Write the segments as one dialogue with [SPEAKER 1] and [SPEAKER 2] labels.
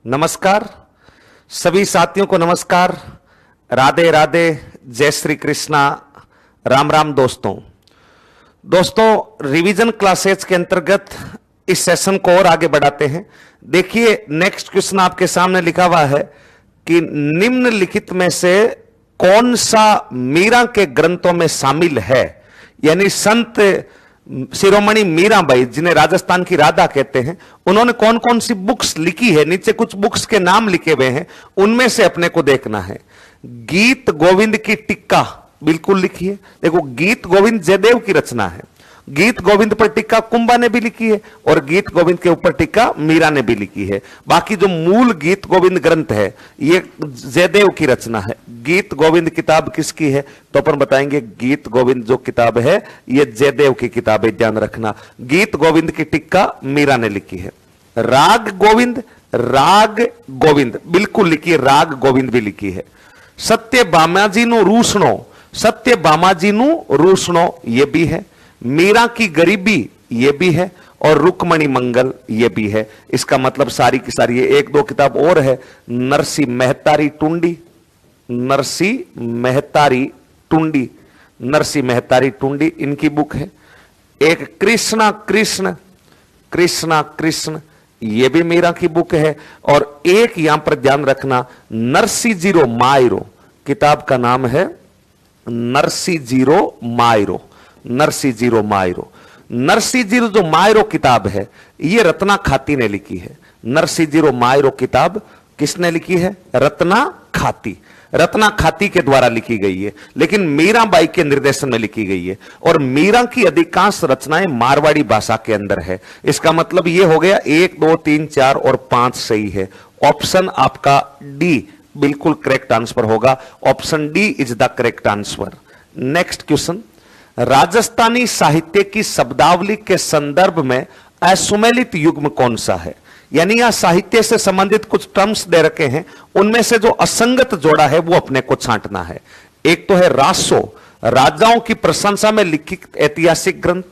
[SPEAKER 1] नमस्कार सभी साथियों को नमस्कार। राधे राधे, जय श्री कृष्णा, राम राम। दोस्तों रिवीजन क्लासेस के अंतर्गत इस सेशन को और आगे बढ़ाते हैं। देखिए नेक्स्ट क्वेश्चन आपके सामने लिखा हुआ है कि निम्नलिखित में से कौन सा मीरा के ग्रंथों में शामिल है। यानी संत शिरोमणि मीराबाई, जिन्हें राजस्थान की राधा कहते हैं, उन्होंने कौन कौन सी बुक्स लिखी है। नीचे कुछ बुक्स के नाम लिखे हुए हैं, उनमें से अपने को देखना है। गीत गोविंद की टिक्का बिल्कुल लिखी है। देखो गीत गोविंद जयदेव की रचना है। गीत गोविंद पर टिक्का कुंभा ने भी लिखी है और गीत गोविंद के ऊपर टिक्का मीरा ने भी लिखी है। बाकी जो मूल गीत गोविंद ग्रंथ है ये जयदेव की रचना है। गीत गोविंद किताब किसकी है तो अपन बताएंगे गीत गोविंद जो किताब है ये जयदेव की किताब है, ध्यान रखना। गीत गोविंद की टिक्का मीरा ने लिखी है। राग गोविंद बिल्कुल लिखी है, राग गोविंद भी लिखी है। सत्य बामाजी नु रूसणो ये भी है। मीरा की गरीबी ये भी है और रुक्मणी मंगल ये भी है। इसका मतलब सारी की सारी ये एक दो किताब और है। नरसी मेहतारी टुंडी इनकी बुक है। एक कृष्णा ये भी मीरा की बुक है। और एक यहां पर ध्यान रखना, नरसी जीरो मायरो किताब का नाम है नरसी जीरो जो मायरो किताब है ये रत्ना खाती ने लिखी है। नरसी जीरो मायरो किताब किसने लिखी है? रत्ना खाती के द्वारा लिखी गई है, लेकिन मीराबाई के निर्देशन में लिखी गई है। और मीरा की अधिकांश रचनाएं मारवाड़ी भाषा के अंदर है। इसका मतलब यह हो गया 1 2 3 4 और 5 सही है। ऑप्शन आपका डी बिल्कुल करेक्ट आंसर होगा। Option D is the correct answer. Next question, Rajasthani साहित्य की शब्दावली के संदर्भ में असुमेलित युग्म कौन सा है। यानी यहां साहित्य से संबंधित कुछ टर्म्स दे रखे हैं, उनमें से जो असंगत जोड़ा है वो अपने को छांटना है। एक तो है रासो, राजाओं की प्रशंसा में लिखित ऐतिहासिक ग्रंथ,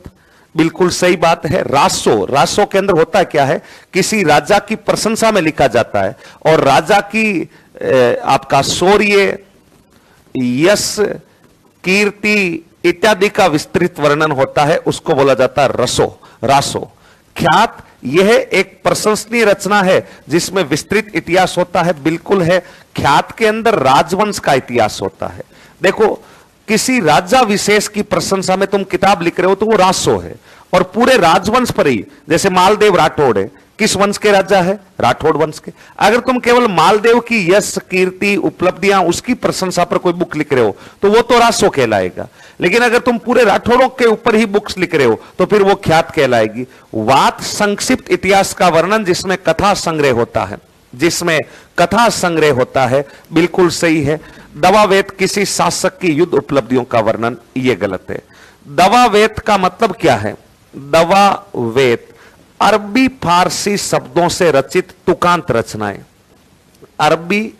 [SPEAKER 1] बिल्कुल सही बात है। रासो के अंदर होता क्या है, किसी राजा की प्रशंसा में लिखा जाता है और राजा की आपका शौर्य, यश, कीर्ति इत्यादि का विस्तृत वर्णन होता है, उसको बोला जाता है रासो। ख्यात यह एक प्रशंसनीय रचना है जिसमें विस्तृत इतिहास होता है, बिल्कुल है। ख्यात के अंदर राजवंश का इतिहास होता है। देखो किसी राजा विशेष की प्रशंसा में तुम किताब लिख रहे हो तो वो रासो है, और पूरे राजवंश पर ही, जैसे मालदेव राठौड़ है, किस वंश के राजा है? राठौड़ वंश के। अगर तुम केवल मालदेव की यश, कीर्ति, उपलब्धियां, उसकी प्रशंसा पर कोई बुक लिख रहे हो तो वो तो रासो कहलाएगा। लेकिन अगर तुम पूरे राठौड़ों के ऊपर ही बुक्स लिख रहे हो तो फिर वो ख्यात कहलाएगी। वात संक्षिप्त इतिहास का वर्णन जिसमें कथा संग्रह होता है, बिल्कुल सही है। दवावेत किसी शासक की युद्ध उपलब्धियों का वर्णन, ये गलत है। दवावेत का मतलब क्या है? दवावेत अरबी फारसी शब्दों से रचित तुकांत रचनाएं। अरबी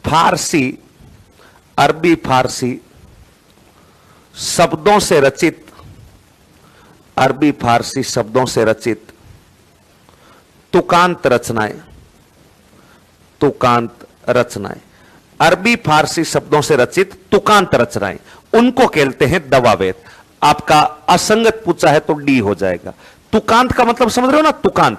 [SPEAKER 1] फारसी शब्दों से रचित तुकांत रचनाएं। अरबी फारसी शब्दों से रचित तुकांत रचनाएं, उनको कहते हैं दवावेत। आपका असंगत पूछा है तो डी हो जाएगा। तुकांत का मतलब समझ रहे हो ना? तुकांत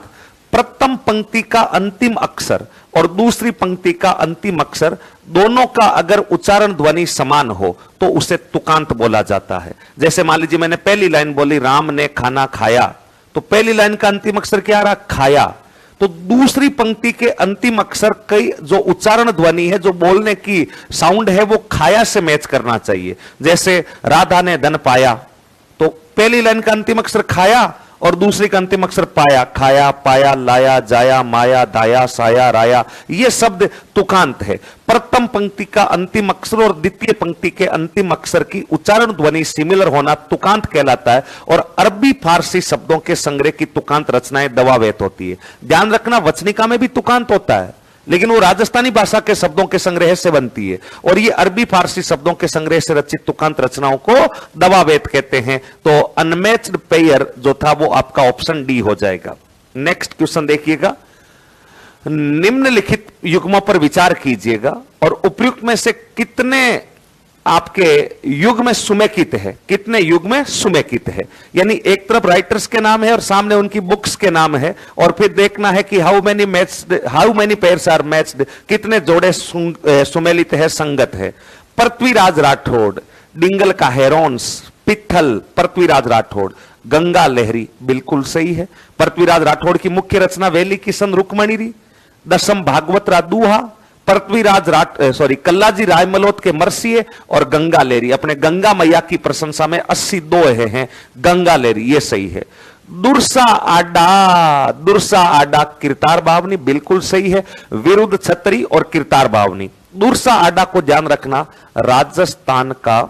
[SPEAKER 1] प्रथम पंक्ति का अंतिम अक्षर और दूसरी पंक्ति का अंतिम अक्षर दोनों का अगर उच्चारण ध्वनि समान हो तो उसे तुकांत बोला जाता है। जैसे मान लीजिए मैंने पहली लाइन बोली राम ने खाना खाया, तो पहली लाइन का अंतिम अक्षर क्या आ रहा? खाया। तो दूसरी पंक्ति के अंतिम अक्षर कई जो उच्चारण ध्वनि है, जो बोलने की साउंड है, वो खाया से मैच करना चाहिए। जैसे राधा ने धन पाया, तो पहली लाइन का अंतिम अक्षर खाया और दूसरी का अंतिम अक्षर पाया। खाया, पाया, लाया, जाया, माया, दाया, साया, राया, ये शब्द तुकांत है। प्रथम पंक्ति का अंतिम अक्षर और द्वितीय पंक्ति के अंतिम अक्षर की उच्चारण ध्वनि सिमिलर होना तुकांत कहलाता है। और अरबी फारसी शब्दों के संग्रह की तुकांत रचनाएं दवावेत होती है। ध्यान रखना वचनिका में भी तुकांत होता है, लेकिन वो राजस्थानी भाषा के शब्दों के संग्रह से बनती है, और ये अरबी फारसी शब्दों के संग्रह से रचित तुकांत रचनाओं को दवावेत कहते हैं। तो अनमैच्ड पेयर जो था वो आपका ऑप्शन डी हो जाएगा। नेक्स्ट क्वेश्चन देखिएगा, निम्नलिखित युग्मों पर विचार कीजिएगा और उपयुक्त में से कितने आपके युग में सुमेकित है, कितने युग में सुमेकित है। यानी एक तरफ राइटर्स के नाम है और सामने उनकी बुक्स के नाम है, और फिर देखना है कि how many pairs are matched, कितने जोड़े सुमेलित है, संगत है। पृथ्वीराज राठौड़, डिंगल का हेरोन्स, पिट्ठल, पृथ्वीराज राठौड़। गंगा लहरी बिल्कुल सही है। पृथ्वीराज राठौड़ की मुख्य रचना वेली किशन रुक्मणी, दशम भागवत रा दूहा, पृथ्वीराज कल्लाजी रायमलोत के मरसिए और गंगा लेरी अपने गंगा मैया की प्रशंसा में 80 दोहे हैं। गंगा लेरी ये सही है। दुर्सा आडा किरतार बावनी बिल्कुल सही है। विरुद्ध छतरी और किरतार बावनी। दुर्सा आडा को ध्यान रखना, राजस्थान का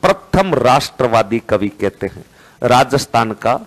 [SPEAKER 1] प्रथम राष्ट्रवादी कवि कहते हैं। राजस्थान का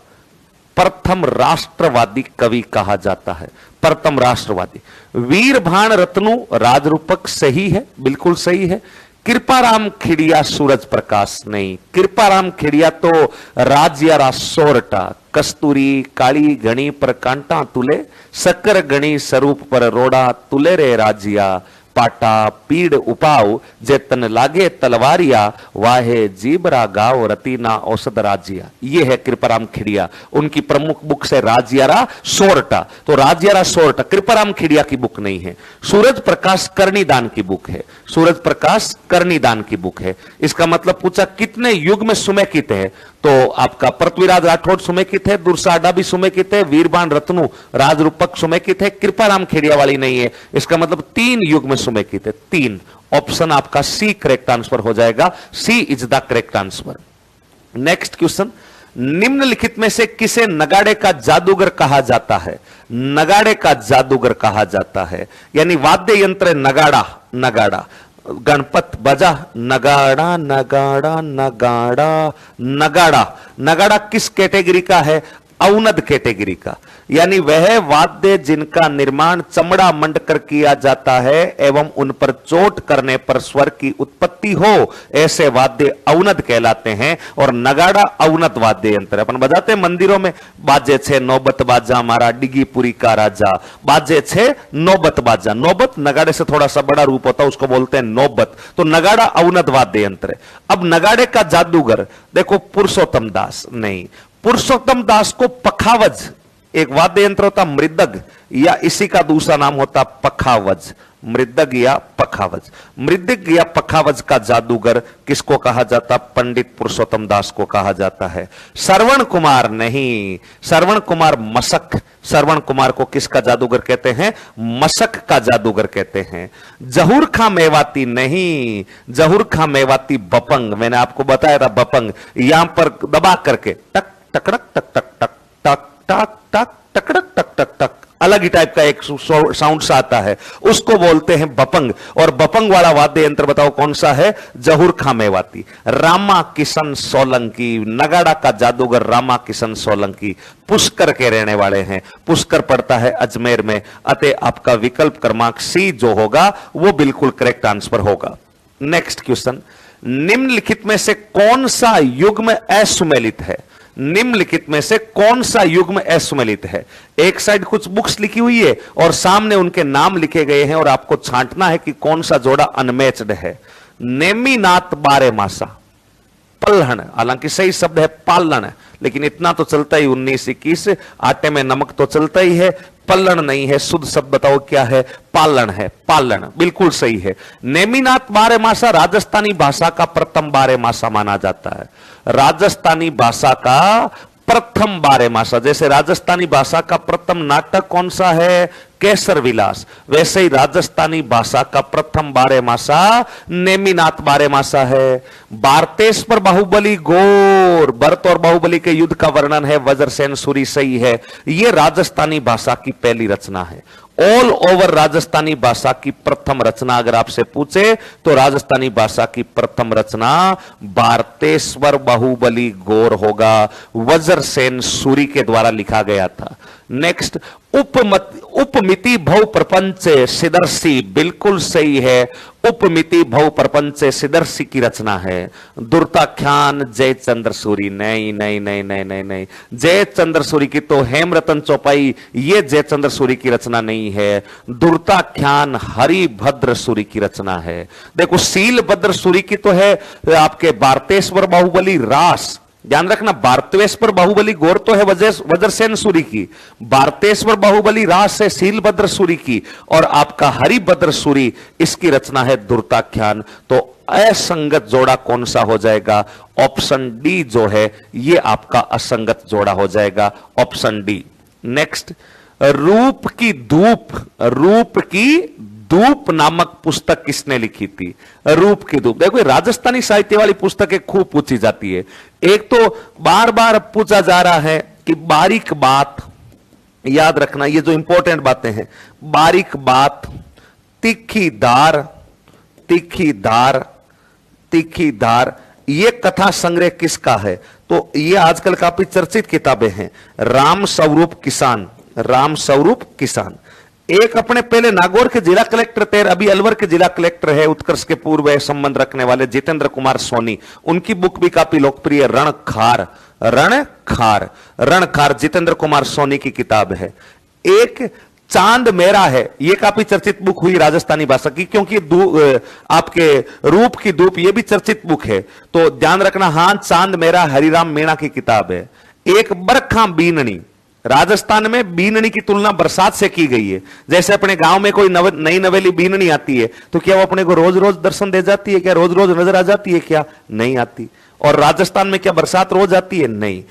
[SPEAKER 1] प्रथम राष्ट्रवादी कवि कहा जाता है, प्रथम राष्ट्रवादी। वीरभान रत्नु राजरूपक सही है, बिल्कुल सही है। कृपाराम खिड़िया सूरज प्रकाश नहीं, कृपाराम खिड़िया तो राजियारा सोरटा। कस्तूरी काली गणी पर कांटा तुले, शक्कर गणी स्वरूप पर रोड़ा तुले रे राजिया। पाटा पीड़ उपाव जेतन लागे तलवारिया, वाहे जीबरा गाव रतीना औषध राजिया। ये है कृपाराम खिड़िया। उनकी प्रमुख बुक से राजियारा सोरटा, तो राजियारा सोरटा कृपाराम खिड़िया की बुक नहीं है। सूरज प्रकाश कर्णीदान की बुक है, सूरज प्रकाश कर्णीदान की बुक है। इसका मतलब पूछा कितने युग में सुमेकित है, तो आपका पृथ्वीराज राठौड़ सुमेकित है, दुर्साडा भी सुमेकित है, वीरबान रत्नु राजरूपक सुमेकित है, कृपाराम खेड़िया वाली नहीं है। इसका मतलब 3 युग में सुमेकित है, 3। ऑप्शन आपका सी करेक्ट आंसर हो जाएगा। C is the correct answer. Next question, निम्नलिखित में से किसे नगाड़े का जादूगर कहा जाता है? नगाड़े का जादूगर कहा जाता है, यानी वाद्य यंत्र नगाड़ा, नगाड़ा। गणपत बजा, नगाड़ा नगाड़ा नगाड़ा नगाड़ा। नगाड़ा किस कैटेगरी का है? औनद कैटेगरी का, यानी वह वाद्य जिनका निर्माण चमड़ा मंडकर किया जाता है एवं उन पर चोट करने पर स्वर की उत्पत्ति हो, ऐसे वाद्य औनद कहलाते हैं। और नगाड़ा औनद वाद्य यंत्र अपन बजाते हैं मंदिरों में। बाजे छे नौबत बाजा मारा डिगीपुरी का राजा, बाजे छे नौबत बाजा। नौबत नगाड़े से थोड़ा सा बड़ा रूप होता है, उसको बोलते हैं नौबत। तो नगाड़ा औनद वाद्य यंत्र है। अब नगाड़े का जादूगर देखो, पुरुषोत्तम दास नहीं, पुरुषोत्तम दास को पखावज, एक वाद्य यंत्र होता मृदग, या इसी का दूसरा नाम होता पखावज। मृदग या पखावज, मृदग या पखावज का जादूगर किसको कहा जाता? पंडित पुरुषोत्तम दास को कहा जाता है। श्रवण कुमार नहीं, श्रवण कुमार मशक। श्रवण कुमार को किसका जादूगर कहते हैं? मशक का जादूगर कहते हैं। जहूर खां मेवाती नहीं, जहूर खां मेवाती बपंग। मैंने आपको बताया था बपंग, यहां पर दबा करके टक टकड़क टक टक टक टक टक टक टकड़क टक टक टक, अलग ही टाइप का एक साउंड सा आता है, उसको बोलते हैं बपंग। और बपंग वाला वाद्य यंत्र बताओ कौन सा है? जहूर खां मेवाती। रामा किशन सोलंकी, नगाड़ा का जादूगर रामा किशन सोलंकी पुष्कर के रहने वाले हैं। पुष्कर पड़ता है अजमेर में, अतः आपका विकल्प क्रमांक सी जो होगा वो बिल्कुल करेक्ट आंसर होगा। नेक्स्ट क्वेश्चन, निम्नलिखित में से कौन सा युग्म असुमेलित है? निम्नलिखित में से कौन सा युग्म असुमेलित है? एक साइड कुछ बुक्स लिखी हुई है और सामने उनके नाम लिखे गए हैं और आपको छांटना है कि कौन सा जोड़ा अनमैच्ड है। नेमिनाथ बारे मासा, पल्हण, हालांकि सही शब्द है पालन, लेकिन इतना तो चलता ही 19-21, आटे में नमक तो चलता ही है। पल्लन नहीं है, शुद्ध शब्द बताओ क्या है? पालन है, पालन बिल्कुल सही है। नेमिनाथ बारे मासा राजस्थानी भाषा का प्रथम बारे मासा माना जाता है। राजस्थानी भाषा का प्रथम बारे मासा, जैसे राजस्थानी भाषा का प्रथम नाटक कौन सा है? केसर विलास, वैसे ही राजस्थानी भाषा का प्रथम बारे मासा नेमिनाथ बारे मासा है। भारतेश पर बाहुबली गौर, भरत और बाहुबली के युद्ध का वर्णन है, वज्रसेन सूरी सही है। यह राजस्थानी भाषा की पहली रचना है। ऑल ओवर राजस्थानी भाषा की प्रथम रचना अगर आपसे पूछे तो राजस्थानी भाषा की प्रथम रचना भारतेश्वर बाहुबली गौर होगा, वज्रसेन सूरी के द्वारा लिखा गया था। नेक्स्ट, उपमिति भव प्रपंच सिदर्शी, बिल्कुल सही है। उपमिति भव प्रपंच सिदर्शी की रचना है। दुर्ताख्यान जयचंद्र सूरी, नहीं नहीं नहीं नहीं नहीं नहीं, जयचंद्र सूरी की तो हेमरतन चौपाई, ये जयचंद्र सूरी की रचना नहीं है। दुर्ताख्यान हरिभद्र सूरी की रचना है। देखो शीलभद्र सूरी की तो है आपके भारतेश्वर बाहुबली रास, ध्यान रखना, भारतेश्वर बाहुबली गौर तो है वज्रसेन सूरी की, भारतेश्वर बाहुबली रास है शीलभद्र सूरी की, और आपका हरिभद्र सूरी इसकी रचना है दुर्ताख्यान। तो असंगत जोड़ा कौन सा हो जाएगा? ऑप्शन डी जो है ये आपका असंगत जोड़ा हो जाएगा, ऑप्शन डी। नेक्स्ट, रूप की धूप नामक पुस्तक किसने लिखी थी? रूप की धूप, देखो राजस्थानी साहित्य वाली पुस्तकें खूब पूछी जाती है। एक तो बार बार पूछा जा रहा है कि बारीक बात, याद रखना ये जो इंपॉर्टेंट बातें हैं, बारीक बात, तीखी धार, तीखी धार, तीखी धार, ये कथा संग्रह किसका है? तो ये आजकल काफी चर्चित किताबें हैं। राम स्वरूप किसान, राम स्वरूप किसान। एक अपने पहले नागौर के जिला कलेक्टर थे, अभी अलवर के जिला कलेक्टर है, उत्कर्ष के पूर्व संबंध रखने वाले जितेंद्र कुमार सोनी, उनकी बुक भी काफी लोकप्रिय, रणखार, रणखार, रणखार जितेंद्र कुमार सोनी की किताब है। एक चांद मेरा है, ये काफी चर्चित बुक हुई राजस्थानी भाषा की, क्योंकि आपके रूप की धूप ये भी चर्चित बुक है, तो ध्यान रखना। हां, चांद मेरा हरिराम मीणा की किताब है। एक बरखा बीननी, राजस्थान में बीननी की तुलना बरसात से की गई है। जैसे अपने गांव में कोई नई नवेली बीननी आती है तो क्या वो अपने को रोज रोज दर्शन दे जाती है? क्या रोज रोज नजर आ जाती है? क्या नहीं आती। और राजस्थान में क्या बरसात रोज आती है? नहीं।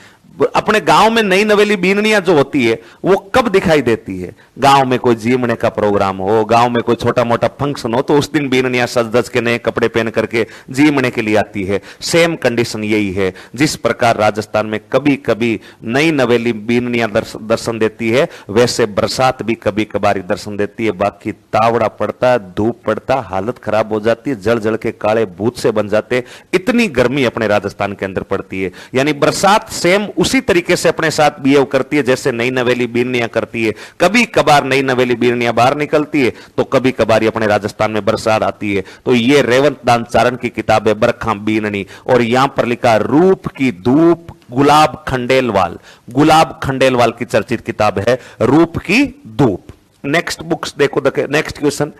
[SPEAKER 1] अपने गांव में नई नवेली बीननियां जो होती है वो कब दिखाई देती है? गांव में कोई जीमने का प्रोग्राम हो, गांव में कोई छोटा मोटा फंक्शन हो, तो उस दिन बीननियां सज धज के नए कपड़े पहन करके जीमने के लिए आती है। सेम कंडीशन यही है। जिस प्रकार राजस्थान में कभी कभी नई नवेली बीननियां दर्शन देती है, वैसे बरसात भी कभी कभार दर्शन देती है। बाकी तावड़ा पड़ता, धूप पड़ता, हालत खराब हो जाती है, जल जल के काले भूत से बन जाते, इतनी गर्मी अपने राजस्थान के अंदर पड़ती है। यानी बरसात सेम उसी तरीके से अपने साथ बिहेव करती है जैसे नई नवेली बीननियां करती है। कभी कभार नई नवेली बीननियां बाहर निकलती है तो कभी कभार अपने राजस्थान में बरसात आती है। तो ये रेवंत दान चारण की किताब है बरखा बीननी, और यहां पर लिखा रूप की धूप, गुलाब खंडेलवाल, गुलाब खंडेलवाल की चर्चित किताब है रूप की धूप। नेक्स्ट बुक्स देखो, नेक्स्ट क्वेश्चन,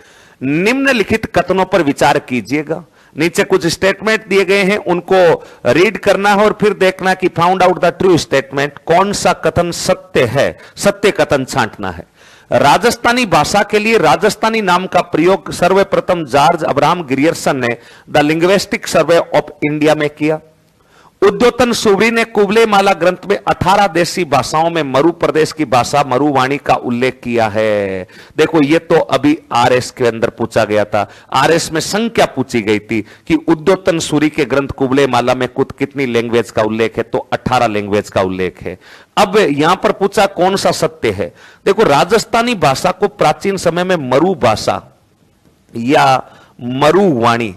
[SPEAKER 1] निम्नलिखित कथनों पर विचार कीजिएगा। नीचे कुछ स्टेटमेंट दिए गए हैं, उनको रीड करना है और फिर देखना कि found out the true statement, कौन सा कथन सत्य है, सत्य कथन छांटना है। राजस्थानी भाषा के लिए राजस्थानी नाम का प्रयोग सर्वप्रथम जॉर्ज अब्राहम ग्रियर्सन ने the linguistic survey of India में किया। उद्योतन सुवरी ने कुबले माला ग्रंथ में 18 देशी भाषाओं में मरु प्रदेश की भाषा मरुवाणी का उल्लेख किया है। देखो ये तो अभी आरएस के अंदर पूछा गया था, आरएस में संख्या पूछी गई थी कि उद्योतन सूरी के ग्रंथ कुबले माला में कुछ कितनी लैंग्वेज का उल्लेख है, तो 18 लैंग्वेज का उल्लेख है। अब यहां पर पूछा कौन सा सत्य है। देखो राजस्थानी भाषा को प्राचीन समय में मरु भाषा या मरुवाणी,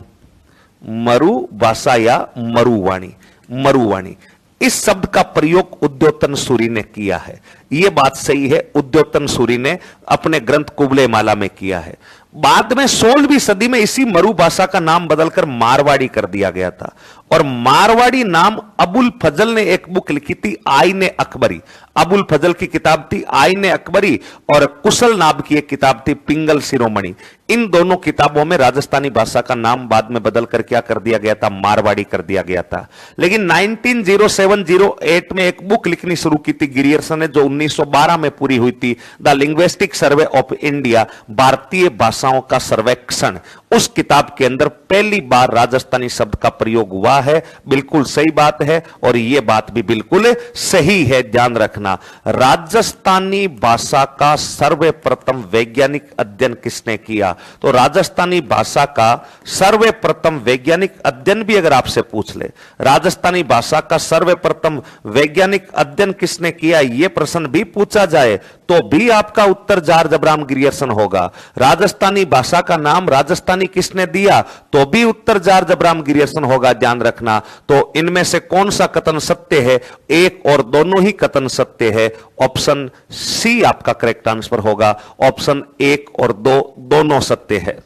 [SPEAKER 1] मरु भाषा या मरुवाणी, मरुवाणी, इस शब्द का प्रयोग उद्योतन सूरी ने किया है। यह बात सही है, उद्योतन सूरी ने अपने ग्रंथ कुबले माला में किया है। बाद में 16वीं सदी में इसी मरु भाषा का नाम बदलकर मारवाड़ी कर दिया गया था, और मारवाड़ी नाम अबुल फजल ने एक बुक लिखी थी आईने अकबरी, अबुल फजल की किताब थी आईने अकबरी, और कुशल नाब की एक किताब थी पिंगल शिरोमणि। इन दोनों किताबों में राजस्थानी भाषा का नाम बाद में बदलकर क्या कर दिया गया था, मारवाड़ी कर दिया गया था। लेकिन 1907-08 में एक बुक लिखनी शुरू की थी ग्रियर्सन ने, जो 1912 में पूरी हुई थी, the linguistic survey of India, भारतीय भाषाओं का सर्वेक्षण। उस किताब के अंदर पहली बार राजस्थानी शब्द का प्रयोग हुआ है। बिल्कुल सही बात है, और यह बात भी बिल्कुल सही है, ध्यान रखना। राजस्थानी भाषा का सर्वप्रथम वैज्ञानिक अध्ययन किसने किया? तो राजस्थानी भाषा का सर्वप्रथम वैज्ञानिक अध्ययन भी अगर आपसे पूछ ले, राजस्थानी भाषा का सर्वप्रथम वैज्ञानिक अध्ययन किसने किया, यह प्रश्न भी पूछा जाए तो भी आपका उत्तर जॉर्ज अब्राहम ग्रियर्सन होगा। राजस्थानी राजस्थानी भाषा का नाम राजस्थानी किसने दिया, तो भी उत्तर जार जबराम गिरियर्सन होगा, ध्यान रखना। तो इनमें से कौन सा कथन सत्य है, एक और दोनों ही कथन सत्य है। ऑप्शन सी आपका करेक्ट आंसर होगा, ऑप्शन एक और दो दोनों सत्य है।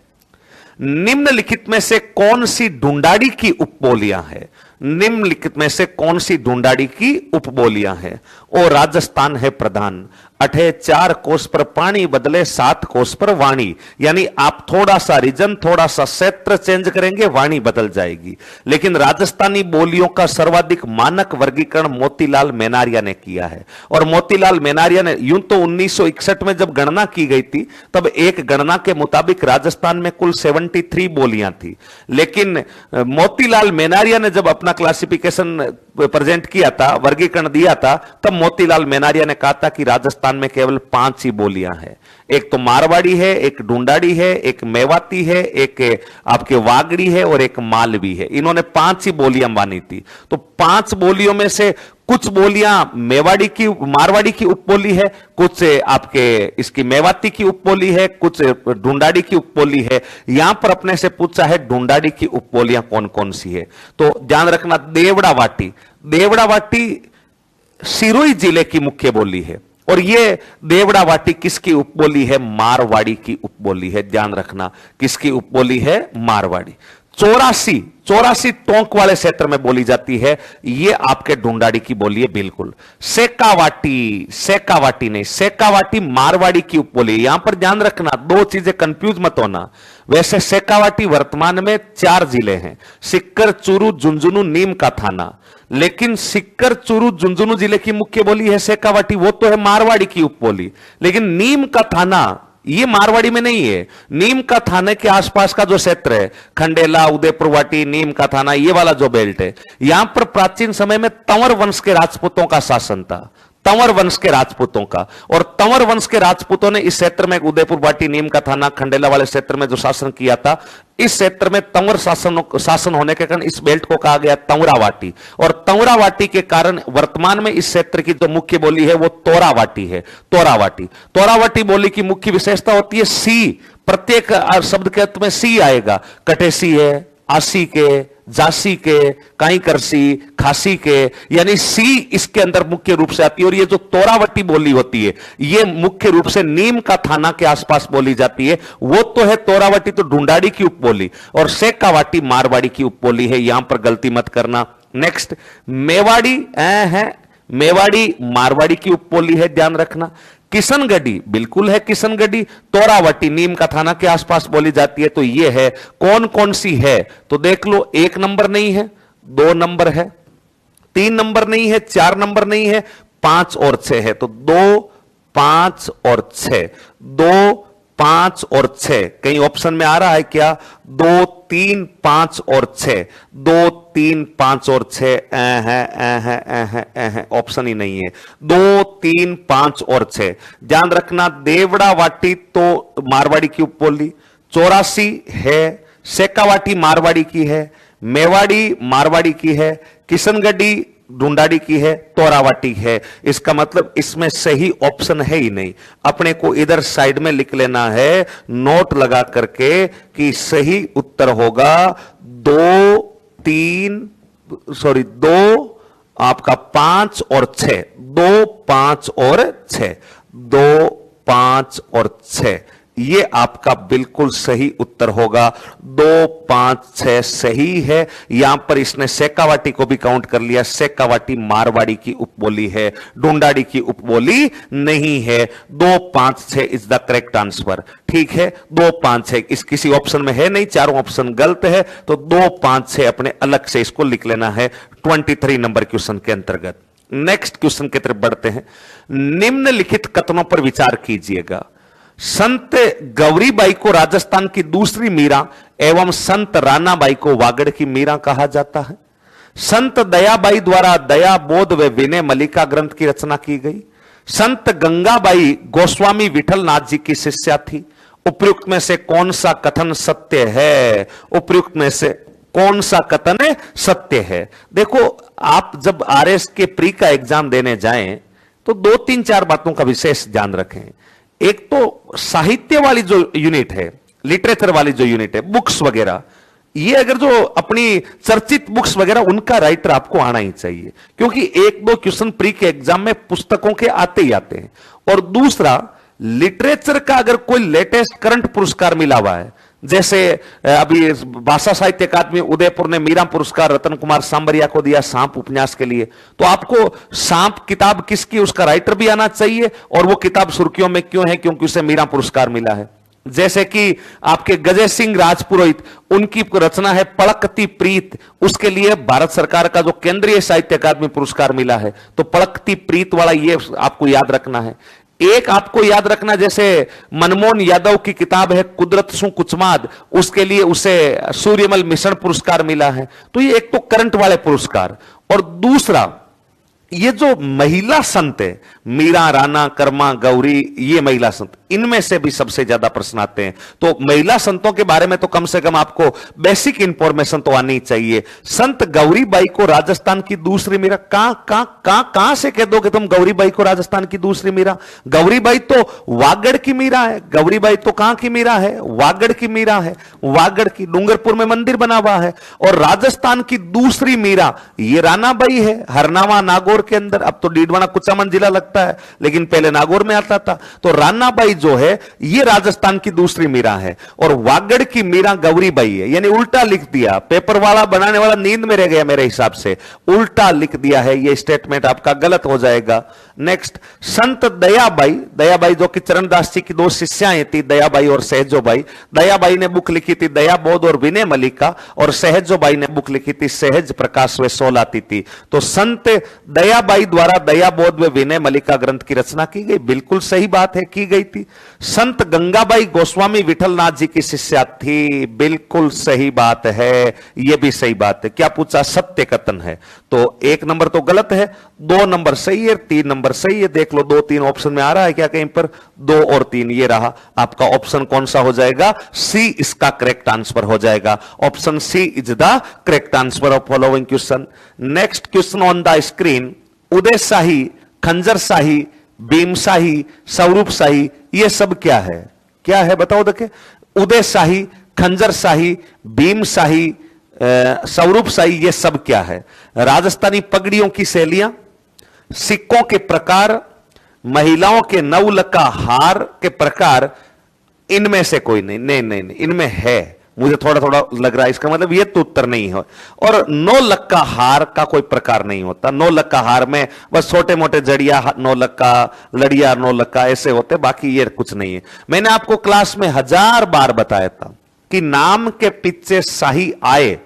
[SPEAKER 1] निम्नलिखित में से कौन सी ढूंढाड़ी की उपबोलियां है, निम्नलिखित में से कौन सी ढूंढाड़ी की उपबोलियां है। ओ राजस्थान है प्रधान, अठे 4 कोस पर पानी बदले 7 कोस पर वाणी, यानी आप थोड़ा सा रीजन थोड़ा सा क्षेत्र चेंज करेंगे वाणी बदल जाएगी। लेकिन राजस्थानी बोलियों का सर्वाधिक मानक वर्गीकरण मोतीलाल मेनारिया ने किया है। और मोतीलाल मेनारिया ने, यूं तो 1961 में जब गणना की गई थी तब एक गणना के मुताबिक राजस्थान में कुल 73 बोलियां थी, लेकिन मोतीलाल मेनारिया ने जब अपना क्लासिफिकेशन प्रेजेंट किया था, वर्गीकरण दिया था, तब मोतीलाल मेनारिया ने कहा था कि राजस्थान में केवल 5 ही बोलियां हैं। एक तो मारवाड़ी है, एक ढूंढाड़ी है, एक मेवाती है, एक आपके वागड़ी है और एक मालवी है। इन्होंने 5 ही बोलियां मानी थी। तो 5 बोलियों में से कुछ बोलियां मेवाड़ी की मारवाड़ी की उपबोली है, कुछ आपके इसकी मेवाती की उपबोली है, कुछ ढूंढाड़ी की उपबोली है। यहां पर अपने से पूछा है ढूंढाड़ी की उपबोलियां कौन कौन सी है, तो ध्यान रखना देवड़ा वाटी, देवड़ा वाटी सिरोही जिले की मुख्य बोली है। और ये देवड़ा वाटी किसकी उपबोली है, मारवाड़ी की उपबोली है। ध्यान रखना किसकी उपबोली है, मारवाड़ी। 84 टोंक वाले क्षेत्र में बोली जाती है, ये आपके ढूंढाड़ी की बोली है बिल्कुल। सेकावाटी नहीं, सेकावाटी मारवाड़ी की उपबोली। यहां पर ध्यान रखना, 2 चीजें कंफ्यूज मत होना। वैसे सेकावाटी वर्तमान में 4 जिले हैं, सिक्कर, चूरू, झुंझुनू, नीम का थाना। लेकिन सिक्कर, चूरू, झुंझुनू जिले की मुख्य बोली है सेकावाटी, वो तो है मारवाड़ी की उपबोली। लेकिन नीम का थाना ये मारवाड़ी में नहीं है। नीम का थाने के आसपास का जो क्षेत्र है, खंडेला, उदयपुर वाटी, नीम का थाना, ये वाला जो बेल्ट है, यहां पर प्राचीन समय में तंवर वंश के राजपूतों का शासन था, तंवर वंश के राजपूतों का। और तंवर वंश के राजपूतों ने इस क्षेत्र में उदयपुर वाटी, नीम का थाना, खंडेला वाले क्षेत्र में जो शासन किया था, इस क्षेत्र में तंवर शासन होने के कारण इस बेल्ट को कहा गया तंवरावाटी। और तंवरावाटी के कारण वर्तमान में इस क्षेत्र की जो मुख्य बोली है वो तोरावाटी है। तोरावाटी बोली की मुख्य विशेषता होती है सी, प्रत्येक शब्द के अंत में सी आएगा। कटेसी है, आसी के, जासी के, काई करसी, खासी के, यानी सी इसके अंदर मुख्य रूप से आती है। और ये जो तोरावटी बोली होती है, ये मुख्य रूप से नीम का थाना के आसपास बोली जाती है। वो तो है तोरावटी, तो ढूंढाड़ी की उपबोली, और सेकावाटी मारवाड़ी की उपबोली है। यहां पर गलती मत करना। नेक्स्ट, मेवाड़ी है, मेवाड़ी मारवाड़ी की उपबोली है, ध्यान रखना। किशनगढ़ी बिल्कुल है, किशनगढ़ी। तोरावटी नीम का थाना के आसपास बोली जाती है, तो ये है। कौन कौन सी है तो देख लो, 1 नंबर नहीं है, 2 नंबर है, 3 नंबर नहीं है, 4 नंबर नहीं है, 5 और 6 है। तो 2, 5 और 6, 2, 5 और 6 कहीं ऑप्शन में आ रहा है क्या? 2, 3, 5 और 6, 2, 3, 5 और 6 है, ऑप्शन ही नहीं है। 2, 3, 5 और 6 ध्यान रखना। देवड़ा वाटी तो मारवाड़ी की उपबोली, 84 है, सेकावाटी मारवाड़ी की है, मेवाड़ी मारवाड़ी की है, किशनगढ़ी ढूंढाड़ी की है, तोरावाटी है। इसका मतलब इसमें सही ऑप्शन है ही नहीं। अपने को इधर साइड में लिख लेना है नोट लगा करके कि सही उत्तर होगा 2, आपका 5 और 6, 2, 5 और 6, 2, 5 और 6, ये आपका बिल्कुल सही उत्तर होगा। 2, 5, 6 सही है। यहां पर इसने सेकावाटी को भी काउंट कर लिया। सेकावाटी मारवाड़ी की उपबोली है, ढूंढाड़ी की उपबोली नहीं है। 2, 5, 6 इज द करेक्ट आंसर। ठीक है, 2, 5, 6 इस किसी ऑप्शन में है नहीं, चारों ऑप्शन गलत है। तो 2, 5, 6 अपने अलग से इसको लिख लेना है 23 नंबर क्वेश्चन के अंतर्गत। नेक्स्ट क्वेश्चन की तरफ बढ़ते हैं। निम्नलिखित कथनों पर विचार कीजिएगा। संत गौरीबाई को राजस्थान की दूसरी मीरा एवं संत रानाबाई को वागड़ की मीरा कहा जाता है। संत दयाबाई द्वारा दया, बोध व विनय मल्लिका ग्रंथ की रचना की गई। संत गंगाबाई गोस्वामी विठलनाथ जी की शिष्या थी। उपयुक्त में से कौन सा कथन सत्य है? उपयुक्त में से कौन सा कथन सत्य है? देखो, आप जब आरएस के प्री का एग्जाम देने जाएं तो 2, 3, 4 बातों का विशेष ध्यान रखें। एक तो साहित्य वाली जो यूनिट है, लिटरेचर वाली जो यूनिट है, बुक्स वगैरह, ये अगर जो अपनी चर्चित बुक्स वगैरह, उनका राइटर आपको आना ही चाहिए, क्योंकि एक दो क्वेश्चन प्री के एग्जाम में पुस्तकों के आते ही आते हैं। और दूसरा, लिटरेचर का अगर कोई लेटेस्ट करंट पुरस्कार मिला हुआ है, जैसे अभी भाषा साहित्य अकादमी उदयपुर ने मीरा पुरस्कार रतन कुमार सांबरिया को दिया सांप उपन्यास के लिए, तो आपको सांप किताब किसकी, उसका राइटर भी आना चाहिए, और वो किताब सुर्खियों में क्यों है, क्योंकि उसे मीरा पुरस्कार मिला है। जैसे कि आपके गजय सिंह राजपुरोहित, उनकी रचना है पड़कती प्रीत, उसके लिए भारत सरकार का जो केंद्रीय साहित्य अकादमी पुरस्कार मिला है, तो पड़कती प्रीत वाला ये आपको याद रखना है। एक आपको याद रखना, जैसे मनमोहन यादव की किताब है कुदरत सु कुचमाद, उसके लिए उसे सूर्यमल मिशन पुरस्कार मिला है। तो ये एक तो करंट वाले पुरस्कार, और दूसरा ये जो महिला संत है, मीरा, राना, कर्मा, गौरी, ये महिला संत, इनमें से भी सबसे ज्यादा प्रश्न आते हैं। तो महिला संतों के बारे में तो कम से कम आपको बेसिक इंफॉर्मेशन तो आनी चाहिए। संत गौरीबाई को राजस्थान की दूसरी मीरा, कहां से कह दोगे तुम गौरीबाई को राजस्थान की दूसरी मीरा? गौरीबाई तो वागड़ की मीरा है। गौरीबाई तो कहां की मीरा है? वागड़ की मीरा है। वागड़ की, डूंगरपुर में मंदिर बना हुआ है। और राजस्थान की दूसरी मीरा ये रानाबाई है, हरनावा नागौर के अंदर। अब तो डीडवाना कुचामन जिला लगता है, लेकिन पहले नागौर में आता था। तो रानाबाई जो है ये राजस्थान की दूसरी मीरा है, और वागड़ की मीरा गौरीबाई है। यानी उल्टा लिख दिया, पेपर वाला बनाने वाला नींद में रह गया मेरे हिसाब से, उल्टा लिख दिया है। ये स्टेटमेंट आपका गलत हो जाएगा। नेक्स्ट, संत दयाबाई, दयाबाई जो कि चरणदास जी की दो शिष्याएं थी, दयाबाई और सहजोबाई। दयाबाई ने बुक लिखी थी दयाबोध और विनय मल्लिका, और सहजोबाई ने बुक लिखी थी सहज प्रकाश व सोलाती थी। तो संत दयाबाई द्वारा दयाबोध व विनय मल्लिका ग्रंथ की रचना की गई, बिल्कुल सही बात है, की गई थी। संत गंगाबाई गोस्वामी विठलनाथ जी की शिष्या थी, बिल्कुल सही बात है, यह भी सही बात है। क्या पूछा? सत्य कथन है। तो एक नंबर तो गलत है, 2 नंबर सही है, 3 नंबर सही है। देख लो 2-3 ऑप्शन में आ रहा है क्या कहीं पर? 2 और 3 ये रहा आपका ऑप्शन। कौन सा हो जाएगा? सी इसका करेक्ट आंसर हो जाएगा। Option C is the correct answer of following question. Next question on the screen, Uday Shahi, Khanjar Shahi, Bhim शाही, स्वरूप शाही, ये सब क्या है? क्या है बताओ देखे। उदय शाही, खंजर शाही, भीम शाही, स्वरूप शाही, ये सब क्या है? राजस्थानी पगड़ियों की शैलियां, सिक्कों के प्रकार, महिलाओं के नवलखा हार के प्रकार, इनमें से कोई नहीं। नहीं नहीं नहीं, इनमें है, मुझे थोड़ा थोड़ा लग रहा है, इसका मतलब ये तो उत्तर नहीं है। और 9 लक्का हार का कोई प्रकार नहीं होता। 9 लक्का हार में बस छोटे मोटे जड़िया 9 लक्का, लड़िया 9 लक्का ऐसे होते, बाकी ये कुछ नहीं है। मैंने आपको क्लास में 1000 बार बताया था कि नाम के पीछे शाही आए,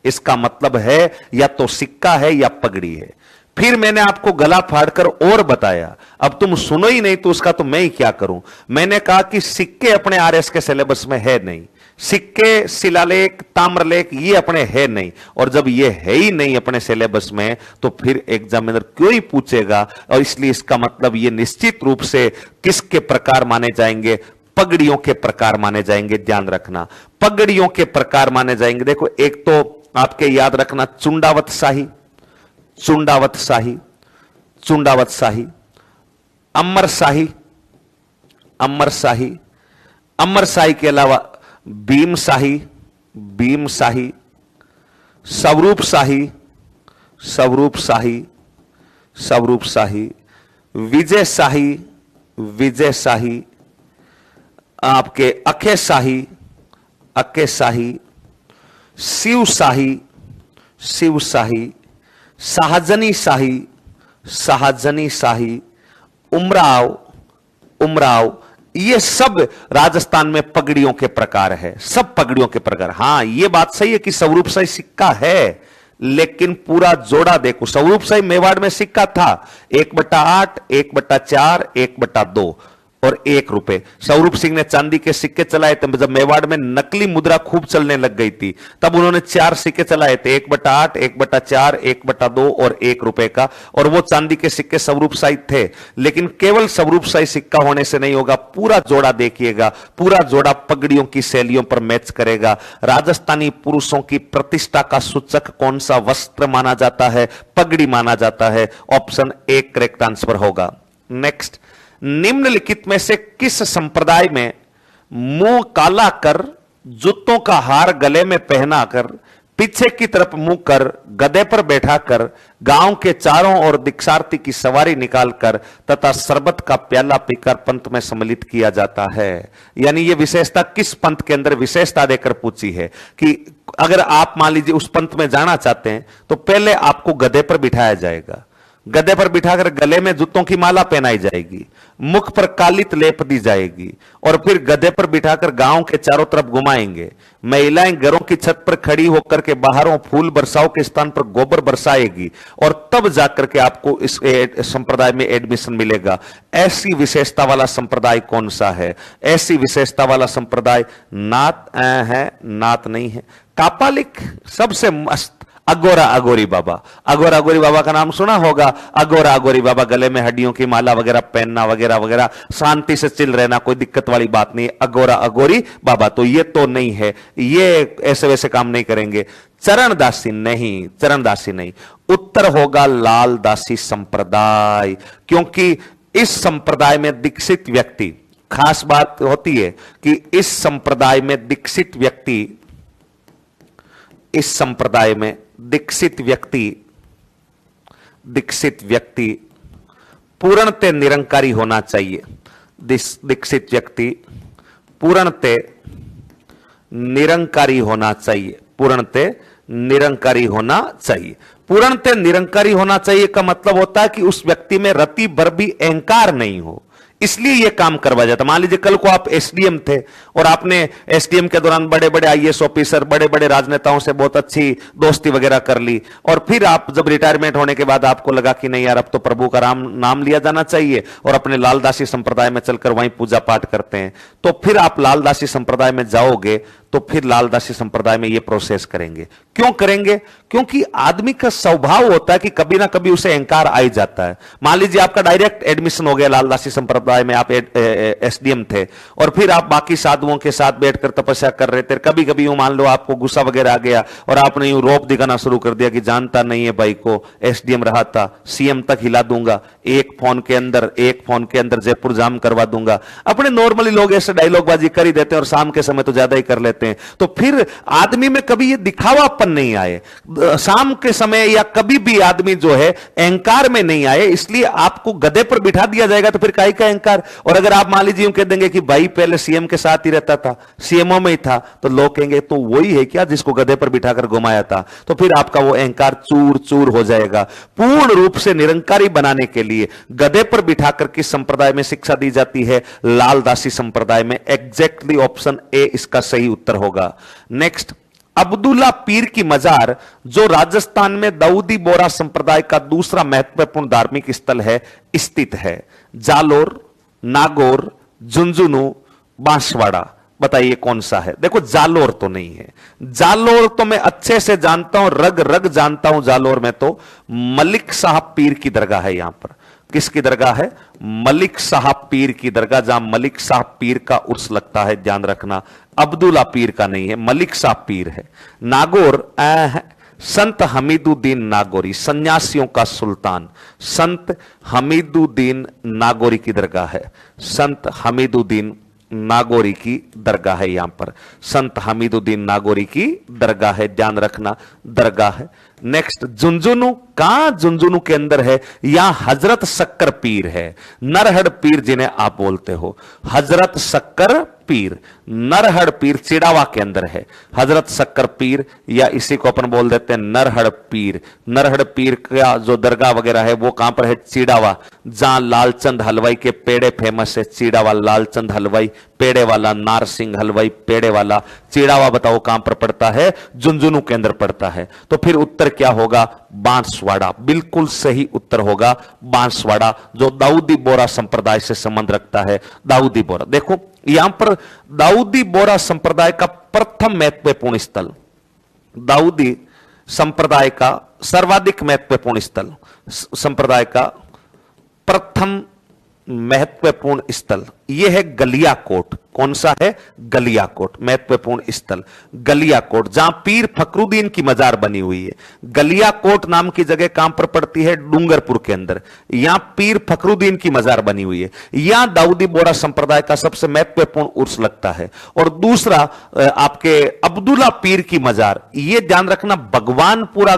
[SPEAKER 1] इसका मतलब है या तो सिक्का है या पगड़ी है। फिर मैंने आपको गला फाड़कर और बताया, अब तुम सुनो ही नहीं तो उसका तो मैं ही क्या करूं। मैंने कहा कि सिक्के अपने आरएस के सिलेबस में है नहीं, सिक्के, शिलालेख, ताम्रलेख ये अपने है नहीं, और जब ये है ही नहीं अपने सिलेबस में तो फिर एग्जामिनर क्यों ही पूछेगा। और इसलिए इसका मतलब ये निश्चित रूप से किसके प्रकार माने जाएंगे? पगड़ियों के प्रकार माने जाएंगे। ध्यान रखना, पगड़ियों के प्रकार माने जाएंगे। देखो, एक तो आपके याद रखना चुंडावत शाही, चुंडावत शाही, चुंडावत शाही, अमर शाही, अमर शाही, अमर शाही के अलावा भीम शाही, भीम शाही, स्वरूप शाही, स्वरूप शाही, स्वरूप शाही, विजय शाही, विजय शाही, आपके अखे शाही, अखे शाही, शिव शाही, शिव शाही, शाहजनी शाही, शाहजनी शाही, उमराव, उमराव, ये सब राजस्थान में पगड़ियों के प्रकार है, सब पगड़ियों के प्रकार। हां, ये बात सही है कि स्वरूप शाही सिक्का है, लेकिन पूरा जोड़ा देखो। स्वरूप शाही मेवाड़ में सिक्का था 1/8, 1/4, 1/2 और 1 रुपए। स्वरूप सिंह ने चांदी के सिक्के चलाए थे जब मेवाड़ में नकली मुद्रा खूब चलने लग गई थी, तब उन्होंने 4 सिक्के चलाए थे, 1/8, 1/4, 1/2 और 1 रुपए का। और वो चांदी के सिक्के स्वरूप शाही थे। लेकिन केवल स्वरूप शाही सिक्का होने से नहीं होगा, पूरा जोड़ा देखिएगा, पूरा जोड़ा पगड़ियों की शैलियों पर मैच करेगा। राजस्थानी पुरुषों की प्रतिष्ठा का सूचक कौन सा वस्त्र माना जाता है? पगड़ी माना जाता है। ऑप्शन ए करेक्ट आंसर होगा। नेक्स्ट, निम्नलिखित में से किस संप्रदाय में मुंह काला कर, जूतों का हार गले में पहना कर, पीछे की तरफ मुंह कर, गधे पर बैठा कर, गांव के चारों ओर दीक्षार्थी की सवारी निकालकर तथा शरबत का प्याला पीकर पंथ में सम्मिलित किया जाता है। यानी यह विशेषता किस पंथ के अंदर विशेषता देकर पूछी है कि अगर आप मान लीजिए उस पंथ में जाना चाहते हैं तो पहले आपको गधे पर बिठाया जाएगा, गधे पर बिठाकर गले में जूतों की माला पहनाई जाएगी, मुख पर कालित लेप दी जाएगी और फिर गधे पर बिठाकर गांव के चारों तरफ घुमाएंगे। महिलाएं घरों की छत पर खड़ी होकर के बाहरों फूल बरसाओं के स्थान पर गोबर बरसाएगी और तब जाकर के आपको इस संप्रदाय में एडमिशन मिलेगा। ऐसी विशेषता वाला संप्रदाय कौन सा है? ऐसी विशेषता वाला संप्रदाय नात है, नात नहीं है। कापालिक सबसे मस्त अगोरा अगोरी बाबा। अगोरा अगोरी बाबा का नाम सुना होगा। अगोरा अगोरी बाबा गले में हड्डियों की माला वगैरह पहनना वगैरह वगैरह, शांति से चिल रहना, कोई दिक्कत वाली बात नहीं। अगोरा अगोरी बाबा तो ये तो नहीं है, ये ऐसे वैसे काम नहीं करेंगे। चरणदासी नहीं, चरणदासी नहीं, उत्तर होगा लाल दासी संप्रदाय। क्योंकि इस संप्रदाय में दीक्षित व्यक्ति, खास बात होती है कि इस संप्रदाय में दीक्षित व्यक्ति, इस संप्रदाय में दीक्षित व्यक्ति पूर्णतः निरंकारी होना चाहिए। दीक्षित व्यक्ति पूर्णतः निरंकारी होना चाहिए, पूर्णतः निरंकारी होना चाहिए। पूर्णतः निरंकारी होना चाहिए का मतलब होता है कि उस व्यक्ति में रति भर भी अहंकार नहीं हो, इसलिए यह काम करवाया जाता। मान लीजिए कल को आप एसडीएम थे और आपने एसडीएम के दौरान बड़े बड़े आईएएस ऑफिसर, बड़े बड़े राजनेताओं से बहुत अच्छी दोस्ती वगैरह कर ली और फिर आप जब रिटायरमेंट होने के बाद आपको लगा कि नहीं यार अब तो प्रभु का नाम लिया जाना चाहिए और अपने लालदासी संप्रदाय में चलकर वहीं पूजा पाठ करते हैं, तो फिर आप लालदासी संप्रदाय में जाओगे तो फिर लालदासी संप्रदाय में यह प्रोसेस करेंगे। क्यों करेंगे? क्योंकि आदमी का स्वभाव होता है कि कभी ना कभी उसे अहंकार आ ही जाता है। मान लीजिए आपका डायरेक्ट एडमिशन हो गया लालदासी संप्रदाय में, आप एसडीएम थे और फिर आप बाकी साधुओं के साथ बैठकर तपस्या कर रहे थे। कभी कभी यूं मान लो आपको गुस्सा वगैरह आ गया और आपने यूं रोप दिखाना शुरू कर दिया कि जानता नहीं है भाई को, एसडीएम रहा था, सीएम तक हिला दूंगा, एक फोन के अंदर जयपुर जाम करवा दूंगा। अपने नॉर्मली लोग ऐसे डायलॉगबाजी कर ही देते हैं और शाम के समय तो ज्यादा ही कर लेते हैं। तो फिर आदमी में कभी ये दिखावापन नहीं आए, शाम के समय या कभी भी आदमी जो है अहंकार में नहीं आए, इसलिए आपको गधे पर बिठा दिया जाएगा। तो फिर काहे का अहंकार? और अगर आप मान लीजिए कह देंगे कि भाई पहले सीएम के साथ ही रहता था, सीएमओ में ही था, तो लोग कहेंगे तो वही है क्या जिसको गधे पर बिठाकर घुमाया था? तो फिर आपका वो अहंकार चूर चूर हो जाएगा। पूर्ण रूप से निरंकारी बनाने के लिए गधे पर बिठाकर किस संप्रदाय में शिक्षा दी जाती है? लालदासी संप्रदाय में। एग्जैक्टली ऑप्शन ए इसका सही उत्तर होगा। नेक्स्ट, अब्दुल्ला पीर की मजार जो राजस्थान में दाऊदी बोरा संप्रदाय का दूसरा महत्वपूर्ण धार्मिक स्थल है, स्थित है। जालोर, नागौर, झुंझुनू, बांसवाड़ा। बताइए कौन सा है? देखो जालोर तो नहीं है, जालोर तो मैं अच्छे से जानता हूं, रग रग जानता हूं। जालोर में तो मलिक साहब पीर की दरगाह है। यहां पर किसकी दरगाह है? मलिक साहब पीर की दरगाह, जहां मलिक साहब पीर का उर्स लगता है, ध्यान रखना। अब्दुल्ला पीर का नहीं है, मलिक साहब पीर है। नागौर संत हमीदुद्दीन नागौरी, सन्यासियों का सुल्तान, संत हमीदुद्दीन नागौरी की दरगाह है। संत हमीदुद्दीन नागौरी की दरगाह है। यहां पर संत हमीदुद्दीन नागौरी की दरगाह है, ध्यान रखना, दरगाह है। नेक्स्ट, झुंझुनू। कहां? झुंझुनू के अंदर है। यहां हजरत शक्कर पीर है, नरहड़ पीर जिन्हें आप बोलते हो, हजरत शक्कर पीर, नरहड़ पीर चिड़ावा के अंदर है। हजरत शक्कर पीर या इसी को अपन बोल देते हैं नरहड़ पीर। नरहड़ पीर का जो दरगाह वगैरह है वो कहां पर है? चिड़ावा, जहां लालचंद हलवाई के पेड़े फेमस है। चिड़ावा लालचंद हलवाई पेड़े वाला, नारसिंह हलवाई पेड़े वाला। चिड़ावा बताओ कहां पर पड़ता है? झुंझुनू के अंदर पड़ता है। तो फिर उत्तर क्या होगा? बांसवाड़ा। बिल्कुल सही उत्तर होगा बांसवाड़ा, जो दाऊदी बोरा संप्रदाय से संबंध रखता है। दाऊदी बोरा, देखो यहां पर दाऊदी बोरा संप्रदाय का प्रथम महत्वपूर्ण स्थल, दाऊदी संप्रदाय का सर्वाधिक महत्वपूर्ण स्थल, संप्रदाय का प्रथम महत्वपूर्ण स्थल यह है गलियाकोट। कौन सा है? गलियाकोट, महत्वपूर्ण स्थल गलियाकोट, जहां पीर फखरुद्दीन की मजार बनी हुई है। गलियाकोट नाम की जगह कहां पर पड़ती है? डूंगरपुर के अंदर। यहां पीर फखरुद्दीन की मजार बनी हुई है। यहां दाऊदी बोहरा संप्रदाय का सबसे महत्वपूर्ण उर्स लगता है। और दूसरा आपके अब्दुल्ला पीर की मजार, यह ध्यान रखना, भगवानपुरा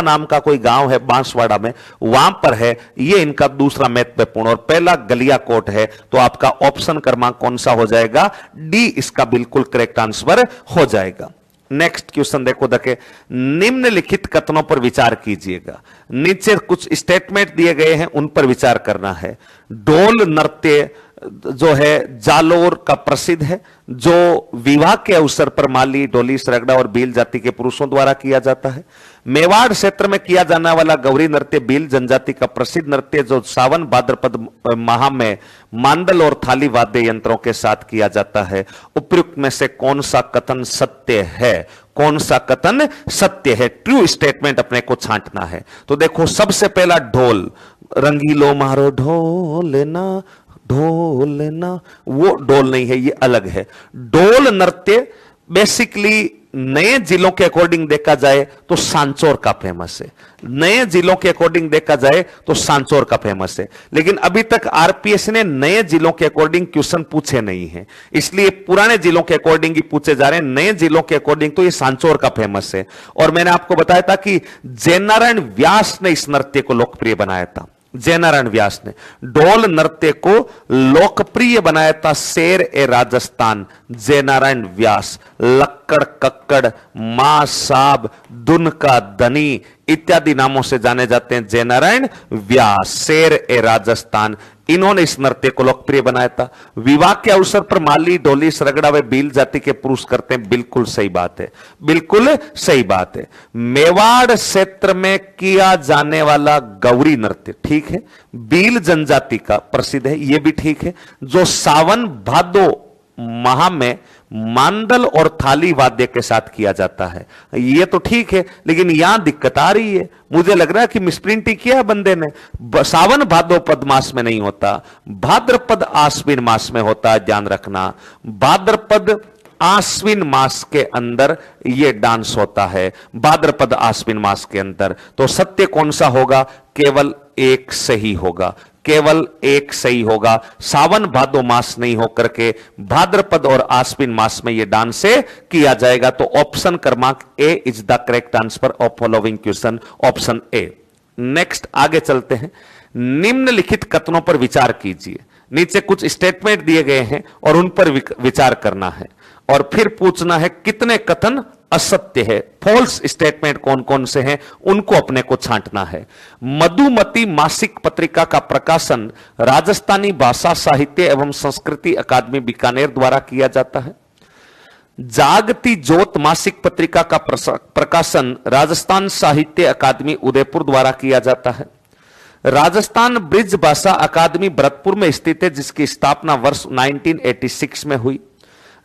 [SPEAKER 1] नाम का कोई गांव है बांसवाड़ा में, वहां पर है। यह इनका दूसरा महत्वपूर्ण, और पहला गलियाकोट है। तो आपका ऑप्शन क्रमांक कौन सा हो जाएगा? डी इसका बिल्कुल करेक्ट आंसर हो जाएगा। नेक्स्ट क्वेश्चन देखे, निम्नलिखित कथनों पर विचार कीजिएगा। नीचे कुछ स्टेटमेंट दिए गए हैं, उन पर विचार करना है। ढोल नृत्य जो है जालोर का प्रसिद्ध है, जो विवाह के अवसर पर माली, ढोली, सरगड़ा और भील जाति के पुरुषों द्वारा किया जाता है। मेवाड़ क्षेत्र में किया जाने वाला गौरी नृत्य भील जनजाति का प्रसिद्ध नृत्य, जो सावन भाद्रपद माह में मांदल और थाली वाद्य यंत्रों के साथ किया जाता है। उपयुक्त में से कौन सा कथन सत्य है? कौन सा कथन सत्य है? ट्रू स्टेटमेंट अपने को छांटना है। तो देखो, सबसे पहला ढोल, रंगीलो मारो ढोल ना, ढोल ना, वो ढोल नहीं है, ये अलग है। ढोल नृत्य बेसिकली नए जिलों के अकॉर्डिंग देखा जाए तो सांचौर का फेमस है। नए जिलों के अकॉर्डिंग देखा जाए तो सांचौर का फेमस है। लेकिन अभी तक आरपीएस ने नए जिलों के अकॉर्डिंग क्वेश्चन पूछे नहीं है, इसलिए पुराने जिलों के अकॉर्डिंग ही पूछे जा रहे हैं। नए जिलों के अकॉर्डिंग तो ये सांचौर का फेमस है। और मैंने आपको बताया था कि जयनारायण व्यास ने इस नृत्य को लोकप्रिय बनाया था। जयनारायण व्यास ने ढोल नृत्य को लोकप्रिय बनाया था। शेर ए राजस्थान, जयनारायण व्यास। लक्कड़ कक्कड़, मां साब, दुन का धनी इत्यादि नामों से जाने जाते हैं जयनारायण व्यास। शेर ए राजस्थान, इन्होंने इस नृत्य को लोकप्रिय बनाया था। विवाह के अवसर पर माली, ढोली, सरगड़ा व भील जाति के पुरुष करते हैं, बिल्कुल सही बात है, बिल्कुल सही बात है। मेवाड़ क्षेत्र में किया जाने वाला गौरी नृत्य, ठीक है, भील जनजाति का प्रसिद्ध है, यह भी ठीक है। जो सावन भादो माह में मांदल और थाली वाद्य के साथ किया जाता है, ये तो ठीक है। लेकिन यहां दिक्कत आ रही है, मुझे लग रहा है कि मिसप्रिंटिंग किया बंदे ने। सावन भाद्रपद मास में नहीं होता, भाद्रपद आश्विन मास में होता है, ध्यान रखना। भाद्रपद आश्विन मास के अंदर यह डांस होता है, भाद्रपद आश्विन मास के अंदर। तो सत्य कौन सा होगा? केवल एक सही होगा, केवल एक सही होगा। सावन भादो मास नहीं होकर के भाद्रपद और आश्विन मास में यह डांस से किया जाएगा। तो ऑप्शन क्रमांक A is the correct answer of following question, option A. Next आगे चलते हैं। निम्नलिखित कथनों पर विचार कीजिए। नीचे कुछ स्टेटमेंट दिए गए हैं और उन पर विचार करना है, और फिर पूछना है कितने कथन असत्य है। फॉल्स स्टेटमेंट कौन कौन से हैं उनको अपने को छांटना है। मधुमती मासिक पत्रिका का प्रकाशन राजस्थानी भाषा साहित्य एवं संस्कृति अकादमी बीकानेर द्वारा किया जाता है। जागती ज्योत मासिक पत्रिका का प्रकाशन राजस्थान साहित्य अकादमी उदयपुर द्वारा किया जाता है। राजस्थान ब्रिज भाषा अकादमी भरतपुर में स्थित है, जिसकी स्थापना वर्ष 1986 में हुई।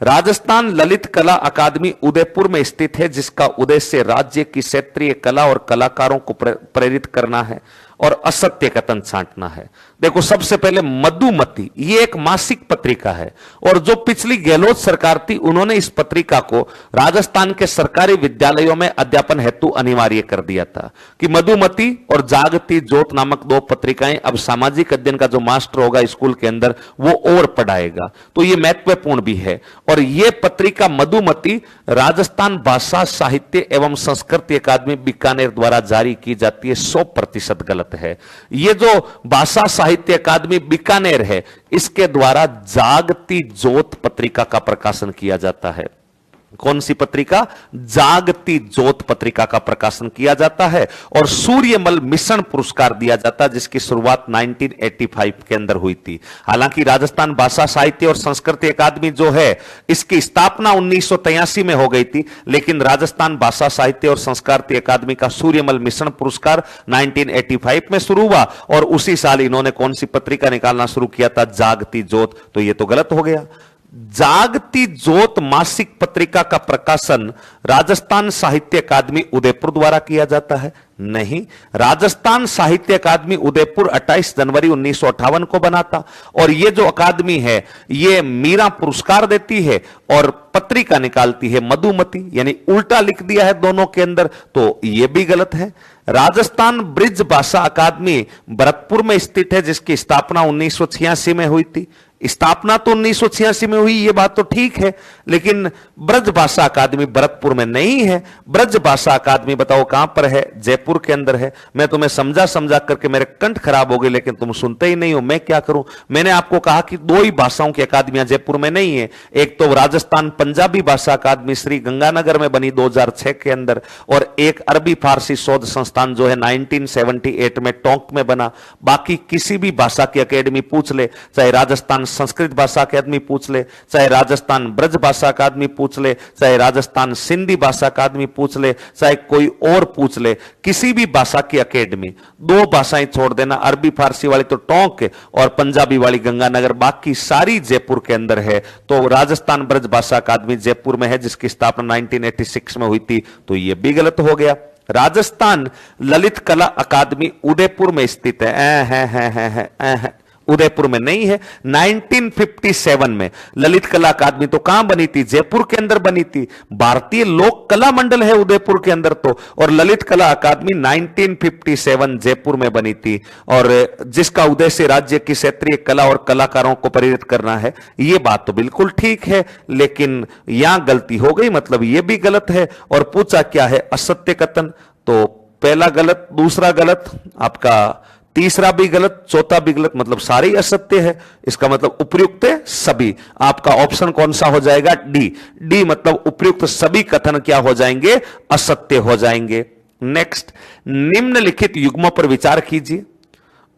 [SPEAKER 1] राजस्थान ललित कला अकादमी उदयपुर में स्थित है, जिसका उद्देश्य राज्य की क्षेत्रीय कला और कलाकारों को प्रेरित करना है और असत्य कथन छांटना है। देखो, सबसे पहले मधुमती, ये एक मासिक पत्रिका है, और जो पिछली गहलोत सरकार थी उन्होंने इस पत्रिका को राजस्थान के सरकारी विद्यालयों में अध्यापन हेतु अनिवार्य कर दिया था कि मधुमती और जागती ज्योत नामक दो पत्रिकाएं अब सामाजिक अध्ययन का जो मास्टर होगा स्कूल के अंदर वो और पढ़ाएगा। तो ये महत्वपूर्ण भी है। और ये पत्रिका मधुमती राजस्थान भाषा साहित्य एवं संस्कृति अकादमी बीकानेर द्वारा जारी की जाती है, 100% गलत है। ये जो भाषा साहित्य अकादमी बीकानेर है, इसके द्वारा जागती ज्योत पत्रिका का प्रकाशन किया जाता है। कौन सी पत्रिका? जागती ज्योत पत्रिका का प्रकाशन किया जाता है और सूर्यमल मिशन पुरस्कार दिया जाता है, जिसकी शुरुआत 1985 के अंदर हुई थी। हालांकि राजस्थान भाषा साहित्य और संस्कृति अकादमी जो है, इसकी स्थापना 1983 में हो गई थी, लेकिन राजस्थान भाषा साहित्य और संस्कृति अकादमी का सूर्यमल मिशन पुरस्कार 1985 में शुरू हुआ, और उसी साल इन्होंने कौन सी पत्रिका निकालना शुरू किया था? जागती ज्योत। तो यह तो गलत हो गया। जागती ज्योत मासिक पत्रिका का प्रकाशन राजस्थान साहित्य अकादमी उदयपुर द्वारा किया जाता है? नहीं, राजस्थान साहित्य अकादमी उदयपुर 28 जनवरी 1958 को बना था। और यह जो अकादमी है यह मीरा पुरस्कार देती है और पत्रिका निकालती है मधुमती, यानी उल्टा लिख दिया है दोनों के अंदर, तो यह भी गलत है। राजस्थान ब्रिज भाषा अकादमी भरतपुर में स्थित है, जिसकी स्थापना 1986 में हुई थी। स्थापना तो 1986 में हुई, यह बात तो ठीक है, लेकिन ब्रज भाषा अकादमी भरतपुर में नहीं है। ब्रज भाषा अकादमी बताओ कहां पर है? जयपुर के अंदर है। मैं तुम्हें समझा समझा करके मेरे कंठ खराब हो गए, लेकिन तुम सुनते ही नहीं हो, मैं क्या करूं। मैंने आपको कहा कि दो ही भाषाओं की अकादमियां जयपुर में नहीं है, एक तो राजस्थान पंजाबी भाषा अकादमी श्री गंगानगर में बनी 2006 के अंदर, और एक अरबी फारसी शोध संस्थान जो है 1978 में टोंक में बना। बाकी किसी भी भाषा की अकेडमी पूछ ले, चाहे राजस्थान संस्कृत भाषा अकादमी पूछ ले, चाहे राजस्थान ब्रज भाषा अकादमी पूछ ले, चाहे राजस्थान सिंधी भाषा अकादमी पूछ ले, चाहे कोई और पूछ ले, किसी भी भाषा की अकेडमी, दो भाषाएं छोड़ देना, अरबी फारसी वाली तो टोंक और पंजाबी वाली गंगानगर, बाकी सारी जयपुर के अंदर है। तो राजस्थान ब्रज भाषा अकादमी जयपुर में है, जिसकी स्थापना 1986 में हुई थी, तो यह भी गलत हो गया। राजस्थान ललित कला अकादमी उदयपुर में स्थित है, उदयपुर में नहीं है। 1957 में ललित कला अकादमी तो कहां बनी थी? जयपुर के अंदर बनी थी। भारतीय लोक कला मंडल है उदयपुर के अंदर तो, और ललित कला अकादमी 1957 जयपुर में बनी थी, और जिसका उद्देश्य राज्य की क्षेत्रीय कला और कलाकारों को प्रेरित करना है। यह बात तो बिल्कुल ठीक है, लेकिन यहां गलती हो गई, मतलब यह भी गलत है। और पूछा क्या है? असत्य कथन, तो पहला गलत, दूसरा गलत, आपका तीसरा भी गलत, चौथा भी गलत, मतलब सारे ही असत्य है। इसका मतलब उपयुक्त है सभी। आपका ऑप्शन कौन सा हो जाएगा? डी। डी मतलब उपयुक्त सभी कथन क्या हो जाएंगे? असत्य हो जाएंगे। नेक्स्ट, निम्नलिखित युग्मों पर विचार कीजिए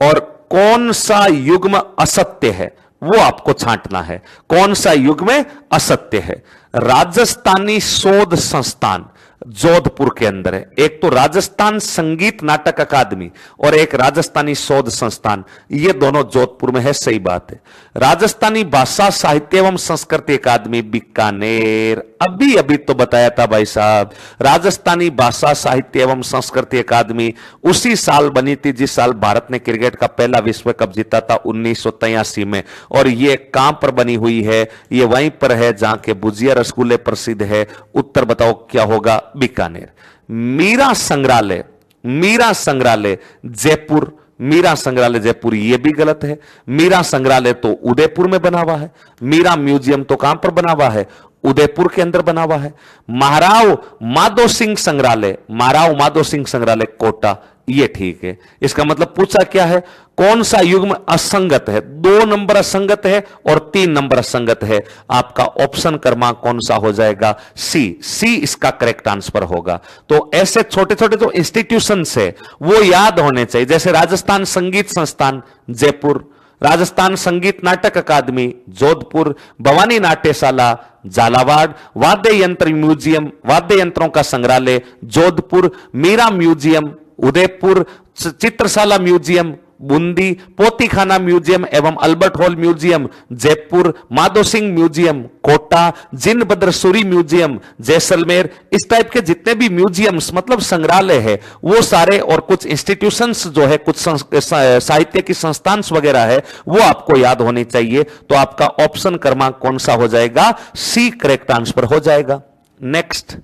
[SPEAKER 1] और कौन सा युग्म असत्य है वो आपको छांटना है। कौन सा युग्म असत्य है? राजस्थानी शोध संस्थान जोधपुर के अंदर है, एक तो राजस्थान संगीत नाटक अकादमी और एक राजस्थानी शोध संस्थान, ये दोनों जोधपुर में है, सही बात है। राजस्थानी भाषा साहित्य एवं संस्कृति अकादमी बीकानेर, अभी अभी तो बताया था भाई साहब। राजस्थानी भाषा साहित्य एवं संस्कृति अकादमी उसी साल बनी थी जिस साल भारत ने क्रिकेट का पहला विश्व कप जीता था 1983 में। और ये कहां पर बनी हुई है? ये वहीं पर है जहां के भुजिया रसगुल्ले प्रसिद्ध है। उत्तर बताओ क्या होगा? बीकानेर। मीरा संग्रहालय, मीरा संग्रहालय जयपुर, मीरा संग्रहालय जयपुर, यह भी गलत है। मीरा संग्रहालय तो उदयपुर में बना हुआ है। मीरा म्यूजियम तो कहां पर बना हुआ है? उदयपुर के अंदर बना हुआ है। महाराव माधो सिंह संग्रहालय, महाराव माधो सिंह संग्रहालय कोटा, ये ठीक है। इसका मतलब पूछा क्या है? कौन सा युग्म असंगत है? 2 नंबर असंगत है और 3 नंबर असंगत है। आपका ऑप्शन क्रमांक कौन सा हो जाएगा? सी। सी इसका करेक्ट आंसर होगा। तो ऐसे छोटे छोटे जो इंस्टीट्यूशंस है वो याद होने चाहिए, जैसे राजस्थान संगीत संस्थान जयपुर, राजस्थान संगीत नाटक अकादमी जोधपुर, भवानी नाट्यशाला झालावाड़, वाद्य यंत्र म्यूजियम, वाद्य यंत्रों का संग्रहालय Jodhpur, Meera museum Udaipur, Chitrashala museum Bundi, Potikhana museum एवं Albert Hall museum Jaipur, Madho Singh museum Kota, Jinbhadra Suri museum Jaisalmer, इस टाइप के जितने भी म्यूजियम्स मतलब संग्रहालय है वो सारे, और कुछ इंस्टीट्यूशंस जो है, कुछ साहित्य की संस्थान वगैरह है, वो आपको याद होनी चाहिए। तो आपका ऑप्शन क्रमांक कौन सा हो जाएगा? सी करेक्ट आंसर हो जाएगा। नेक्स्ट,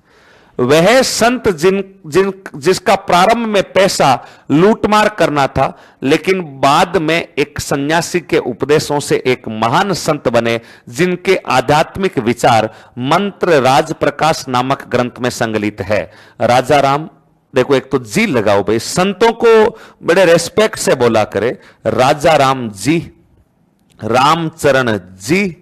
[SPEAKER 1] वह संत जिसका प्रारंभ में पैसा लूटमार करना था लेकिन बाद में एक सन्यासी के उपदेशों से एक महान संत बने, जिनके आध्यात्मिक विचार मंत्र राज प्रकाश नामक ग्रंथ में संकलित है। राजा राम, देखो एक तो जी लगाओ भाई, संतों को बड़े रेस्पेक्ट से बोला करे। राजा राम जी, रामचरण जी,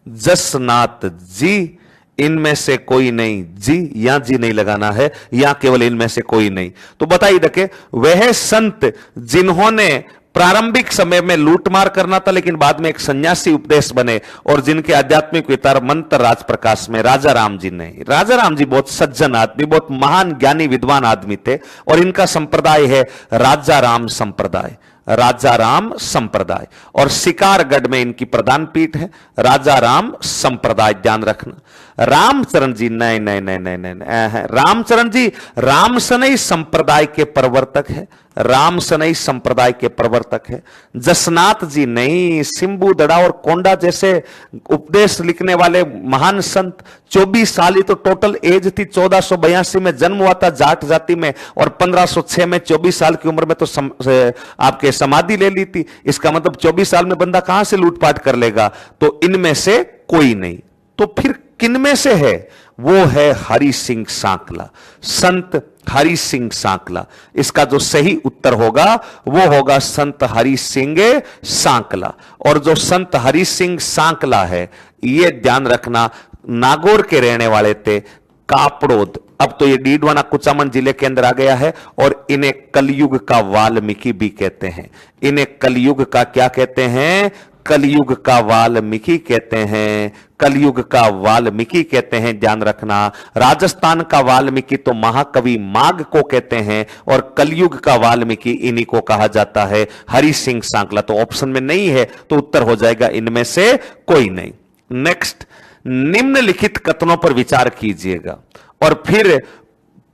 [SPEAKER 1] जसनाथ जी, इनमें से कोई नहीं जी, यहां जी नहीं लगाना है, यहां केवल इनमें से कोई नहीं। तो बताइए देखे, वह संत जिन्होंने प्रारंभिक समय में लूटमार करना था लेकिन बाद में एक सन्यासी उपदेश बने और जिनके आध्यात्मिक विचार मंत्र राज प्रकाश में, राजा राम जी नहीं। राजा राम जी बहुत सज्जन आदमी, बहुत महान ज्ञानी विद्वान आदमी थे और इनका संप्रदाय है राजा राम संप्रदाय। राजा राम संप्रदाय। और शिकारगढ़ में इनकी प्रधान पीठ है राजा राम संप्रदाय, ध्यान रखना। रामचरण जी नहीं नहीं नहीं नहीं नहीं, नहीं। रामचरण जी रामसनई संप्रदाय के प्रवर्तक है, रामसनई संप्रदाय के प्रवर्तक है। जसनाथ जी नहीं, सिंबू दड़ा और कोंडा जैसे उपदेश लिखने वाले महान संत। 24 साल ही तो टोटल एज थी, 1482 में जन्म हुआ था जाट जाति में, और 1506 में 24 साल की उम्र में तो आपके समाधि ले ली थी। इसका मतलब 24 साल में बंदा कहां से लूटपाट कर लेगा? तो इनमें से कोई नहीं। तो फिर किनमें से है? वो है हरि सिंह सांकला, संत हरि सिंह सांकला। इसका जो सही उत्तर होगा वो होगा संत हरि सिंह सांकला। और जो संत हरि सिंह सांकला है, ये ध्यान रखना, नागौर के रहने वाले थे, कापड़ोद। अब तो ये डीडवाना कुचामन जिले के अंदर आ गया है। और इन्हें कलयुग का वाल्मीकि भी कहते हैं। इन्हें कलयुग का क्या कहते हैं? कलयुग का वाल्मीकि कहते हैं, कलयुग का वाल्मीकि कहते हैं, ध्यान रखना। राजस्थान का वाल्मीकि तो महाकवि माघ को कहते हैं, और कलयुग का वाल्मीकि इन्हीं को कहा जाता है, हरि सिंह सांकला। तो ऑप्शन में नहीं है, तो उत्तर हो जाएगा इनमें से कोई नहीं। नेक्स्ट, निम्नलिखित कथनों पर विचार कीजिएगा और फिर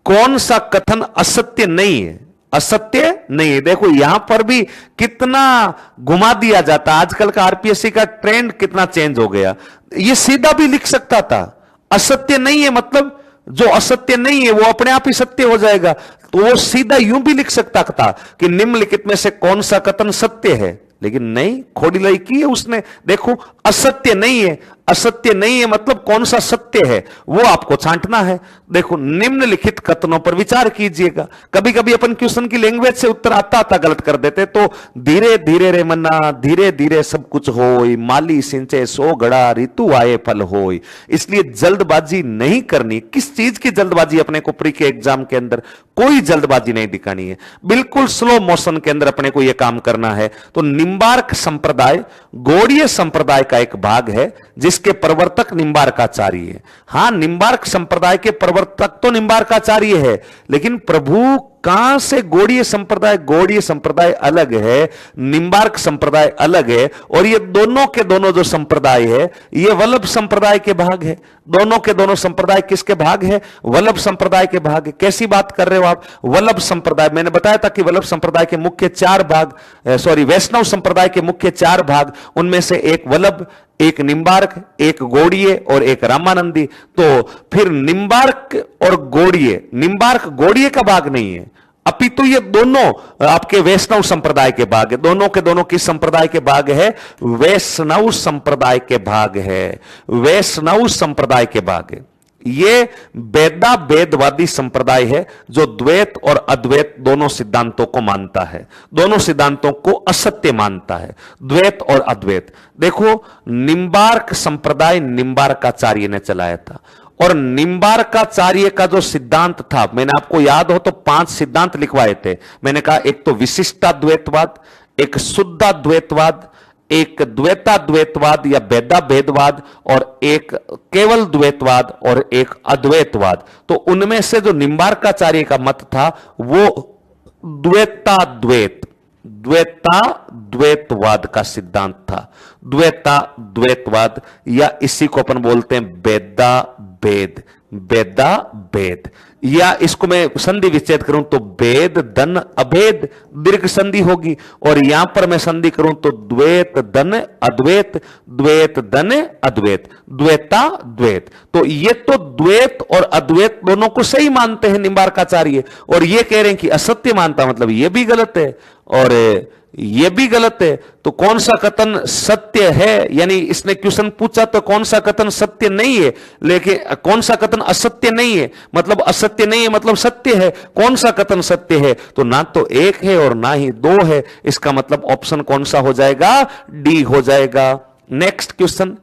[SPEAKER 1] कौन सा कथन असत्य नहीं है? असत्य नहीं है। देखो यहां पर भी कितना घुमा दिया जाता। आजकल का आरपीएससी का ट्रेंड कितना चेंज हो गया। ये सीधा भी लिख सकता था, असत्य नहीं है, मतलब जो असत्य नहीं है वो अपने आप ही सत्य हो जाएगा। तो वो सीधा यूं भी लिख सकता था कि निम्नलिखित में से कौन सा कथन सत्य है, लेकिन नहीं, खोड़िलाई की है उसने। देखो असत्य नहीं है, असत्य नहीं है मतलब कौन सा सत्य है वो आपको छांटना है। देखो निम्नलिखित कथनों पर विचार कीजिएगा। कभी कभी अपन क्वेश्चन की लैंग्वेज से उत्तर आता गलत कर देते। तो धीरे धीरे रे मन्ना, धीरे धीरे सब कुछ होय, माली सिंचे सो घड़ा, ऋतु आए फल होय। इसलिए जल्दबाजी नहीं करनी। किस चीज की जल्दबाजी? अपने को प्री के एग्जाम के अंदर कोई जल्दबाजी नहीं दिखानी है, बिल्कुल स्लो मोशन के अंदर अपने को यह काम करना है। तो निम्बार्क संप्रदाय गौड़ीय संप्रदाय का एक भाग है जिसके प्रवर्तक निम्बार्काचार्य है। हां, निम्बार्क संप्रदाय के प्रवर्तक तो निम्बार्काचार्य है, लेकिन प्रभु कहां से गौड़ीय संप्रदाय? गौड़ीय संप्रदाय अलग है, निम्बार्क संप्रदाय अलग है। और ये दोनों के दोनों जो संप्रदाय है ये वल्लभ संप्रदाय के भाग है। दोनों के दोनों संप्रदाय किसके भाग है? वल्लभ संप्रदाय के भाग है। कैसी बात कर रहे हो आप? वल्लभ संप्रदाय, मैंने बताया था कि वल्लभ संप्रदाय के मुख्य 4 भाग, वैष्णव संप्रदाय के मुख्य 4 भाग, उनमें से एक वल्लभ, एक निम्बार्क, एक गौड़ीय और एक रामानंदी। तो फिर निम्बार्क और गौड़ीय, निम्बार्क गौड़ीय का भाग नहीं है, अपितु ये दोनों आपके वैष्णव संप्रदाय के भाग है। दोनों के दोनों किस संप्रदाय के भाग है? वैष्णव संप्रदाय के भाग है, वैष्णव संप्रदाय के भाग है। ये वेदा वेदवादी संप्रदाय है जो द्वैत और अद्वैत दोनों सिद्धांतों को मानता है, दोनों सिद्धांतों को असत्य मानता है, द्वैत और अद्वैत। देखो निम्बार्क संप्रदाय निम्बार्काचार्य ने चलाया था, और निम्बार्काचार्य का जो सिद्धांत था, मैंने आपको याद हो तो 5 सिद्धांत लिखवाए थे। मैंने कहा एक तो विशिष्टाद्वैतवाद, एक शुद्धाद्वैतवाद, एक द्वैताद्वैतवाद या भेदा भेदवाद, और एक केवल द्वैतवाद, और एक अद्वैतवाद। तो उनमें से जो निम्बार्काचार्य का मत था वो द्वैताद्वैत, द्वैताद्वैतवाद का सिद्धांत था। द्वैताद्वैतवाद, या इसी को अपन बोलते हैं भेदा भेद, भेदा भेद। या इसको मैं संधि विच्छेद करूं तो भेद धन अभेद, दीर्घ संधि होगी। और यहां पर मैं संधि करूं तो द्वैत धन अद्वैत, द्वैत धन अद्वैत, द्वैता द्वैत। तो ये तो द्वैत और अद्वैत दोनों को सही मानते हैं निम्बार्काचार्य, और ये कह रहे हैं कि असत्य मानता, मतलब ये भी गलत है और ये भी गलत है। तो कौन सा कथन सत्य है? यानी इसने क्वेश्चन पूछा तो कौन सा कथन सत्य नहीं है, लेकिन कौन सा कथन असत्य नहीं है, मतलब असत्य नहीं है मतलब सत्य है। कौन सा कथन सत्य है? तो ना तो 1 है और ना ही 2 है। इसका मतलब ऑप्शन कौन सा हो जाएगा? डी हो जाएगा। नेक्स्ट क्वेश्चन,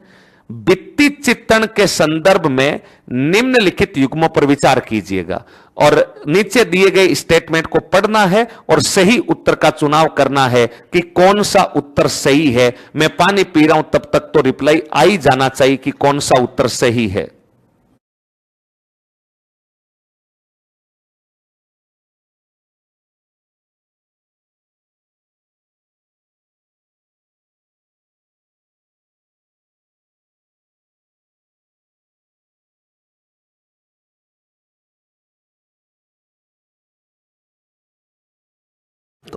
[SPEAKER 1] वित्तीय चित्रण के संदर्भ में निम्नलिखित युग्मों पर विचार कीजिएगा, और नीचे दिए गए स्टेटमेंट को पढ़ना है और सही उत्तर का चुनाव करना है कि कौन सा उत्तर सही है। मैं पानी पी रहा हूं तब तक तो रिप्लाई आ ही जाना चाहिए कि कौन सा उत्तर सही है।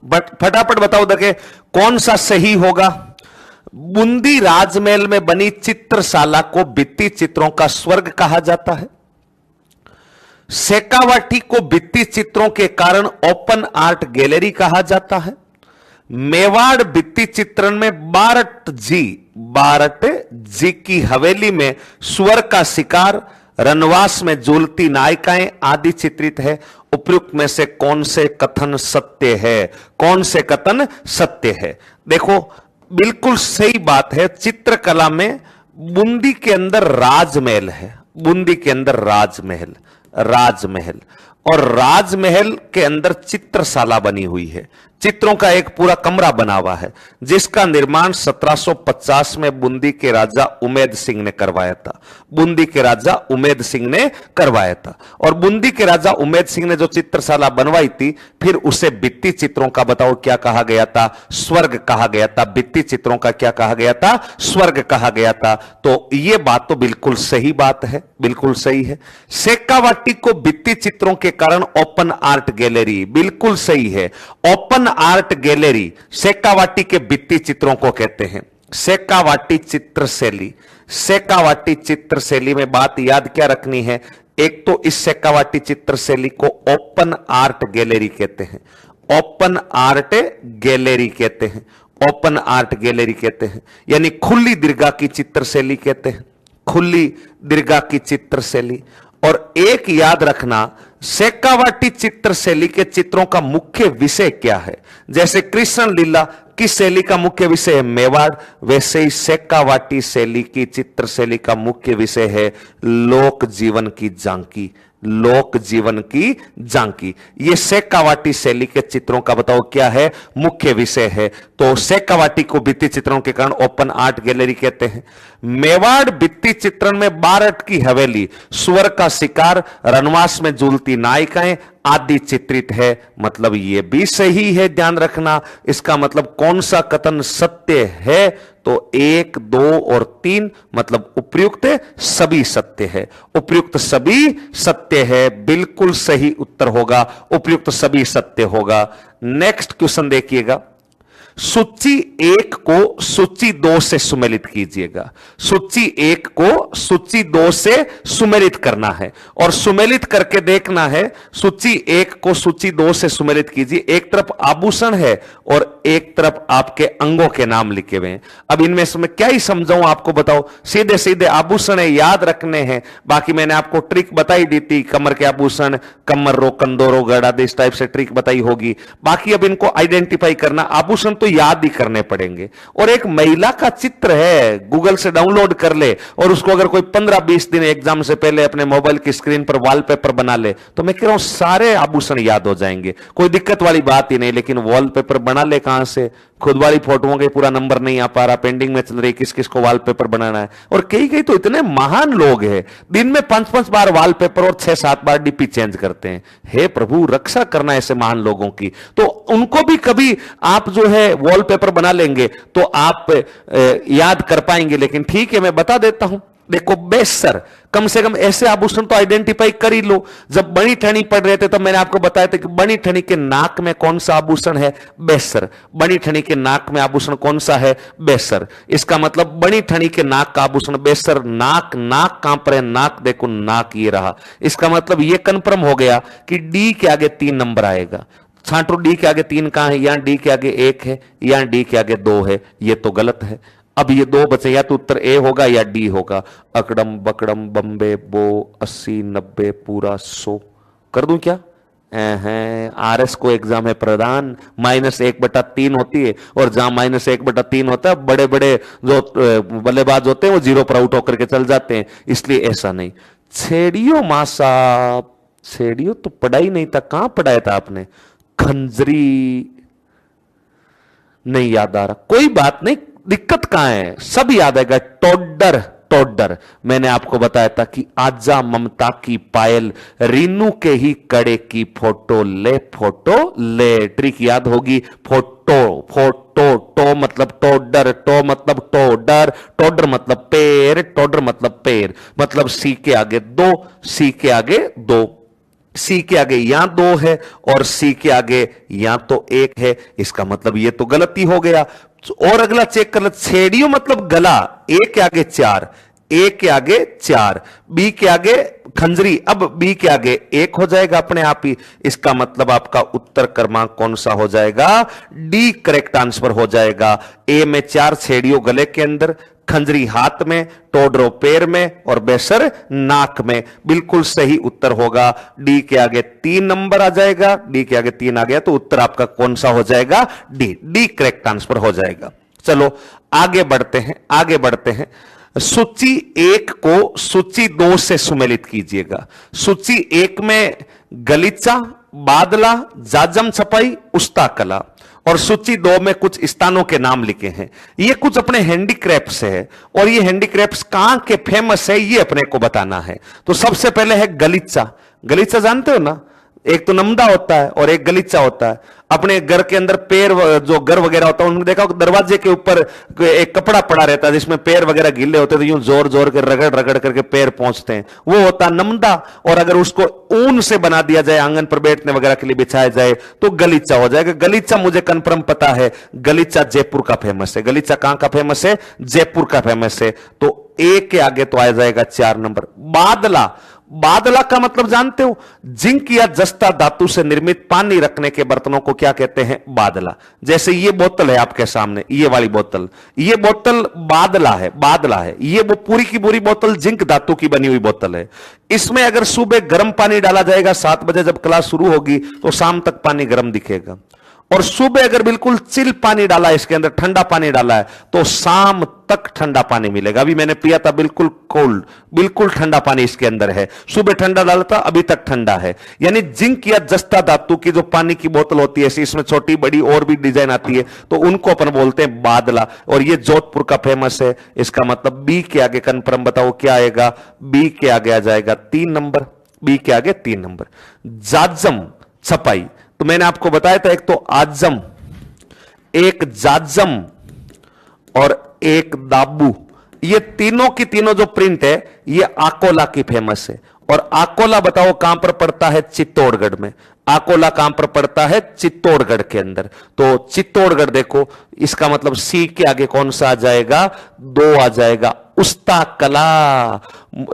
[SPEAKER 1] बट फटाफट बताओ देखे कौन सा सही होगा। बूंदी राजमहल में बनी चित्रशाला को भित्ति चित्रों का स्वर्ग कहा जाता है। शेखावाटी को भित्ति चित्रों के कारण ओपन आर्ट गैलरी कहा जाता है। मेवाड़ भित्ति चित्रण में बारट जी की हवेली में सुअर का शिकार, रनवास में झूलती नायिकाएं आदि चित्रित है। उपयुक्त में से कौन से कथन सत्य है? कौन से कथन सत्य है? देखो बिल्कुल सही बात है। चित्रकला में बूंदी के अंदर राजमहल है, बूंदी के अंदर राजमहल और राजमहल के अंदर चित्रशाला बनी हुई है। चित्रों का एक पूरा कमरा बना हुआ है जिसका निर्माण 1750 में बूंदी के राजा उमेद सिंह ने करवाया था। बूंदी के राजा उमेद सिंह ने करवाया था और बूंदी के राजा उमेद सिंह ने जो चित्रशाला बनवाई थी फिर उसे भित्ति चित्रों का बताओ क्या कहा गया था? स्वर्ग कहा गया था। भित्ति चित्रों का क्या कहा गया था? स्वर्ग कहा गया था। तो यह बात तो बिल्कुल सही बात है, बिल्कुल सही है। शेखावाटी को भित्ति चित्रों के कारण ओपन आर्ट गैलरी, बिल्कुल सही है। ओपन आर्ट गैलरी शेखावाटी के भित्ति चित्रों को कहते हैं। शेखावाटी चित्रशैली, शेखावाटी चित्रशैली में बात याद क्या रखनी है? एक तो इस शेखावाटी चित्रशैली को ओपन आर्ट गैलरी कहते हैं, ओपन आर्ट गैलरी कहते हैं, ओपन आर्ट गैलरी कहते हैं, यानी खुली दीर्घा की चित्रशैली कहते हैं, खुली दीर्घा की चित्रशैली। और एक याद रखना, शेखावाटी चित्रशैली के चित्रों का मुख्य विषय क्या है? जैसे कृष्ण लीला किस शैली का मुख्य विषय है? मेवाड़। वैसे ही शेखावाटी शैली की चित्रशैली का मुख्य विषय है लोक जीवन की झांकी, लोक जीवन की झांकी। ये शेखावाटी शैली के चित्रों का बताओ क्या है? मुख्य विषय है। तो शेखावाटी को भित्ति चित्रों के कारण ओपन आर्ट गैलरी कहते हैं। मेवाड़ भित्ति चित्रण में बारट की हवेली, सुअर का शिकार, रनवास में झूलती नायिकाएं आदि चित्रित है। मतलब ये भी सही है, ध्यान रखना। इसका मतलब कौन सा कथन सत्य है? तो 1, 2 और 3 मतलब उपयुक्त सभी सत्य है, उपयुक्त सभी सत्य है। बिल्कुल सही उत्तर होगा, उपयुक्त सभी सत्य होगा। नेक्स्ट क्वेश्चन देखिएगा। सूची 1 को सूची 2 से सुमेलित कीजिएगा। सूची 1 को सूची 2 से सुमेलित करना है और सुमेलित करके देखना है। सूची 1 को सूची 2 से सुमेलित कीजिए। एक तरफ आभूषण है और एक तरफ आपके अंगों के नाम लिखे हुए हैं। अब इनमें से मैं क्या ही समझाऊं आपको, बताओ। सीधे सीधे आभूषण है, याद रखने हैं। बाकी मैंने आपको ट्रिक बताई दी थी, कमर के आभूषण, कमर रो, कंदोरो, गड़ा, इस टाइप से ट्रिक बताई होगी। बाकी अब इनको आइडेंटिफाई करना, आभूषण तो याद ही करने पड़ेंगे। और एक महिला का चित्र है, गूगल से डाउनलोड कर ले और उसको अगर कोई 15-20 दिन एग्जाम से पहले अपने मोबाइल की स्क्रीन पर वॉलपेपर बना ले तो मैं कह रहा हूं सारे आभूषण याद हो जाएंगे, कोई दिक्कत वाली बात ही नहीं। लेकिन वॉलपेपर बना ले कहां से? खुद वाली फोटोओं के पूरा नंबर नहीं आ पा रहा, पेंडिंग में चल रही, किस किस को वॉलपेपर बनाना है। और कई तो इतने महान लोग हैं, दिन में 5-5 बार वॉलपेपर और 6-7 बार डीपी चेंज करते हैं। हे प्रभु, रक्षा करना ऐसे महान लोगों की। तो उनको भी कभी आप जो है वॉलपेपर बना लेंगे तो आप याद कर पाएंगे। लेकिन ठीक है, मैं बता देता हूं। देखो बेसर, कम से कम ऐसे आभूषण तो आइडेंटिफाई कर ही लो। जब बनी ठनी पढ़ रहे थे तो मैंने आपको बताया था कि बनी ठनी के नाक में कौन सा आभूषण है? बेसर। बनी ठनी के नाक में आभूषण कौन सा है? बेसर। इसका मतलब बनी ठनी के नाक का आभूषण बेसर। नाक, नाक कहां पर है? नाक देखो, नाक ये रहा। इसका मतलब ये कंफर्म हो गया कि डी के आगे 3 नंबर आएगा। छांटो, डी के आगे 3 कहां है? यहां डी के आगे 1 है, यहां डी के आगे 2 है। ये तो गलत है। अब ये 2 बचे, या तो उत्तर ए होगा या डी होगा। अकड़म बकड़म बम्बे बो 80 90 पूरा 100 कर दूं क्या? आरएस को एग्जाम है प्रधान, -1/3 होती है और जहां -1/3 होता है बड़े बड़े जो बल्लेबाज होते हैं वो 0 पर आउट होकर के चल जाते हैं। इसलिए ऐसा नहीं। छेड़ियो मां साहब, छेड़ियो तो पढ़ाई नहीं था, कहां पढ़ाया था आपने? खंजरी नहीं याद आ रहा, कोई बात नहीं, दिक्कत कहां है? सब याद आएगा। Tudor, Tudor. मैंने आपको बताया था कि आजा ममता की पायल, रीनू के ही कड़े की फोटो ले, फोटो ले। ट्रिक याद होगी। फोटो, फोटो, टो मतलब टोडर, टो मतलब टोडर, टोडर मतलब पैर, टोडर मतलब पैर, मतलब सी के आगे 2, सी के आगे 2। सी के आगे यहां 2 है और सी के आगे यहां तो 1 है, इसका मतलब ये तो गलती हो गया। और अगला चेक कर ले, छेड़ियों मतलब गला, ए के आगे 4, ए के आगे 4, बी के आगे खंजरी, अब बी के आगे 1 हो जाएगा अपने आप ही। इसका मतलब आपका उत्तर क्रमांक कौन सा हो जाएगा? डी करेक्ट आंसर हो जाएगा। ए में 4 छेड़ियों गले के अंदर, खंजरी हाथ में, टोडरो पैर में और बेसर नाक में, बिल्कुल सही उत्तर होगा। डी के आगे 3 नंबर आ जाएगा, डी के आगे 3 आ गया तो उत्तर आपका कौन सा हो जाएगा? डी, डी करेक्ट आंसर हो जाएगा। चलो आगे बढ़ते हैं, आगे बढ़ते हैं। सूची 1 को सूची 2 से सुमेलित कीजिएगा। सूची 1 में गलीचा, बादला, जाजम छपाई, उस्ता कला, और सूची 2 में कुछ स्थानों के नाम लिखे हैं। ये कुछ अपने हैंडीक्राफ्ट से है और ये हैंडीक्राफ्ट कहां के फेमस है ये अपने को बताना है। तो सबसे पहले है गलीचा। गलीचा जानते हो ना? एक तो नमदा होता है और एक गलीचा होता है। अपने घर के अंदर पैर जो घर वगैरह होता है उन्होंने देखा दरवाजे के ऊपर एक कपड़ा पड़ा रहता है जिसमें पैर वगैरह गिले होते हैं, तो यूं जोर जोर के रगड़ रगड़ करके पैर पहुंचते हैं, वो होता है नमदा। और अगर उसको ऊन से बना दिया जाए, आंगन पर बैठने वगैरह के लिए बिछाया जाए तो गलीचा हो जाएगा। गलीचा मुझे कंफर्म पता है, गलीचा जयपुर का फेमस है। गलीचा कहां का फेमस है? जयपुर का फेमस है। तो ए के आगे तो आ जाएगा 4 नंबर। बादला, बादला का मतलब जानते हो? जिंक या जस्ता धातु से निर्मित पानी रखने के बर्तनों को क्या कहते हैं? बादला। जैसे ये बोतल है आपके सामने, ये वाली बोतल, ये बोतल बादला है, बादला है। ये वो पूरी की पूरी बोतल जिंक धातु की बनी हुई बोतल है। इसमें अगर सुबह गर्म पानी डाला जाएगा, 7 बजे जब क्लास शुरू होगी तो शाम तक पानी गर्म दिखेगा। और सुबह अगर बिल्कुल चिल पानी डाला है, इसके अंदर ठंडा पानी डाला है, तो शाम तक ठंडा पानी मिलेगा। अभी मैंने पिया था बिल्कुल कोल्ड, बिल्कुल ठंडा पानी इसके अंदर है। सुबह ठंडा डाला था, अभी तक ठंडा है। यानी जिंक या जस्ता धातु की जो पानी की बोतल होती है, इसमें छोटी बड़ी और भी डिजाइन आती है, तो उनको अपन बोलते हैं बादला। और ये जोधपुर का फेमस है। इसका मतलब बी के आगे कंफर्म बताओ क्या आएगा? बी के आगे आ जाएगा 3 नंबर। बी के आगे 3 नंबर। जाजम छपाई, तो मैंने आपको बताया था, एक तो आजम, एक जाजम और एक दाबू। ये तीनों की तीनों जो प्रिंट है ये आकोला की फेमस है। और आकोला बताओ कहां पर पड़ता है? चित्तौड़गढ़ में। आकोला कहां पर पड़ता है? चित्तौड़गढ़ के अंदर। तो चित्तौड़गढ़ देखो, इसका मतलब सी के आगे कौन सा आ जाएगा? 2 आ जाएगा। उस्ता कला,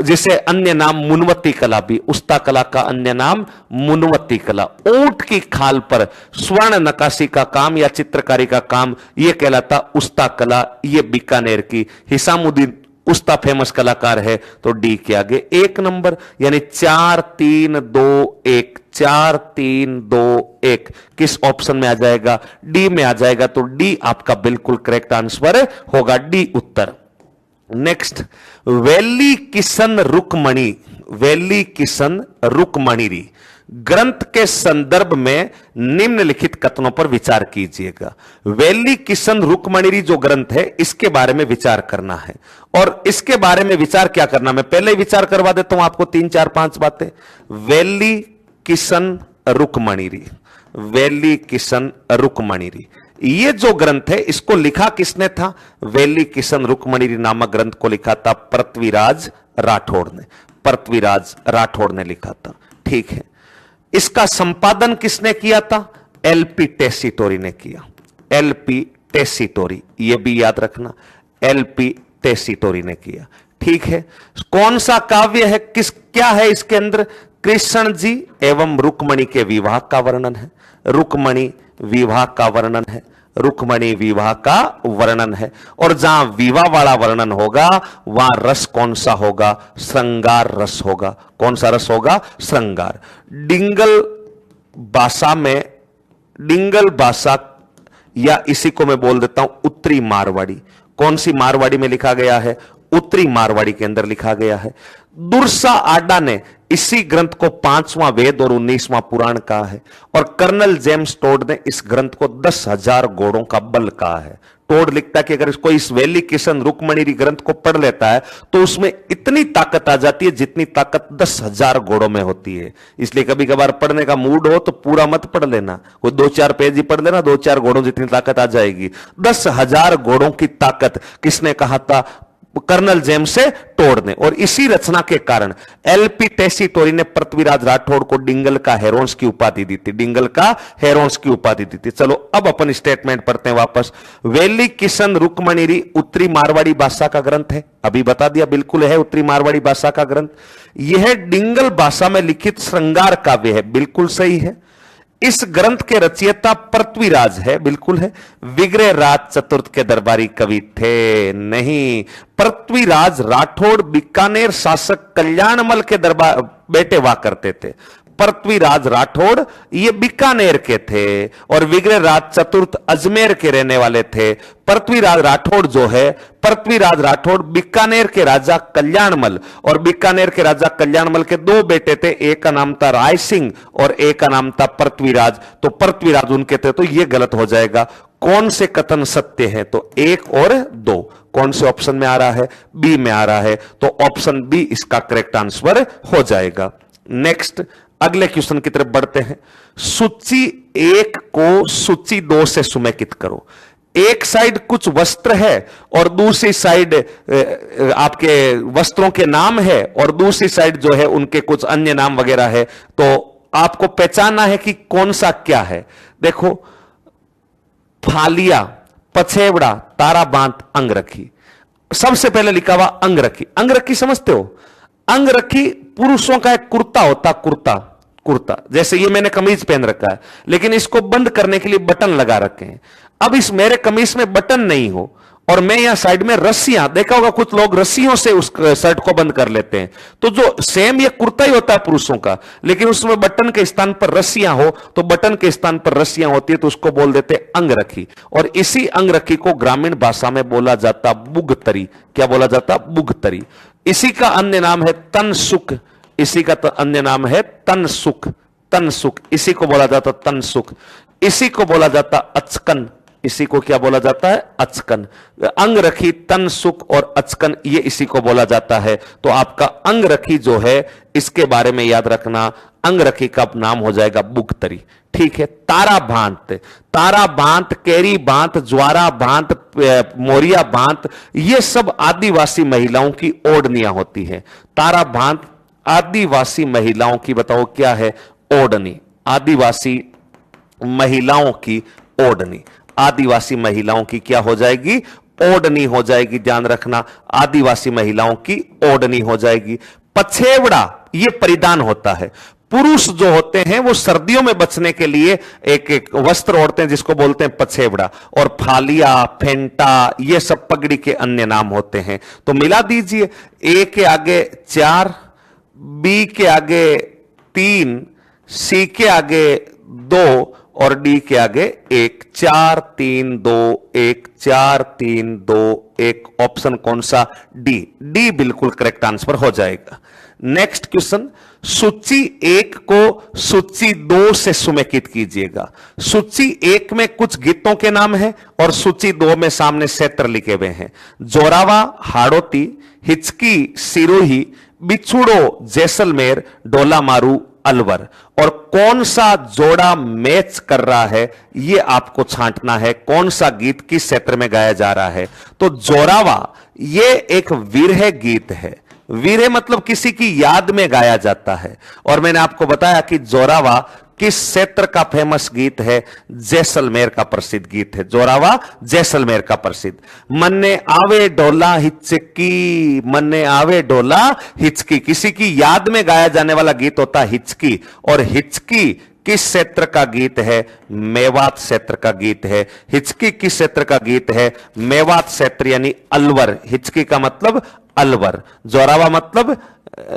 [SPEAKER 1] जिसे अन्य नाम मुनवती कला भी, उस्ता कला का अन्य नाम मुनवती कला। ऊंट की खाल पर स्वर्ण नकाशी का काम या चित्रकारी का काम, यह कहलाता उस्ता कला। यह बीकानेर की हिसामुद्दीन उस्ता फेमस कलाकार है। तो डी के आगे 1 नंबर, यानी 4 3 2 1, 4 3 2 1 किस ऑप्शन में आ जाएगा? डी में आ जाएगा। तो डी आपका बिल्कुल करेक्ट आंसर होगा, डी उत्तर। नेक्स्ट, वैली किशन रुक्मणी, वैली किशन रुक्मणीरी ग्रंथ के संदर्भ में निम्नलिखित कथनों पर विचार कीजिएगा। वैली किशन रुक्मणीरी जो ग्रंथ है, इसके बारे में विचार करना है। और इसके बारे में विचार क्या करना, मैं पहले ही विचार करवा देता हूं आपको 3 4 5 बातें। वैली किशन रुक्मणीरी, वैली किशन रुक्मणीरी, ये जो ग्रंथ है इसको लिखा किसने था? वैली किशन रुक्मणीरी नामक ग्रंथ को लिखा था पृथ्वीराज राठौड़ ने। पृथ्वीराज राठौड़ ने लिखा था, ठीक है। इसका संपादन किसने किया था? एलपी टेसीटोरी ने किया। एलपी टेसीटोरी, यह भी याद रखना, एलपी टेसीटोरी ने किया, ठीक है। कौन सा काव्य है, किस क्या है इसके अंदर? कृष्ण जी एवं रुक्मणी के विवाह का वर्णन है। रुक्मणी विवाह का वर्णन है, रुक्मणी विवाह का वर्णन है। और जहां विवाह वाला वर्णन होगा वहां रस कौन सा होगा? श्रृंगार रस होगा। कौन सा रस होगा? श्रृंगार। डिंगल भाषा में, डिंगल भाषा या इसी को मैं बोल देता हूं उत्तरी मारवाड़ी। कौन सी मारवाड़ी में लिखा गया है? उत्तरी मारवाड़ी के अंदर लिखा गया है। दुर्सा आडा ने इसी ग्रंथ को 5वां वेद और 19वां पुराण कहा है। और कर्नल जेम्स टोड ने इस ग्रंथ को 10,000 घोड़ों का बल कहा है। टोड लिखता है कि अगर कोई इस वैली किशन रुक्मणीरी ग्रंथ को पढ़ लेता है तो उसमें इतनी ताकत आ जाती है जितनी ताकत 10,000 घोड़ों में होती है। इसलिए कभी कभार पढ़ने का मूड हो तो पूरा मत पढ़ लेना, कोई 2-4 पेज ही पढ़ लेना, 2-4 घोड़ों जितनी ताकत आ जाएगी। 10,000 घोड़ों की ताकत किसने कहा था? कर्नल जेम्स से तोड़ दें। और इसी रचना के कारण एलपी टेसीटोरी ने पृथ्वीराज राठौड़ को डिंगल का हेरोन्स की उपाधि दी थी, डिंगल का हेरोन्स की उपाधि दी थी। चलो अब अपन स्टेटमेंट पढ़ते हैं वापस। वेली किशन रुक्मणीरी उत्तरी मारवाड़ी भाषा का ग्रंथ है, अभी बता दिया, बिल्कुल है उत्तरी मारवाड़ी भाषा का ग्रंथ। यह डिंगल भाषा में लिखित श्रृंगार काव्य है, बिल्कुल सही है। इस ग्रंथ के रचयिता पृथ्वीराज है, बिल्कुल है। विग्रह राज चतुर्थ के दरबारी कवि थे, नहीं। पृथ्वीराज राठौड़ बीकानेर शासक कल्याणमल के दरबार बेटे हुआ करते थे। पृथ्वीराज राठौड़ ये बीकानेर के थे और विग्रह राज चतुर्थ अजमेर के रहने वाले थे। पृथ्वीराज राठौड़ जो है, पृथ्वीराज राठौड़ बीकानेर के राजा कल्याणमल, और बीकानेर के राजा कल्याणमल के दो बेटे थे, एक का नाम था राय सिंह और एक का नाम था पृथ्वीराज। तो पृथ्वीराज उनके थे, तो ये गलत हो जाएगा। कौन से कथन सत्य है? तो 1 और 2। कौन से ऑप्शन में आ रहा है? बी में आ रहा है, तो ऑप्शन बी इसका करेक्ट आंसर हो जाएगा। नेक्स्ट अगले क्वेश्चन की तरफ बढ़ते हैं। सूची 1 को सूची 2 से सुमेकित करो। एक साइड कुछ वस्त्र है और दूसरी साइड आपके वस्त्रों के नाम है और दूसरी साइड जो है उनके कुछ अन्य नाम वगैरह है। तो आपको पहचानना है कि कौन सा क्या है। देखो, फालिया, पछेवड़ा, ताराबांत, अंगरखी। सबसे पहले लिखा हुआ अंगरखी। अंगरखी समझते हो? अंगरखी पुरुषों का एक कुर्ता होता, कुर्ता जैसे ये मैंने कमीज पहन रखा है, लेकिन इसको बंद करने के लिए बटन लगा रखे हैं। अब इस मेरे कमीज में बटन नहीं हो और मैं यहां साइड में रस्सियां, देखा होगा कुछ लोग रस्सियों से उस शर्ट को बंद कर लेते हैं। तो जो सेम ये कुर्ता ही होता है पुरुषों का, लेकिन उसमें बटन के स्थान पर रस्सियां हो, तो बटन के स्थान पर रस्सियां होती है, तो उसको बोल देते अंगरखी। और इसी अंगरखी को ग्रामीण भाषा में बोला जाता बुगतरी। क्या बोला जाता? बुगतरी। इसी का अन्य नाम है तनसुख। इसी का अन्य नाम है तनसुख। तनसुख, इसी को बोला जाता तनसुख। इसी को बोला जाता अचकन। इसी को क्या बोला जाता है? अचकन। अंगरखी, तनसुख और अचकन, ये इसी को बोला जाता है। तो आपका अंगरखी जो है, इसके बारे में याद रखना, अंगरखी का नाम हो जाएगा बुगतरी। ठीक है। ताराबांत, ताराबांत, केरी बांत, ज्वारा बांत, मोरिया बांत, ये सब आदिवासी महिलाओं की ओढ़नियां होती है। ताराबांत आदिवासी महिलाओं की, बताओ क्या है? ओढ़नी। आदिवासी महिलाओं की ओढ़नी। आदिवासी महिलाओं की क्या हो जाएगी? ओढ़नी हो जाएगी। ध्यान रखना, आदिवासी महिलाओं की ओढ़नी हो जाएगी। पछेवड़ा ये परिधान होता है। पुरुष जो होते हैं वो सर्दियों में बचने के लिए एक वस्त्र ओढ़ते हैं जिसको बोलते हैं पछेवड़ा। और फालिया, फेंटा, ये सब पगड़ी के अन्य नाम होते हैं। तो मिला दीजिए, ए के आगे 4, बी के आगे 3, सी के आगे 2 और डी के आगे 1। 4 3 2 1, 4 3 2 1। ऑप्शन कौन सा? डी। डी बिल्कुल करेक्ट आंसर हो जाएगा। नेक्स्ट क्वेश्चन, सूची 1 को सूची 2 से सुमेकित कीजिएगा। सूची 1 में कुछ गीतों के नाम है और सूची 2 में सामने क्षेत्र लिखे हुए हैं। जोरावा, हाड़ोती, हिचकी, सिरोही, बिछुड़ो, जैसलमेर, डोला मारू, अलवर। और कौन सा जोड़ा मैच कर रहा है, यह आपको छांटना है। कौन सा गीत किस क्षेत्र में गाया जा रहा है? तो जोरावा यह एक विरह गीत है। विरह मतलब किसी की याद में गाया जाता है। और मैंने आपको बताया कि जोरावा किस क्षेत्र का फेमस गीत है? जैसलमेर का प्रसिद्ध गीत है। जोरावा जैसलमेर का प्रसिद्ध। मन्ने आवे डोला हिचकी, मन्ने आवे डोला हिचकी, किसी की याद में गाया जाने वाला गीत होता है हिचकी। और हिचकी किस क्षेत्र का गीत है? मेवात क्षेत्र का गीत है। हिचकी किस क्षेत्र का गीत है? मेवात क्षेत्र यानी अलवर। हिचकी का मतलब अलवर, जोरावा मतलब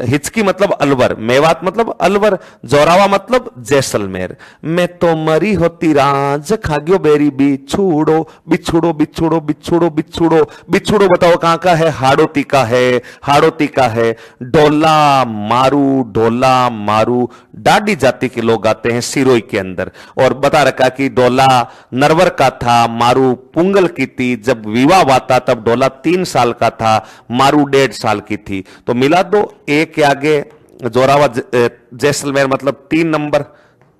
[SPEAKER 1] हिचकी मतलब अलवर, मेवात मतलब अलवर, जोरावा मतलब जैसलमेर। मैं तो मरी होती राज खाग्यो बेरी बिछुड़ो, बिछुड़ो बिछुड़ो बिछुड़ो बिछुड़ो। बिछुड़ो बताओ कहां का है? हाड़ोती का है। हाड़ोती का है। डोला मारू, डोला मारू डाडी जाति के लोग आते हैं सिरोई के अंदर। और बता रखा कि डोला नरवर का था, मारू पुंगल की थी। जब विवाह हुआ था तब डोला 3 साल का था, मारू 1.5 साल की थी। तो मिला दो, एक के आगे जोरावा जैसलमेर मतलब 3 नंबर,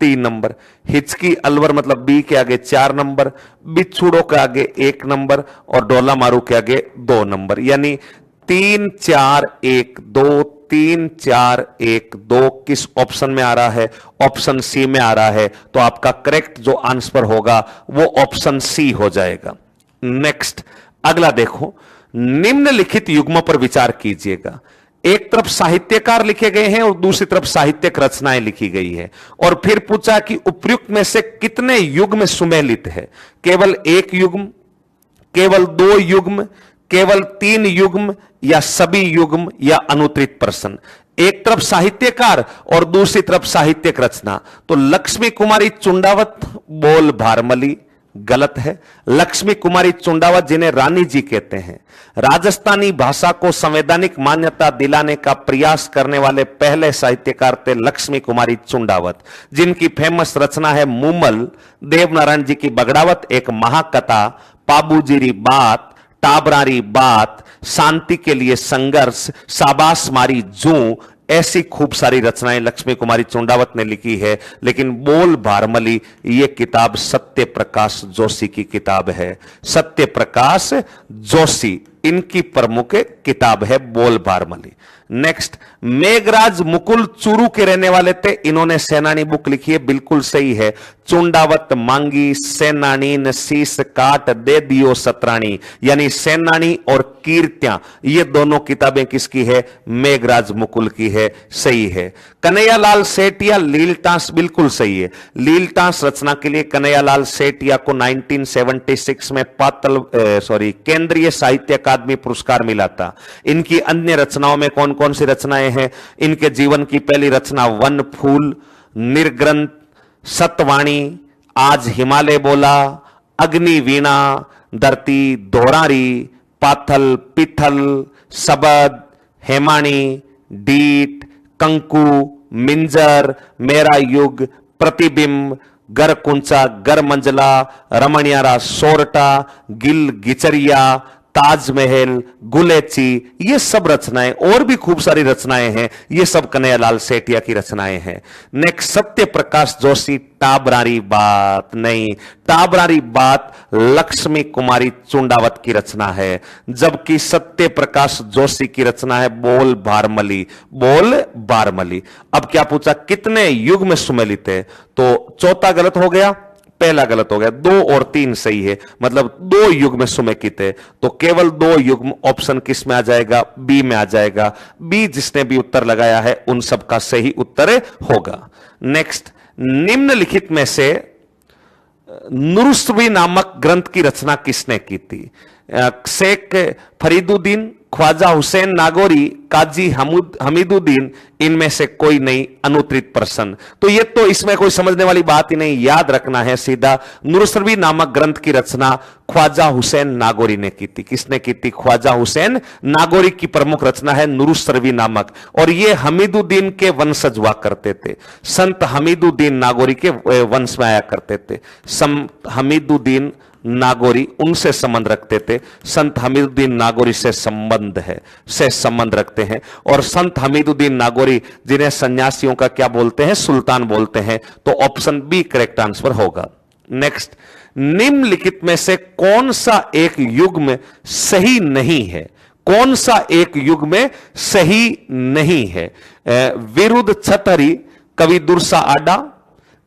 [SPEAKER 1] 3 नंबर। हिचकी अलवर मतलब बी के आगे 4 नंबर, बिछुड़ो के आगे 1 नंबर और डोला मारू के आगे 2 नंबर। यानी 3-4-1-2, 3-4-1-2 किस ऑप्शन में आ रहा है? ऑप्शन सी में आ रहा है। तो आपका करेक्ट जो आंसर होगा वो ऑप्शन सी हो जाएगा। नेक्स्ट, अगला देखो, निम्नलिखित युग्मों पर विचार कीजिएगा। एक तरफ साहित्यकार लिखे गए हैं और दूसरी तरफ साहित्यिक रचनाएं लिखी गई है, और फिर पूछा कि उपर्युक्त में से कितने युग्म सुमेलित है? केवल एक युग्म, केवल 2 युग्म, केवल 3 युग्म, या सभी युग्म, या अनुत्तरित प्रश्न। एक तरफ साहित्यकार और दूसरी तरफ साहित्यिक रचना। तो लक्ष्मी कुमारी चुंडावत बोल भारमली गलत है। लक्ष्मी कुमारी चुंडावत, जिन्हें रानी जी कहते हैं, राजस्थानी भाषा को संवैधानिक मान्यता दिलाने का प्रयास करने वाले पहले साहित्यकार थे लक्ष्मी कुमारी चुंडावत, जिनकी फेमस रचना है मूमल, देवनारायण जी की बगड़ावत, एक महाकथा, पाबूजीरी बात, टाबरारी बात, शांति के लिए संघर्ष, शाबाश मारी जू, ऐसी खूब सारी रचनाएं लक्ष्मी कुमारी चुंडावत ने लिखी है। लेकिन बोल भारमली ये किताब सत्य प्रकाश जोशी की किताब है। सत्य प्रकाश जोशी इनकी प्रमुख किताब है बोल भारमली। नेक्स्ट, मेघराज मुकुल चूरू के रहने वाले थे, इन्होंने सेनानी बुक लिखी है, बिल्कुल सही है। चुंडावत मांगी सेनानी न शीश काट दे दियो सतरानी, यानी सेनानी और कीर्तियां, ये दोनों किताबें किसकी है? मेघराज मुकुल की है, सही है। कन्हैयालाल सेठिया लीलटास, बिल्कुल सही है। लीलटास रचना के लिए कन्हैयालाल सेठिया को 1976 में केंद्रीय साहित्य अकादमी पुरस्कार मिला था। इनकी अन्य रचनाओं में कौन कौन सी रचनाएं हैं? इनके जीवन की पहली रचना वन फूल, निर्ग्रंथ, सतवाणी, आज हिमालय बोला, अग्नि वीणा, धरती दोहरारी, पाथल पिथल, सबद, हेमाणी, डीट, कंकु, मिंजर, मेरा युग, प्रतिबिंब, गर कुंचा, गर मंजला, रमणियारा सोरटा, गिल गिचरिया, ताजमहल, गुलेची, ये सब रचनाएं, और भी खूब सारी रचनाएं हैं, ये सब कन्हैयालाल सेठिया की रचनाएं हैं। नेक्स्ट, सत्य प्रकाश जोशी टाबरारी बात, नहीं, टाबरारी बात लक्ष्मी कुमारी चुंडावत की रचना है, जबकि सत्य प्रकाश जोशी की रचना है बोल भारमली। बोल भारमली। अब क्या पूछा? कितने युग्म सुमेलित है? तो चौथा गलत हो गया, पहला गलत हो गया। 2 और 3 सही है, मतलब 2 युग्म सुमेलित है। तो केवल 2 युग्म ऑप्शन किस में आ जाएगा? बी में आ जाएगा। बी जिसने भी उत्तर लगाया है उन सब का सही उत्तर होगा। नेक्स्ट, निम्नलिखित में से नुरुस्तवी नामक ग्रंथ की रचना किसने की थी? शेख फरीदुद्दीन, ख्वाजा हुसैन नागौरी, काजी हमीदुद्दीन, इनमें से कोई नहीं। अनुत्तरित प्रश्न। तो ये तो इसमें कोई समझने वाली बात ही नहीं, याद रखना है सीधा। नुरुस्तवी नामक ग्रंथ की रचना ख्वाजा हुसैन नागौरी ने की थी। किसने की थी? ख्वाजा हुसैन नागौरी की प्रमुख रचना है नुरुस्तवी नामक, और ये हमीदुद्दीन के वंशज हुआ करते थे। संत हमीदुद्दीन नागौरी के वंश में आया करते थे। संत हमीदुद्दीन नागौरी उनसे संबंध रखते थे। संत हमीदुद्दीन नागौरी से संबंध रखते हैं। और संत हमीदुद्दीन नागौरी, जिन्हें सन्यासियों का क्या बोलते हैं? सुल्तान बोलते हैं। तो ऑप्शन बी करेक्ट आंसर होगा। नेक्स्ट, निम्नलिखित में से कौन सा एक युग्म सही नहीं है? कौन सा एक युग्म सही नहीं है? विरुद्ध छतरी कवि दुर्सा आडा,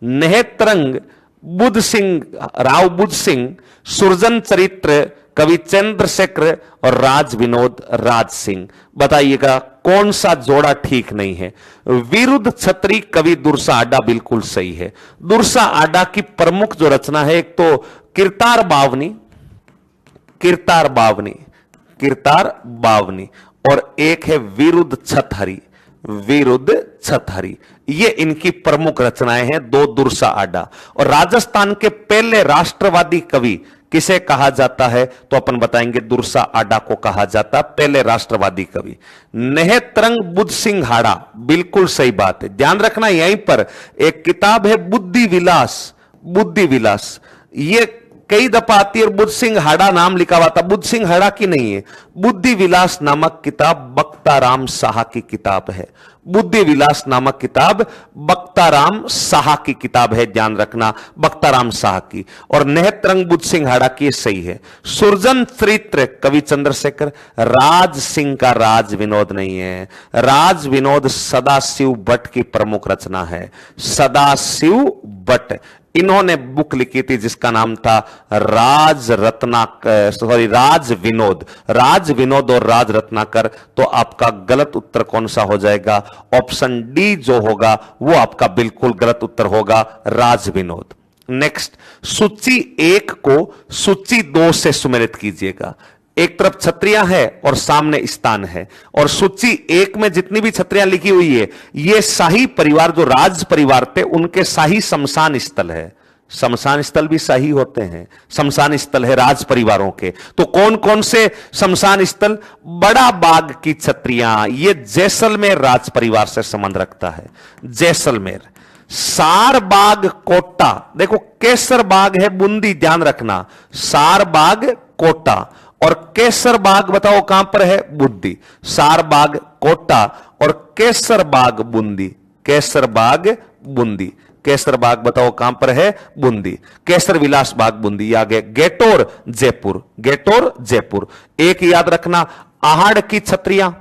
[SPEAKER 1] नेत्रंग बुद्ध सिंह, राव बुद्ध सिंह, सुरजन चरित्र कवि चंद्रशेखर, और राज विनोद राज सिंह। बताइएगा कौन सा जोड़ा ठीक नहीं है? विरुद्ध छतरी कवि दुर्सा आडा बिल्कुल सही है। दुर्सा आडा की प्रमुख जो रचना है, एक तो किरतार बावनी, और एक है विरुद्ध छतहरी। ये इनकी प्रमुख रचनाएं हैं, 2 दुर्सा आडा। और राजस्थान के पहले राष्ट्रवादी कवि किसे कहा जाता है? तो अपन बताएंगे दुर्सा आडा को कहा जाता पहले राष्ट्रवादी कवि। नेत्रंग बुद्ध सिंह हाड़ा, बिल्कुल सही बात है। ध्यान रखना, यहीं पर एक किताब है बुद्धि विलास। ये कई दफा आती है। बुद्ध सिंह हाड़ा नाम लिखा हुआ था, बुद्ध सिंह हाड़ा की नहीं है, बुद्धि विलास नामक किताब बख्ताराम साहा की किताब है। बुद्धि विलास नामक किताब बख्ताराम साहा की किताब है, ध्यान रखना, बख्ताराम साहा की। और नेहतरंग बुद्ध सिंह हाड़ा की सही है। सुरजन चरित्र कवि चंद्रशेखर। राज सिंह का राज विनोद नहीं है, राज विनोद सदाशिव भट्ट की प्रमुख रचना है। सदाशिव भट्ट, इन्होंने बुक लिखी थी जिसका नाम था राज विनोद। राज विनोद और राज रत्नाकर। तो आपका गलत उत्तर कौन सा हो जाएगा? ऑप्शन डी जो होगा वो आपका बिल्कुल गलत उत्तर होगा, राज विनोद। नेक्स्ट, सूची 1 को सूची 2 से सुमेलित कीजिएगा। एक तरफ छत्रियां है और सामने स्थान है, और सूची 1 में जितनी भी छत्रियां लिखी हुई है ये शाही परिवार, जो राज परिवार थे उनके शाही शमशान स्थल है। शमशान स्थल भी शाही होते हैं, शमशान स्थल है राज परिवारों के। तो कौन कौन से शमशान स्थल? बड़ा बाग की छत्रियां, ये जैसलमेर राज परिवार से संबंध रखता है, जैसलमेर। सार बाग कोटा, देखो केसर बाग है बूंदी, ध्यान रखना, सार बाग कोटा। और केसर बाग बताओ कहां पर है? बूंदी। सार बाग कोटा और केसर बाग बूंदी। केसर बाग बूंदी, केसर बाग बताओ कहां पर है? बूंदी। केसर विलास बाग बूंदी। आगे गेटोर जयपुर, गेटोर जयपुर। एक याद रखना, आहाड़ की छत्रियां,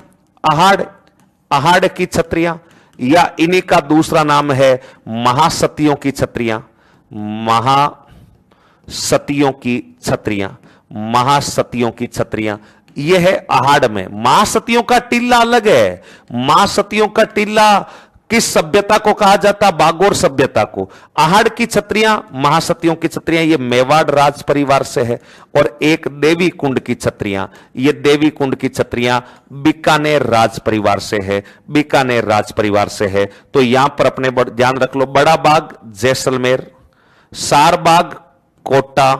[SPEAKER 1] आहाड़ की छत्रियां, या इन्हीं का दूसरा नाम है महासतियों की छत्रियां। महासतियों की छत्रियां, महासतियों की छत्रियां, यह है आहाड़ में। महासतियों का टिल्ला अलग है। महासतियों का टिल्ला किस सभ्यता को कहा जाता? बागोर सभ्यता को। आहाड़ की छत्रियां, महासतियों की छत्रियां, ये मेवाड़ राज परिवार से है। और एक देवी कुंड की छत्रियां, ये देवी कुंड की छत्रियां बीकानेर राज परिवार से है, बीकानेर राज परिवार से है। तो यहां पर अपने ध्यान रख लो, बड़ा बाग जैसलमेर, सार बाग कोटा,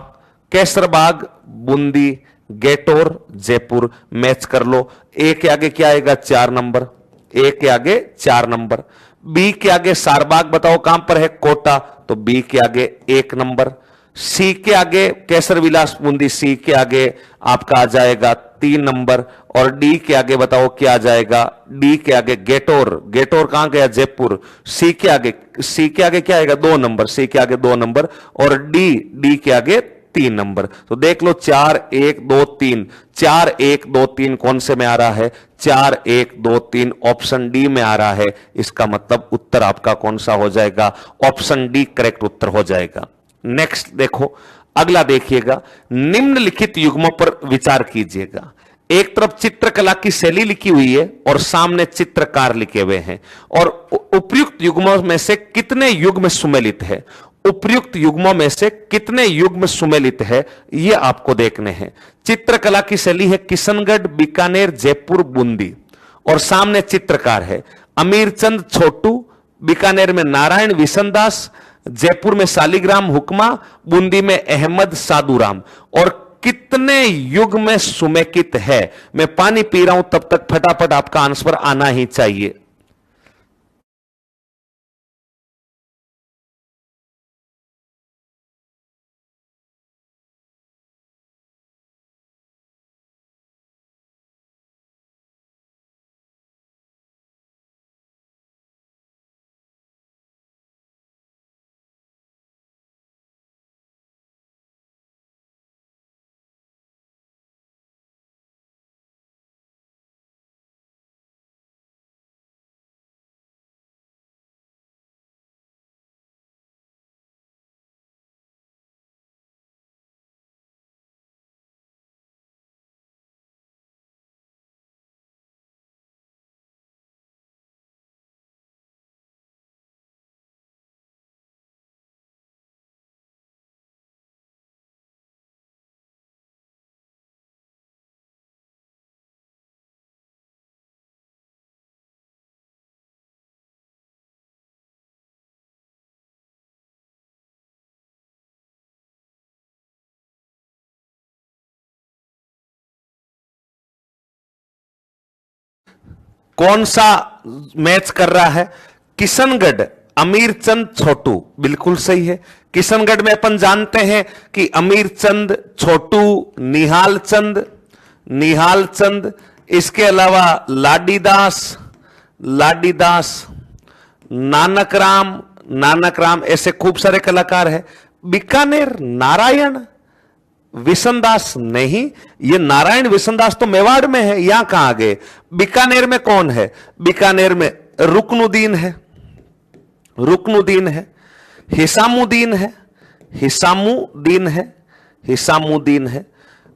[SPEAKER 1] केसर बाग बूंदी, गेटोर जयपुर। मैच कर लो। ए के आगे क्या आएगा? 4 नंबर। ए के आगे 4 नंबर। बी के आगे सारबाग बताओ कहां पर है? कोटा, तो बी के आगे 1 नंबर। सी के आगे केसर विलास बूंदी, सी के आगे आपका आ जाएगा 3 नंबर। और डी के आगे बताओ क्या आ जाएगा? डी के आगे गेटोर, गेटोर कहां गया? जयपुर। सी के आगे क्या आएगा? 2 नंबर। सी के आगे 2 नंबर। और डी के आगे 3 नंबर। तो देख लो 4 1 2 3, 4 1 2 3 कौन से में आ रहा है? 4 1 2 3 ऑप्शन डी में आ रहा है। इसका मतलब उत्तर आपका कौन सा हो जाएगा? ऑप्शन डी करेक्ट उत्तर हो जाएगा। नेक्स्ट देखो, अगला देखिएगा, निम्नलिखित युग्मों पर विचार कीजिएगा। एक तरफ चित्रकला की शैली लिखी हुई है और सामने चित्रकार लिखे हुए हैं, और उपयुक्त युग्मों में से कितने युग्म सुमेलित है? उपयुक्त युग्मों में से कितने युग्म सुमेलित है यह आपको देखने हैं। चित्रकला की शैली है किशनगढ़, बीकानेर, जयपुर, बूंदी, और सामने चित्रकार है अमीरचंद छोटू, बीकानेर में नारायण विशनदास, जयपुर में शालिग्राम हुक्मा, बूंदी में अहमद साधुराम। और कितने युग में सुमेकित है? मैं पानी पी रहा हूं तब तक फटाफट आपका आंसर आना ही चाहिए। कौन सा मैच कर रहा है? किशनगढ़ अमीरचंद छोटू, बिल्कुल सही है। किशनगढ़ में अपन जानते हैं कि अमीरचंद, छोटू, निहालचंद, निहालचंद, इसके अलावा लाडीदास, लाडीदास, नानकराम, नानकराम, ऐसे खूब सारे कलाकार हैं। बीकानेर नारायण विशनदास, नहीं, ये नारायण विशनदास तो मेवाड़ में है, यहां कहां आ गए? बीकानेर में कौन है? बीकानेर में रुकनुद्दीन है, रुकनुद्दीन है, हिसामुद्दीन है, हिसामुद्दीन है, हिसामुद्दीन है,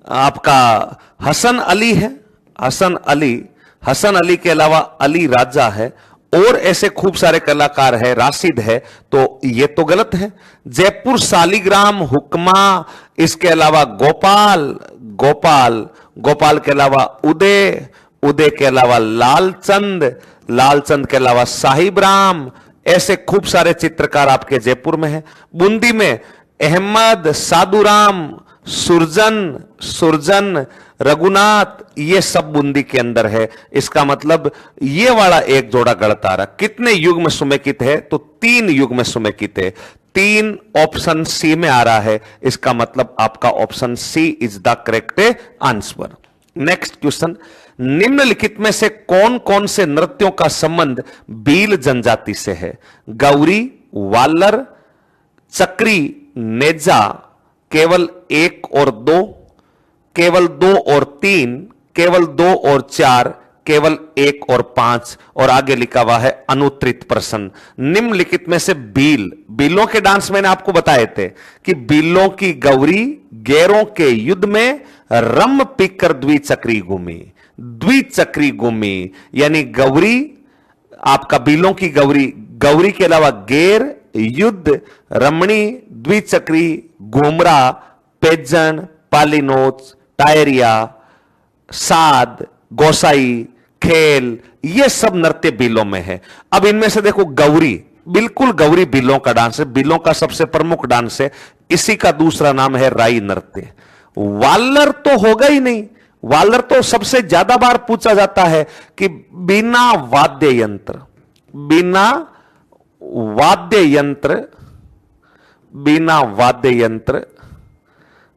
[SPEAKER 1] आपका हसन अली है, हसन अली, हसन अली के अलावा अली राजा है, और ऐसे खूब सारे कलाकार है, राशिद है, तो ये तो गलत है। जयपुर सालिग्राम, हुक्मा, इसके अलावा गोपाल, गोपाल, गोपाल के अलावा उदय, उदय के अलावा लालचंद, लालचंद के अलावा साहिब राम, ऐसे खूब सारे चित्रकार आपके जयपुर में हैं। बूंदी में अहमद, साधुराम, सुरजन, सुरजन, रघुनाथ, ये सब बूंदी के अंदर है। इसका मतलब ये वाला एक जोड़ा गलत आ रहा। कितने युग में सुमेकित है? तो 3 युग में सुमेकित है। 3 ऑप्शन सी में आ रहा है। इसका मतलब आपका option C is the correct answer. Next question, निम्नलिखित में से कौन कौन से नृत्यों का संबंध भील जनजाति से है? गौरी, वालर, चक्री, नेजा, केवल 1 और 2, केवल 2 और 3, केवल 2 और 4, केवल 1 और 5, और आगे लिखा हुआ है अनुत्तरित प्रश्न। निम्नलिखित में से भील, भीलों के डांस मैंने आपको बताए थे कि भीलों की गौरी गैरों के युद्ध में रम पीकर द्विचक्री घूमी, द्विचक्री घूमी, यानी गौरी, आपका भीलों की गौरी, गौरी के अलावा गैर, युद्ध, रमणी, द्विचक्री, घूमरा, पेजन, पालिनोच, टायरिया, साद, गोसाई, खेल, ये सब नृत्य भीलों में है। अब इनमें से देखो गौरी, बिल्कुल गौरी भीलों का डांस है, भीलों का सबसे प्रमुख डांस है। इसी का दूसरा नाम है राई नृत्य। वालर तो होगा ही नहीं, वालर तो सबसे ज्यादा बार पूछा जाता है कि बिना वाद्य यंत्र, बिना वाद्य यंत्र, बिना वाद्य यंत्र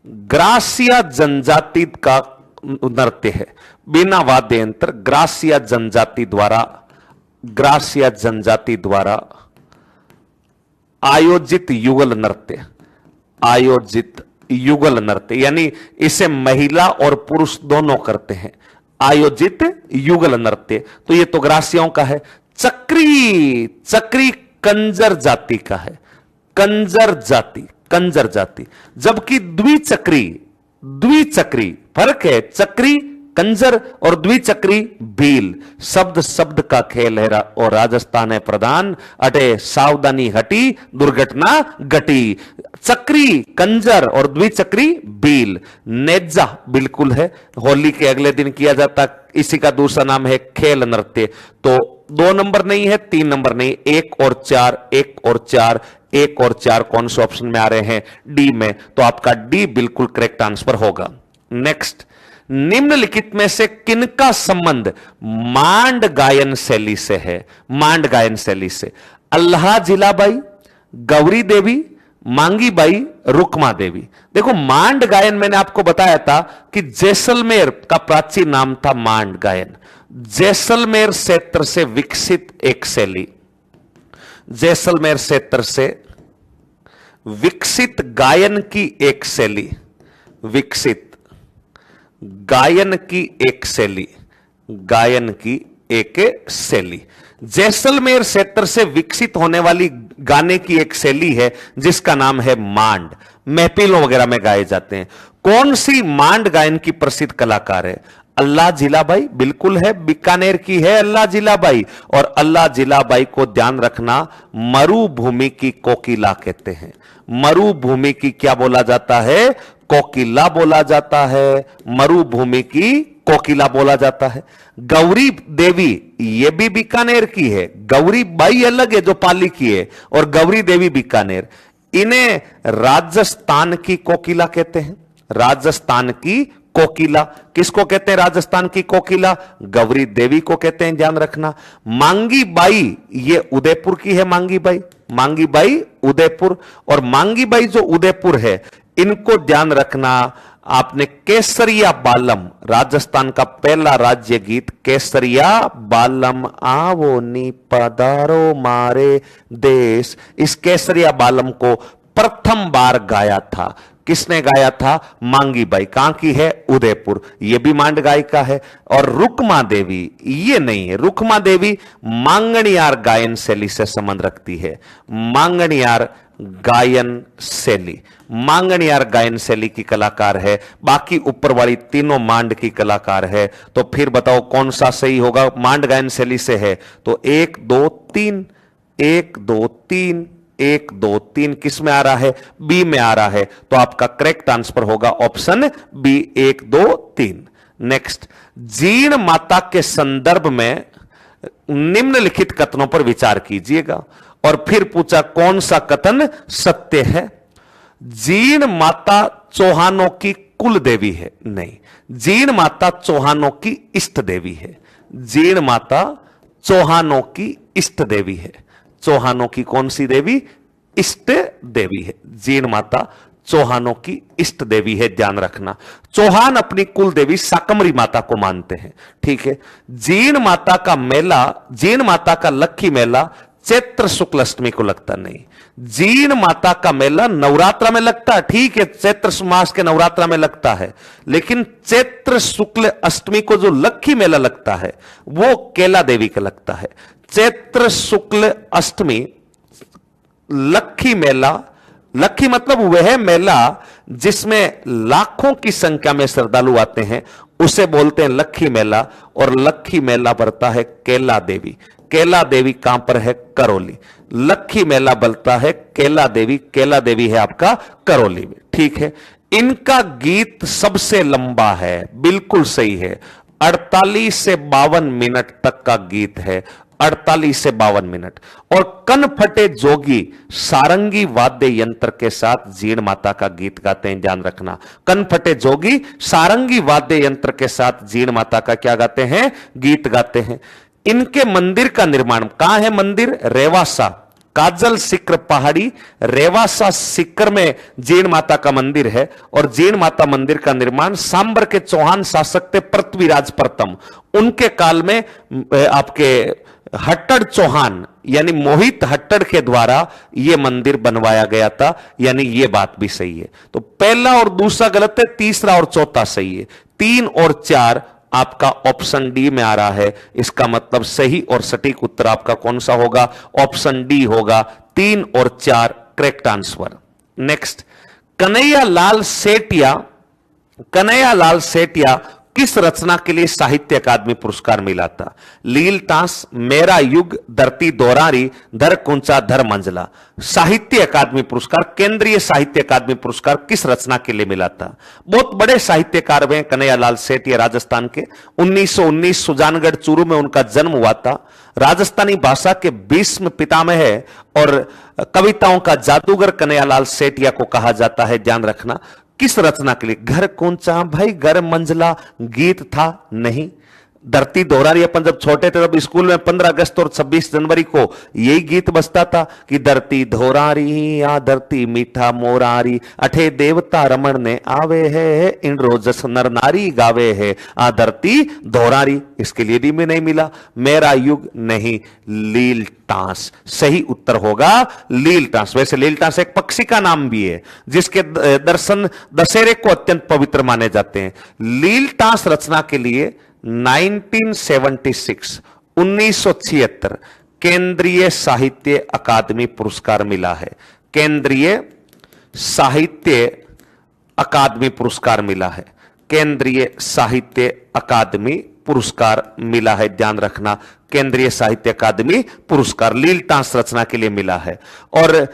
[SPEAKER 1] ग्रासिया जनजाति का नृत्य है। बिना वाद्य यंत्र ग्रासिया जनजाति द्वारा, ग्रासिया जनजाति द्वारा आयोजित युगल नृत्य, आयोजित युगल नृत्य, यानी इसे महिला और पुरुष दोनों करते हैं, आयोजित युगल नृत्य। तो ये तो ग्रासियों का है। चक्री, चक्री कंजर जाति का है, कंजर जाति, कंजर जाति। जबकि द्विचक्री, द्विचक्री फर्क है, चक्री कंजर और द्विचक्री भील। शब्द शब्द का खेल है और राजस्थान है प्रधान, अटे सावधानी हटी दुर्घटना घटी। चक्री कंजर और द्विचक्री भील। नेजा बिल्कुल है, होली के अगले दिन किया जाता, इसी का दूसरा नाम है खेल नृत्य। तो 2 नंबर नहीं है, 3 नंबर नहीं, 1 और 4, 1 और 4, 1 और 4 कौन से ऑप्शन में आ रहे हैं? डी में। तो आपका डी बिल्कुल करेक्ट आंसर होगा। नेक्स्ट, निम्नलिखित में से किनका संबंध मांड गायन शैली से है? मांड गायन शैली से अल्लाह जिलाबाई, गौरी देवी, मांगी बाई, रुकमा देवी। देखो मांड गायन मैंने आपको बताया था कि जैसलमेर का प्राचीन नाम था मांड गायन। जैसलमेर क्षेत्र से विकसित एक शैली, जैसलमेर क्षेत्र से विकसित गायन की एक शैली, विकसित गायन की एक शैली, गायन की एक शैली। जैसलमेर क्षेत्र से विकसित होने वाली गाने की एक शैली है जिसका नाम है मांड। महफिलों वगैरह में गाए जाते हैं। कौन सी मांड गायन की प्रसिद्ध कलाकार है? अल्लाह जिलाबाई बिल्कुल है, बीकानेर की है अल्लाह जिलाबाई। और अल्लाह जिलाबाई को ध्यान रखना, मरुभूमि की कोकिला कहते हैं। मरुभूमि की क्या बोला जाता है? कोकिला बोला जाता है। मरुभूमि की कोकिला बोला जाता है। गौरी देवी ये भी बीकानेर की है। गौरी बाई अलग है जो पाली की है, और गौरी देवी बीकानेर। इन्हें राजस्थान की कोकिला कहते हैं, राजस्थान की कोकिला, किसको कहते हैं राजस्थान की कोकिला? गौरी देवी को कहते हैं, ध्यान रखना। मांगी बाई, ये उदयपुर की है मांगी बाई, मांगी बाई उदयपुर। और मांगी बाई जो उदयपुर है, इनको ध्यान रखना। आपने केसरिया बालम, राजस्थान का पहला राज्य गीत केसरिया बालम आवो नी पधारो मारे देश, इस केसरिया बालम को प्रथम बार गाया था। किसने गाया था? मांगी बाई। कहां की है? उदयपुर। ये भी मांड गायिका है। और रुक्मा देवी, ये नहीं है, रुक्मा देवी मांगणियार गायन शैली से संबंध रखती है। मांगणियार गायन शैली, मांगणियार गायन शैली की कलाकार है। बाकी ऊपर वाली तीनों मांड की कलाकार है। तो फिर बताओ कौन सा सही होगा? मांड गायन शैली से है तो 1 2 3, 1 2 3, 1 2 3 किस में आ रहा है? बी में आ रहा है। तो आपका करेक्ट आंसर होगा option B, 1 2 3। Next, Jeen Mata के संदर्भ में निम्नलिखित कथनों पर विचार कीजिएगा। और फिर पूछा कौन सा कथन सत्य है? जीण माता चौहानों की कुल देवी है? नहीं, जीण माता चौहानों की इष्ट देवी है। जीण माता चौहानों की इष्ट देवी है। चौहानों की कौन सी देवी? इष्ट देवी है। जीण माता चौहानों की इष्ट देवी है, ध्यान रखना। चौहान अपनी कुल देवी साकमरी माता को मानते हैं, ठीक है। जीण माता का मेला, जीण माता का लक्खी मेला चैत्र शुक्ल अष्टमी को लगता नहीं। जीण माता का मेला नवरात्रा में लगता है, ठीक है, चैत्र मास के नवरात्रा में लगता है, लेकिन चैत्र शुक्ल अष्टमी को जो लक्खी मेला लगता है वो केला देवी का लगता है। चैत्र शुक्ल अष्टमी लक्खी मेला, लक्खी मतलब वह मेला जिसमें लाखों की संख्या में श्रद्धालु आते हैं, उसे बोलते हैं लक्खी मेला। और लक्खी मेला बढ़ता है केला देवी। केला देवी कहां पर है? करौली। लक्खी मेला बनता है केला देवी, केला देवी है आपका करौली में, ठीक है। इनका गीत सबसे लंबा है, बिल्कुल सही है। 48 से 52 मिनट तक का गीत है, 48 से 52 मिनट। और कन फटे जोगी सारंगी वाद्य यंत्र के साथ जीण माता का गीत गाते हैं, ध्यान रखना। कन फटे जोगी सारंगी वाद्य यंत्र के साथ जीण माता का क्या गाते हैं? गीत गाते हैं। इनके मंदिर का निर्माण कहां है? मंदिर रेवासा, काजल सिक्र पहाड़ी, रेवासा सिक्र में जीण माता का मंदिर है। और जीण माता मंदिर का निर्माण सांबर के चौहान शासक थे पृथ्वीराज प्रथम, उनके काल में आपके हट्टड़ चौहान यानी मोहित हट्टड़ के द्वारा यह मंदिर बनवाया गया था, यानी यह बात भी सही है। तो पहला और दूसरा गलत है, तीसरा और चौथा सही है। 3 और 4 आपका ऑप्शन डी में आ रहा है। इसका मतलब सही और सटीक उत्तर आपका कौन सा होगा? ऑप्शन डी होगा। 3 और 4 correct answer. Next, Kanhaiya Lal Sethia, Kanhaiya Lal Sethia किस रचना के लिए साहित्य अकादमी पुरस्कार मिला था? लील टांस, मेरा युग, धरती दोरारी, धर कुंचा धर मंजला। साहित्य अकादमी पुरस्कार, केंद्रीय साहित्य अकादमी पुरस्कार किस रचना के लिए मिला था? बहुत बड़े साहित्यकार हैं कन्हैया लाल सेठिया राजस्थान के। 1919 सुजानगढ़ चूरू में उनका जन्म हुआ था। राजस्थानी भाषा के भीष्म पितामह है और कविताओं का जादूगर कन्हैया लाल सेठिया को कहा जाता है, ध्यान रखना। किस रचना के लिए? घर कौनचा भाई घर मंजला गीत था? नहीं। धरती दोहरारी, अपन जब छोटे थे तब स्कूल में 15 अगस्त और 26 जनवरी को यही गीत बजता था कि धरती दोहरारी आ धरती मीठा मोरारी, अठे देवता रमण ने आवे है, इन रोजस नर नारी गावे है, आ धरती दोहरारी। इसके लिए भी में नहीं मिला। मेरा युग नहीं, लील टांस सही उत्तर होगा। लील टांस, वैसे लील टांस एक पक्षी का नाम भी है जिसके दर्शन दशहरे को अत्यंत पवित्र माने जाते हैं। लील टांस रचना के लिए 1976 केंद्रीय साहित्य अकादमी पुरस्कार मिला है। केंद्रीय साहित्य अकादमी पुरस्कार मिला है। केंद्रीय साहित्य अकादमी पुरस्कार मिला है, ध्यान रखना। केंद्रीय साहित्य अकादमी पुरस्कार लील टांस रचना के लिए मिला है। और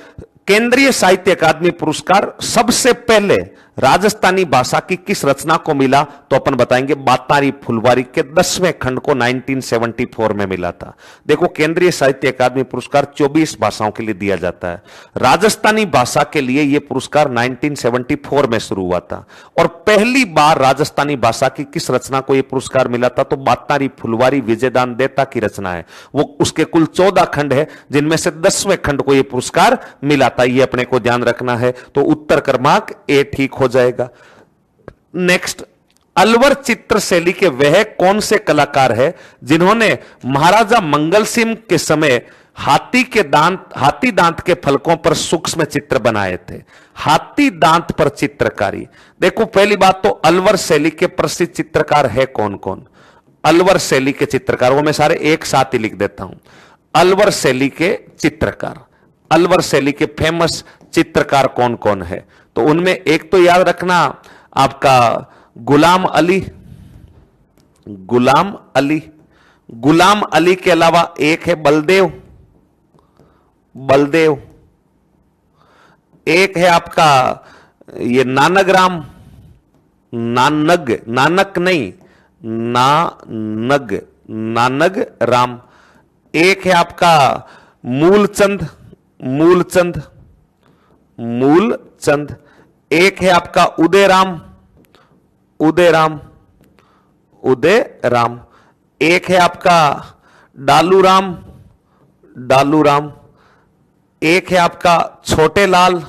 [SPEAKER 1] केंद्रीय साहित्य अकादमी पुरस्कार सबसे पहले राजस्थानी भाषा की किस रचना को मिला, तो अपन बताएंगे बातारी फुलवारी के 10वें खंड को 1974 में मिला था। देखो, केंद्रीय साहित्य अकादमी पुरस्कार 24 भाषाओं के लिए दिया जाता है। राजस्थानी भाषा के लिए यह पुरस्कार 1974 में शुरू हुआ था और पहली बार राजस्थानी भाषा की किस रचना को यह पुरस्कार मिला था, तो बातारी फुलवारी विजयदान देता की रचना है। वो उसके कुल 14 खंड है, जिनमें से 10वें खंड को यह पुरस्कार मिला था। यह अपने को ध्यान रखना है। तो उत्तर क्रमांक ए ठीक हो जाएगा। नेक्स्ट, अलवर चित्र शैली के वह कौन से कलाकार है जिन्होंने महाराजा मंगल सिंह के समय हाथी दांत के फलकों पर सूक्ष्म चित्र बनाए थे। हाथी दांत पर चित्रकारी। देखो, पहली बात तो अलवर शैली के प्रसिद्ध चित्रकार है कौन कौन। अलवर शैली के चित्रकार, वो मैं सारे एक साथ ही लिख देता हूं। अलवर शैली के चित्रकार, अलवर शैली के फेमस चित्रकार कौन कौन है, तो उनमें एक तो याद रखना आपका गुलाम अली। गुलाम अली, गुलाम अली के अलावा एक है बलदेव। बलदेव, एक है आपका ये नानगराम। नानक नहीं, नानग राम। एक है आपका मूलचंद। एक है आपका उदयराम। एक है आपका डालूराम। एक है आपका छोटे लाल।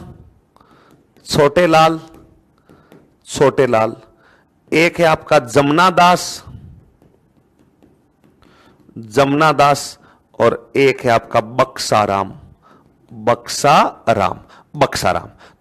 [SPEAKER 1] एक है आपका जमुना दास और एक है आपका बक्साराम।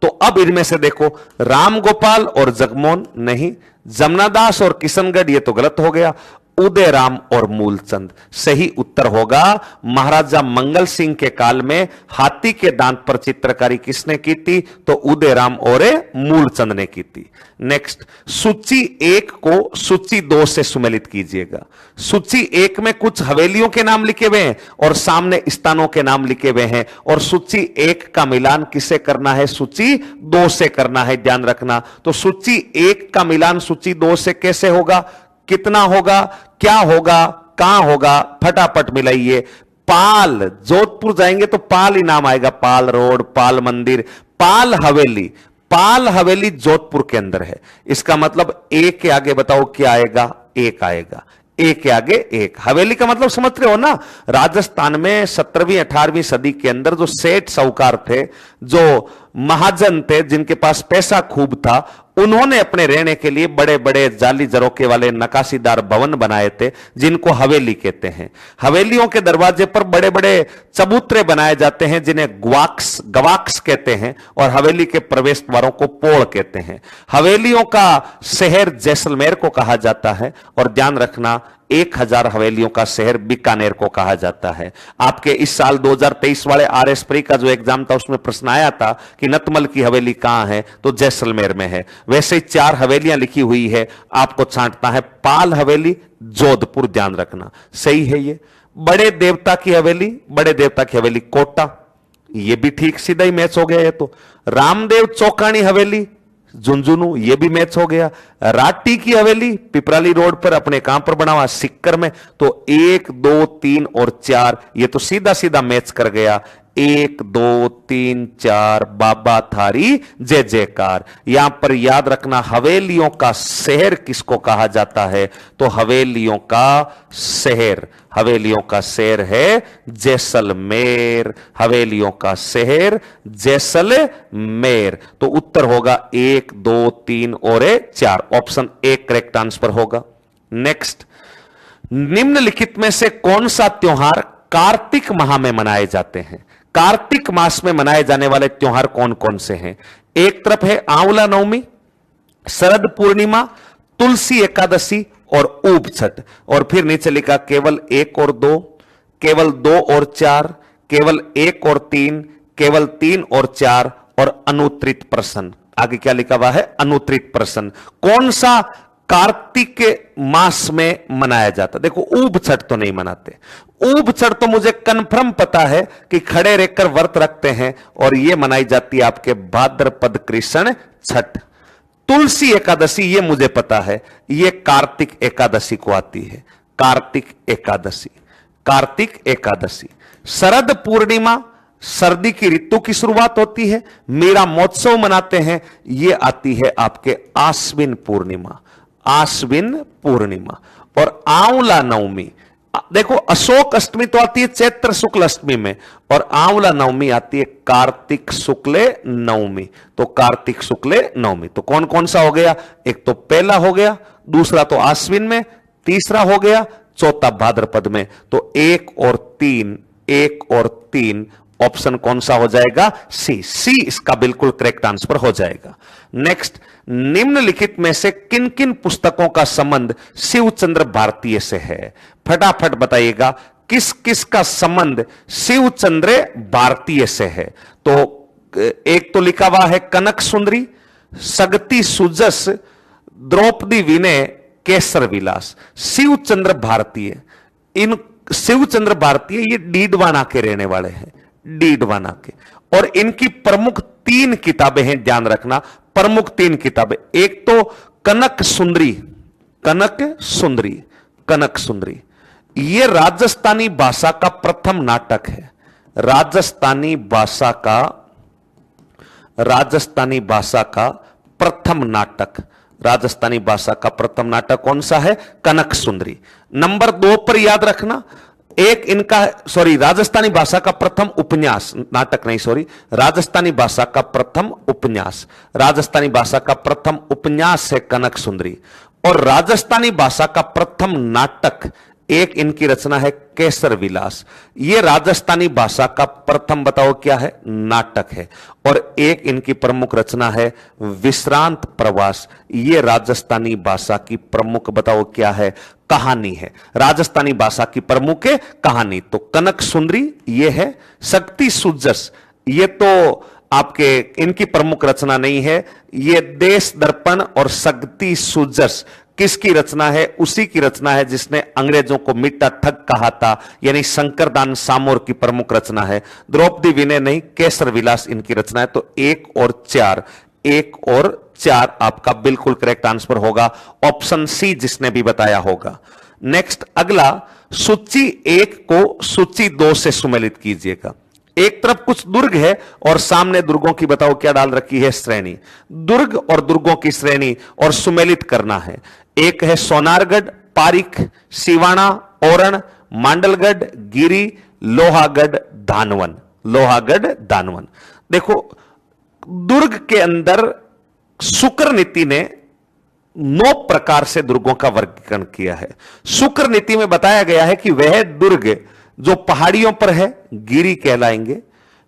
[SPEAKER 1] तो अब इनमें से देखो, राम गोपाल और जगमोहन नहीं, जमुनादास और किशनगढ़ ये तो गलत हो गया, उदयराम और मूलचंद। सही उत्तर होगा महाराजा मंगल सिंह के काल में हाथी के दांत पर चित्रकारी किसने की थी, तो उदयराम और मूलचंद ने की थी। नेक्स्ट, सूची 1 को सूची 2 से सुमेलित कीजिएगा। सूची 1 में कुछ हवेलियों के नाम लिखे हुए हैं और सामने स्थानों के नाम लिखे हुए हैं, और सूची 1 का मिलान किससे करना है, सूची 2 से करना है, ध्यान रखना। तो सूची 1 का मिलान सूची 2 से कैसे होगा, कितना होगा, क्या होगा, कहां होगा, फटाफट मिलाइए। पाल, जोधपुर जाएंगे तो पाल ही नाम आएगा, पाल रोड, पाल मंदिर, पाल हवेली। पाल हवेली जोधपुर के अंदर है। इसका मतलब ए के आगे बताओ क्या आएगा, एक आएगा। एक के आगे एक। हवेली का मतलब समझ रहे हो ना, राजस्थान में 17वीं 18वीं सदी के अंदर जो सेठ साहूकार थे, जो महाजन थे, जिनके पास पैसा खूब था, उन्होंने अपने रहने के लिए बड़े बड़े जाली झरोखे वाले नकाशीदार भवन बनाए थे, जिनको हवेली कहते हैं। हवेलियों के दरवाजे पर बड़े बड़े चबूतरे बनाए जाते हैं, जिन्हें गवाक्स कहते हैं, और हवेली के प्रवेश द्वारों को पोड़ कहते हैं। हवेलियों का शहर जैसलमेर को कहा जाता है, और ध्यान रखना 1000 हवेलियों का शहर बीकानेर को कहा जाता है। आपके इस साल 2023 वाले RS प्री का जो एग्जाम था, उसमें प्रश्न आया था कि नतमल की हवेली कहां है, तो जैसलमेर में है। वैसे 4 हवेलियां लिखी हुई है, आपको छांटना है। पाल हवेली जोधपुर, ध्यान रखना, सही है ये। बड़े देवता की हवेली कोटा, ये भी ठीक सीधा ही मैच हो गया। ये तो रामदेव चौकानी हवेली झुंझुनू, ये भी मैच हो गया। राटी की हवेली पिपराली रोड पर अपने काम पर बना हुआ सिक्कर में, तो 1 2 3 और 4 ये तो सीधा सीधा मैच कर गया। 1 2 3 4 बाबा थारी जय जयकार। यहां पर याद रखना, हवेलियों का शहर किसको कहा जाता है, तो हवेलियों का शहर है जैसलमेर। हवेलियों का शहर जैसलमेर। तो उत्तर होगा 1 2 3 और 4। ऑप्शन ए करेक्ट आंसर होगा। नेक्स्ट, निम्नलिखित में से कौन सा त्योहार कार्तिक माह में मनाए जाते हैं। कार्तिक मास में मनाए जाने वाले त्योहार कौन कौन से हैं। एक तरफ है आंवला नवमी, शरद पूर्णिमा, तुलसी एकादशी और ऊप छठ, और फिर नीचे लिखा केवल 1 और 2, केवल 2 और 4, केवल 1 और 3, केवल 3 और 4 और अनुत्तरित प्रश्न। आगे क्या लिखा हुआ है, अनुत्तरित प्रश्न। कौन सा कार्तिक के मास में मनाया जाता। देखो, ऊब छठ तो नहीं मनाते। ऊब छठ तो मुझे कंफर्म पता है कि खड़े रहकर व्रत रखते हैं, और यह मनाई जाती है आपके भाद्रपद कृष्ण छठ। तुलसी एकादशी ये मुझे पता है, ये कार्तिक एकादशी को आती है, कार्तिक एकादशी, कार्तिक एकादशी। शरद पूर्णिमा सर्दी की ऋतु की शुरुआत होती है, मेरा महोत्सव मनाते हैं, ये आती है आपके आश्विन पूर्णिमा, आश्विन पूर्णिमा। और आंवला नवमी, देखो अशोक अष्टमी तो आती है चैत्र शुक्ल अष्टमी में, और आंवला नवमी आती है कार्तिक शुक्ल नवमी। तो कार्तिक शुक्ल नवमी, तो कौन कौन सा हो गया? एक तो पहला हो गया, दूसरा तो आश्विन में, तीसरा हो गया, चौथा भाद्रपद में। तो 1 और 3, 1 और 3 ऑप्शन कौन सा हो जाएगा? सी, सी इसका बिल्कुल करेक्ट आंसर हो जाएगा। नेक्स्ट, निम्नलिखित में से किन किन पुस्तकों का संबंध शिवचंद्र भारतीय से है? फटाफट बताइएगा, किस किस का संबंध शिवचंद्र भारतीय से है? तो एक तो लिखा हुआ है कनक सुंदरी, सगती सुजस, द्रौपदी विनय, केसर विलास। शिवचंद्र भारतीय, इन शिवचंद्र भारतीय ये डीडवाना के रहने वाले हैं, डीडवाना के, और इनकी प्रमुख 3 किताबें हैं, ध्यान रखना, प्रमुख 3 किताबें। एक तो कनक सुंदरी, कनक सुंदरी, कनक सुंदरी, यह राजस्थानी भाषा का प्रथम नाटक है, राजस्थानी भाषा का, राजस्थानी भाषा का प्रथम नाटक, राजस्थानी भाषा का प्रथम नाटक कौन सा है? कनक सुंदरी। नंबर 2 पर याद रखना, एक इनका, सॉरी, राजस्थानी भाषा का प्रथम उपन्यास, नाटक नहीं सॉरी, राजस्थानी भाषा का प्रथम उपन्यास, राजस्थानी भाषा का प्रथम उपन्यास है कनक सुंदरी। और राजस्थानी भाषा का प्रथम नाटक, एक इनकी रचना है केसर विलास, यह राजस्थानी भाषा का प्रथम, बताओ क्या है? नाटक है। और एक इनकी प्रमुख रचना है विश्रांत प्रवास, यह राजस्थानी भाषा की प्रमुख, बताओ क्या है? कहानी है, राजस्थानी भाषा की प्रमुख है कहानी। तो कनक सुंदरी ये है, शक्ति सुजस ये तो आपके इनकी प्रमुख रचना नहीं है, ये देश दर्पण और शक्ति सुजस किसकी रचना है? उसी की रचना है जिसने अंग्रेजों को मिट्टा ठग कहा था, यानी शंकरदान सामोर की प्रमुख रचना है। द्रौपदी विनय नहीं, केसर विलास इनकी रचना है। तो 1 और 4, 1 और 4 आपका बिल्कुल करेक्ट आंसर होगा, ऑप्शन सी जिसने भी बताया होगा। नेक्स्ट, अगला, सूची 1 को सूची 2 से सुमेलित कीजिएगा। एक तरफ कुछ दुर्ग है और सामने दुर्गों की, बताओ क्या डाल रखी है? श्रेणी, दुर्ग और दुर्गों की श्रेणी, और सुमेलित करना है। एक है सोनारगढ़, पारिक, सिवाना, ओरण, मांडलगढ़, गिरी, लोहागढ़, धानवन, लोहागढ़, धानवन। देखो, दुर्ग के अंदर शुक्र नीति ने 9 प्रकार से दुर्गों का वर्गीकरण किया है। शुक्र नीति में बताया गया है कि वह दुर्ग जो पहाड़ियों पर है गिरी कहलाएंगे,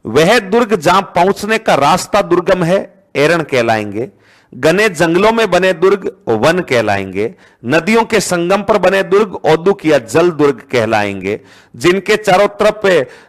[SPEAKER 1] वह दुर्ग जहां पहुंचने का रास्ता दुर्गम है एरण कहलाएंगे, घने जंगलों में बने दुर्ग वन कहलाएंगे, नदियों के संगम पर बने दुर्ग औद्योगिक या जल दुर्ग कहलाएंगे, जिनके चारों तरफ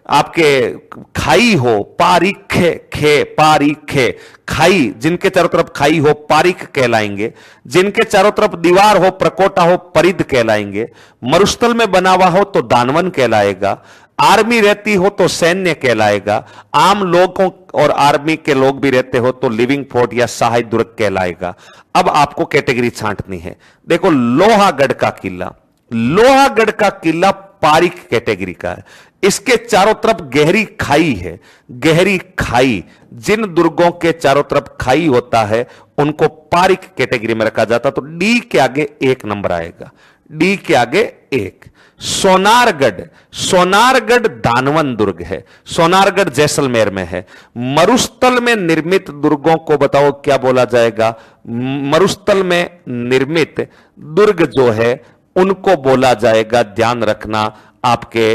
[SPEAKER 1] आपके खाई हो, पारिखे, खे, पारिखे, खाई, जिनके चारों तरफ खाई हो पारिक कहलाएंगे, जिनके चारों तरफ दीवार हो, प्रकोटा हो, परिध कहलाएंगे, मरुस्थल में बना हुआ हो तो दानवन कहलाएगा, आर्मी रहती हो तो सैन्य कहलाएगा, आम लोगों और आर्मी के लोग भी रहते हो तो लिविंग फोर्ट या सहायक दुर्ग कहलाएगा। अब आपको कैटेगरी छांटनी है। देखो, लोहागढ़ का किला, लोहागढ़ का किला पारिक कैटेगरी का है, इसके चारों तरफ गहरी खाई है, गहरी खाई, जिन दुर्गों के चारों तरफ खाई होता है उनको पारिक कैटेगरी में रखा जाता। तो डी के आगे 1 नंबर आएगा, डी के आगे 1। सोनारगढ़, सोनारगढ़ दानवन दुर्ग है, सोनारगढ़ जैसलमेर में है। मरुस्थल में निर्मित दुर्गों को बताओ क्या बोला जाएगा? मरुस्थल में निर्मित दुर्ग जो है उनको बोला जाएगा, ध्यान रखना, आपके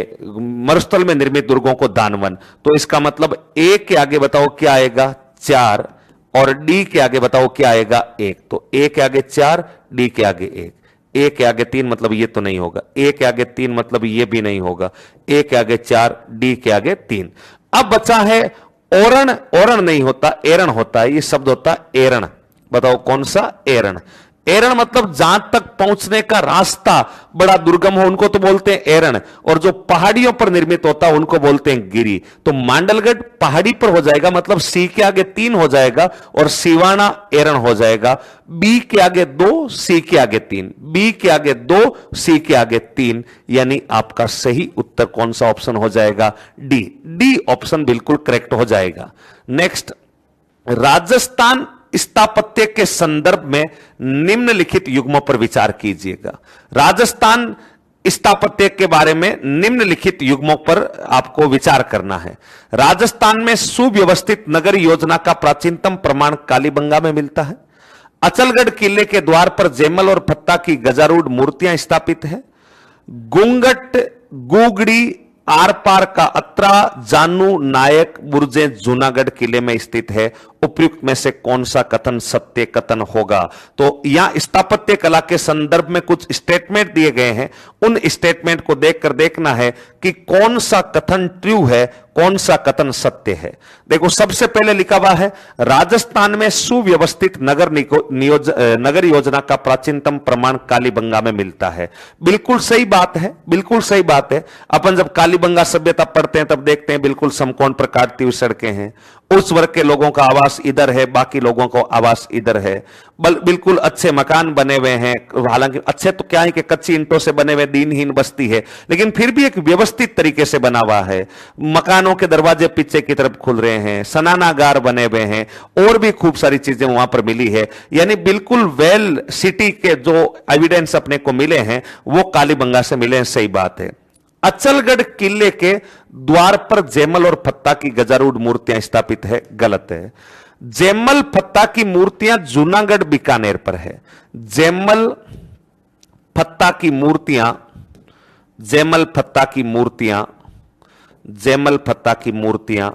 [SPEAKER 1] मरुस्थल में निर्मित दुर्गों को दानवन। तो इसका मतलब ए के आगे बताओ क्या आएगा? 4, और डी के आगे बताओ क्या आएगा? 1। तो ए के आगे 4, डी के आगे 1, ए के आगे 3 मतलब ये तो नहीं होगा, ए के आगे 3 मतलब ये भी नहीं होगा, ए के आगे 4, डी के आगे 3। अब बचा है ओरण, ओरण नहीं होता, एरण होता है, ये शब्द होता है एरण। बताओ कौन सा? एरण। एरण मतलब जहां तक पहुंचने का रास्ता बड़ा दुर्गम हो उनको तो बोलते हैं एरण, और जो पहाड़ियों पर निर्मित होता है उनको बोलते हैं गिरी। तो मांडलगढ़ पहाड़ी पर हो जाएगा, मतलब सी के आगे 3 हो जाएगा और सिवाना एरण हो जाएगा। बी के आगे 2, सी के आगे 3, बी के आगे 2, सी के आगे 3, यानी आपका सही उत्तर कौन सा ऑप्शन हो जाएगा? डी। डी ऑप्शन बिल्कुल करेक्ट हो जाएगा। नेक्स्ट, राजस्थान स्थापत्य के संदर्भ में निम्नलिखित युग्मों पर विचार कीजिएगा। राजस्थान स्थापत्य के बारे में निम्नलिखित युग्मों पर आपको विचार करना है। राजस्थान में सुव्यवस्थित नगर योजना का प्राचीनतम प्रमाण कालीबंगा में मिलता है। अचलगढ़ किले के द्वार पर जयमल और फत्ता की गजारूढ़ मूर्तियां स्थापित है। गुंगट, गुगड़ी, आर पार का अत्रा, जानू, नायक बुर्जे जूनागढ़ किले में स्थित है। उपयुक्त में से कौन सा कथन सत्य कथन होगा? तो यहां स्थापत्य कला के संदर्भ में कुछ स्टेटमेंट दिए गए हैं, उन स्टेटमेंट को देखकर देखना है कि कौन सा कथन ट्रू है, कौन सा कथन सत्य है। देखो, सबसे पहले लिखा हुआ है राजस्थान में सुव्यवस्थित नगर योजना का प्राचीनतम प्रमाण कालीबंगा में मिलता है। बिल्कुल सही बात है, बिल्कुल सही बात है। अपन जब कालीबंगा सभ्यता पढ़ते हैं तब देखते हैं बिल्कुल समकोण पर काटती हुई सड़कें हैं, उस वर्ग के लोगों का आवास इधर है, बाकी लोगों को आवास इधर है। बिल्कुल अच्छे मकान बने हुए हैं, हालांकि अच्छे तो क्या है कि कच्ची ईंटों से बने हुए दीनहीन बस्ती है, लेकिन फिर भी एक व्यवस्थित तरीके से बना हुआ है। मकानों के दरवाजे पीछे की तरफ खुल रहे हैं, स्नानागार बने हुए हैं, और भी खूब सारी चीजें वहां पर मिली है। यानी बिल्कुल वेल सिटी के जो एविडेंस अपने को मिले हैं वो कालीबंगा से मिले हैं, सही बात है। अचलगढ़ किले के द्वार पर जयमल और फत्ता की गजारूढ़ मूर्तियां स्थापित है, गलत है। जयमल फत्ता की मूर्तियां जूनागढ़ बीकानेर पर है। जयमल फत्ता की मूर्तियां, जयमल फत्ता की मूर्तियां, जयमल फत्ता की मूर्तियां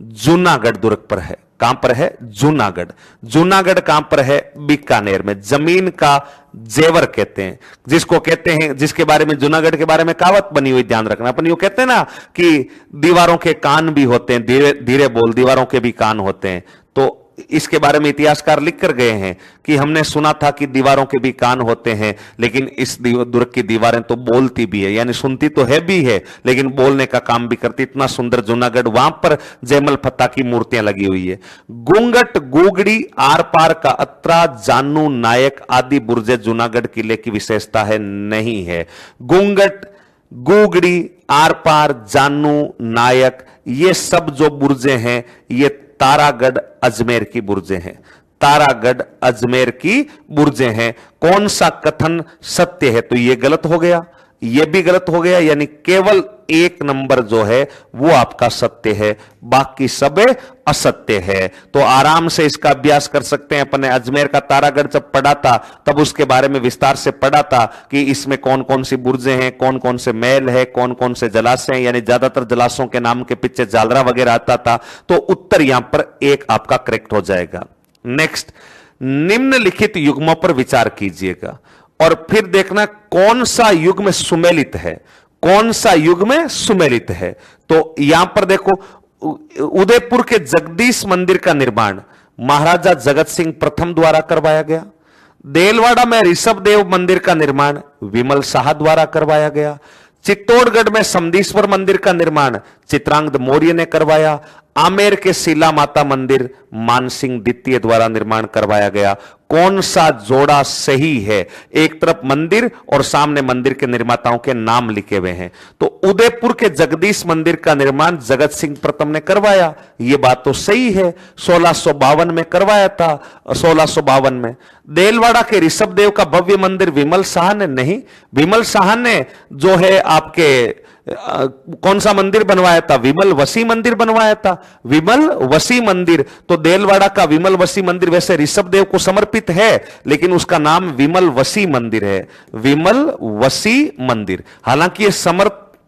[SPEAKER 1] जूनागढ़ दुर्ग पर है। कहां पर है? जूनागढ़। जूनागढ़ कहां पर है? बीकानेर में। जमीन का जेवर कहते हैं जिसको कहते हैं, जिसके बारे में जूनागढ़ के बारे में कहावत बनी हुई, ध्यान रखना। अपन यूं कहते हैं ना कि दीवारों के कान भी होते हैं, धीरे धीरे बोल, दीवारों के भी कान होते हैं। तो इसके बारे में इतिहासकार लिख कर गए हैं कि हमने सुना था कि दीवारों के भी कान होते हैं, लेकिन इस दुर्ग की दीवारें तो बोलती भी है, यानी सुनती तो है भी है लेकिन बोलने का काम भी करती। इतना सुंदर जूनागढ़, वहां पर जयमल फत्ता की मूर्तियां लगी हुई है। गुंगट, गुगड़ी, आर पार का अत्रा, जानू, नायक आदि बुर्जे जूनागढ़ किले की विशेषता है? नहीं है। गुंगट, गुगड़ी, आर पार, जानू, नायक, ये सब जो बुर्जे हैं ये तारागढ़ अजमेर की बुर्जे हैं। तारागढ़ अजमेर की बुर्जे हैं। कौन सा कथन सत्य है? तो ये गलत हो गया, ये भी गलत हो गया, यानी केवल 1 नंबर जो है वो आपका सत्य है, बाकी सब असत्य है। तो आराम से इसका अभ्यास कर सकते हैं। अपने अजमेर का तारागढ़ जब पढ़ा था तब उसके बारे में विस्तार से पढ़ा था कि इसमें कौन कौन सी बुर्जे हैं, कौन कौन से महल है, कौन कौन से जलाशय हैं, यानी ज्यादातर जलाशयों के नाम के पीछे जालरा वगैरह आता था। तो उत्तर यहां पर 1 आपका करेक्ट हो जाएगा। नेक्स्ट, निम्नलिखित युग्मों पर विचार कीजिएगा और फिर देखना कौन सा युग्म सुमेलित है, कौन सा युग्म सुमेलित है। तो यहां पर देखो, उदयपुर के जगदीश मंदिर का निर्माण महाराजा जगत सिंह प्रथम द्वारा करवाया गया। देलवाड़ा में ऋषभदेव मंदिर का निर्माण विमल शाह द्वारा करवाया गया। चित्तौड़गढ़ में समदीश्वर मंदिर का निर्माण चित्रांगद मौर्य ने करवाया। आमेर के शिला माता मंदिर मानसिंह द्वितीय द्वारा निर्माण करवाया गया। कौन सा जोड़ा सही है? एक तरफ मंदिर और सामने मंदिर के निर्माताओं के नाम लिखे हुए हैं। तो उदयपुर के जगदीश मंदिर का निर्माण जगत सिंह प्रथम ने करवाया, यह बात तो सही है। 1652 में करवाया था, 1652 में। देलवाड़ा के ऋषभदेव का भव्य मंदिर विमल शाह ने नहीं, विमल शाह ने जो है आपके कौन सा मंदिर बनवाया था? विमल वसी मंदिर बनवाया था, विमल वसी मंदिर। तो देलवाड़ा का विमल वसी मंदिर वैसे ऋषभदेव को समर्पित है, लेकिन उसका नाम विमल वसी मंदिर है, विमल वसी मंदिर। हालांकि ये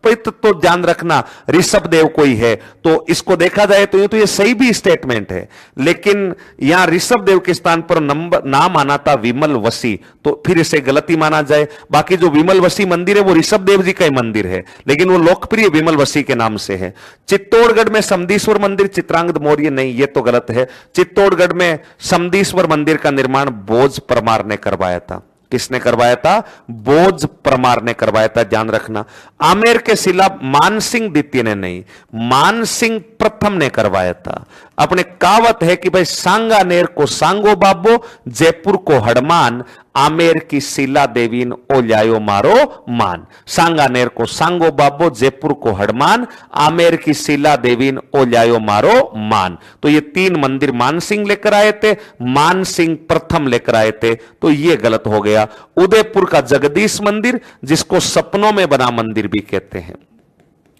[SPEAKER 1] तो ध्यान रखना ऋषभ देव कोई है, तो इसको देखा जाए तो ये सही भी स्टेटमेंट है, लेकिन यहां ऋषभ देव के स्थान पर नाम आना था विमल वसी, तो फिर इसे गलती माना जाए। बाकी जो विमल वसी मंदिर है वो ऋषभ देव जी का ही मंदिर है, लेकिन वो लोकप्रिय विमल वसी के नाम से है। चित्तौड़गढ़ में समदीश्वर मंदिर चित्रांगद मौर्य, नहीं ये तो गलत है। चित्तौड़गढ़ में समदीश्वर मंदिर का निर्माण बोझ परमार ने करवाया था। किसने करवाया था? बोझ परमार ने करवाया था, ध्यान रखना। आमेर के शिला मान सिंह द्वितीय ने नहीं, मान सिंह प्रथम ने करवाया था। अपने कहावत है कि भाई सांगानेर को सांगो बाबो, जयपुर को हड़मान, आमेर की शिला देवीन ओ लायो मारो मान। सांगानेर को सांगो बाबो, जयपुर को हड़मान, आमेर की शिला देवीन ओ लायो मारो मान। तो ये तीन मंदिर मान सिंह लेकर आए थे, मान सिंह प्रथम लेकर आए थे, तो ये गलत हो गया। उदयपुर का जगदीश मंदिर, जिसको सपनों में बना मंदिर भी कहते हैं,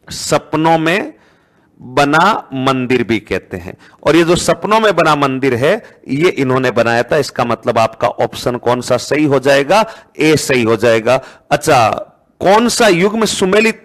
[SPEAKER 1] सपनों में बना मंदिर भी कहते हैं। और ये जो सपनों में बना मंदिर है ये इन्होंने बनाया था, इसका मतलब आपका ऑप्शन कौन सा सही हो जाएगा? ए सही हो जाएगा। अच्छा, कौन सा युग में सुमेलित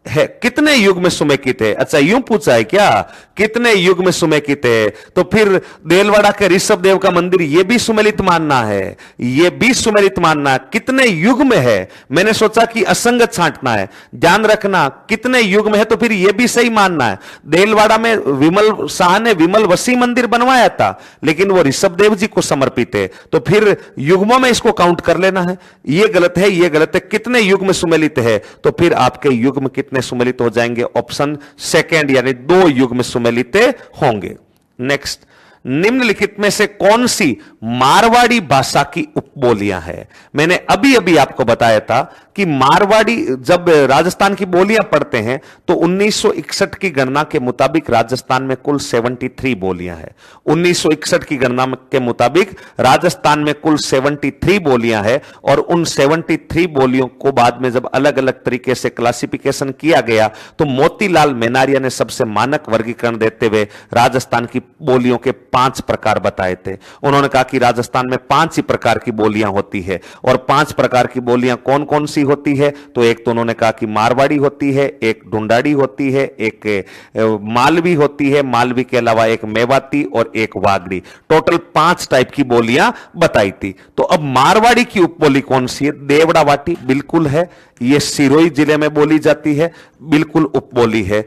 [SPEAKER 1] है? कितने युग में सुमेकित है? अच्छा, यूं पूछा है क्या, कितने युग में सुमेकित है? तो फिर देलवाड़ा के ऋषभ देव का मंदिर ये भी सुमेलित मानना है, ये भी सुमेलित मानना है। कितने युग में है? मैंने सोचा कि असंगत छांटना है, ध्यान रखना कितने युग में है, तो फिर ये भी सही मानना है। देलवाड़ा में विमल शाह ने विमल वसी मंदिर बनवाया था, लेकिन वो ऋषभ देव जी को समर्पित है, तो फिर युग्मों में इसको काउंट कर लेना है। ये गलत है, ये गलत है। कितने युग में सुमेलित है, तो फिर आपके युग में कितने सुमेलित हो जाएंगे? ऑप्शन सेकंड, यानी 2 युग में सुमेलित होंगे। नेक्स्ट, निम्नलिखित में से कौन सी मारवाड़ी भाषा की उपबोलियां है? मैंने अभी अभी आपको बताया था कि मारवाड़ी, जब राजस्थान की बोलियां पढ़ते हैं तो 1961 की गणना के मुताबिक राजस्थान में कुल 73 बोलियां हैं। 1961 की गणना के मुताबिक राजस्थान में कुल 73 बोलियां हैं, और उन 73 बोलियों को बाद में जब अलग अलग तरीके से क्लासिफिकेशन किया गया तो मोतीलाल मेनारिया ने सबसे मानक वर्गीकरण देते हुए राजस्थान की बोलियों के 5 प्रकार बताए थे। उन्होंने कहा कि राजस्थान में 5 ही प्रकार की बोलियां होती है, और 5 प्रकार की बोलियां कौन कौन सी होती है? तो एक तो उन्होंने कहा कि मारवाड़ी होती है, एक ढूंढाड़ी होती है, एक मालवी होती है, मालवी के अलावा एक मेवाती और एक वागड़ी। टोटल 5 टाइप की बोलियां बताई थी। तो अब मारवाड़ी की उपबोली कौन सी है? देवड़ा वाटी बिल्कुल है, ये सिरोही जिले में बोली जाती है, बिल्कुल उपबोली है।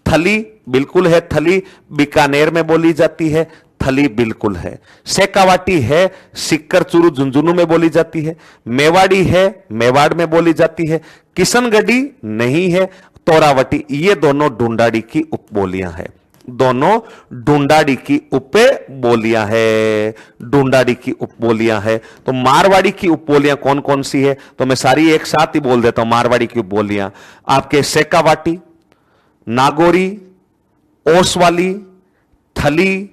[SPEAKER 1] थली बिल्कुल है, थली बीकानेर में बोली जाती है, थली बिल्कुल है। सेकावाटी है, सिक्कर चूरू झुंझुनू में बोली जाती है। मेवाड़ी है, मेवाड़ में बोली जाती है। किशनगढ़ी नहीं है। तोरावटी, ये दोनों ढूंढाड़ी की उपबोलियां हैं, दोनों ढूंढाड़ी की उपबोलियां है, ढूंढाड़ी की उपबोलियां है। तो मारवाड़ी की उपबोलियां कौन कौन सी है? तो मैं सारी एक साथ ही बोल देता हूं। मारवाड़ी की उपबोलियां आपके सेकावाटी, नागौरी, ओसवाली, थली,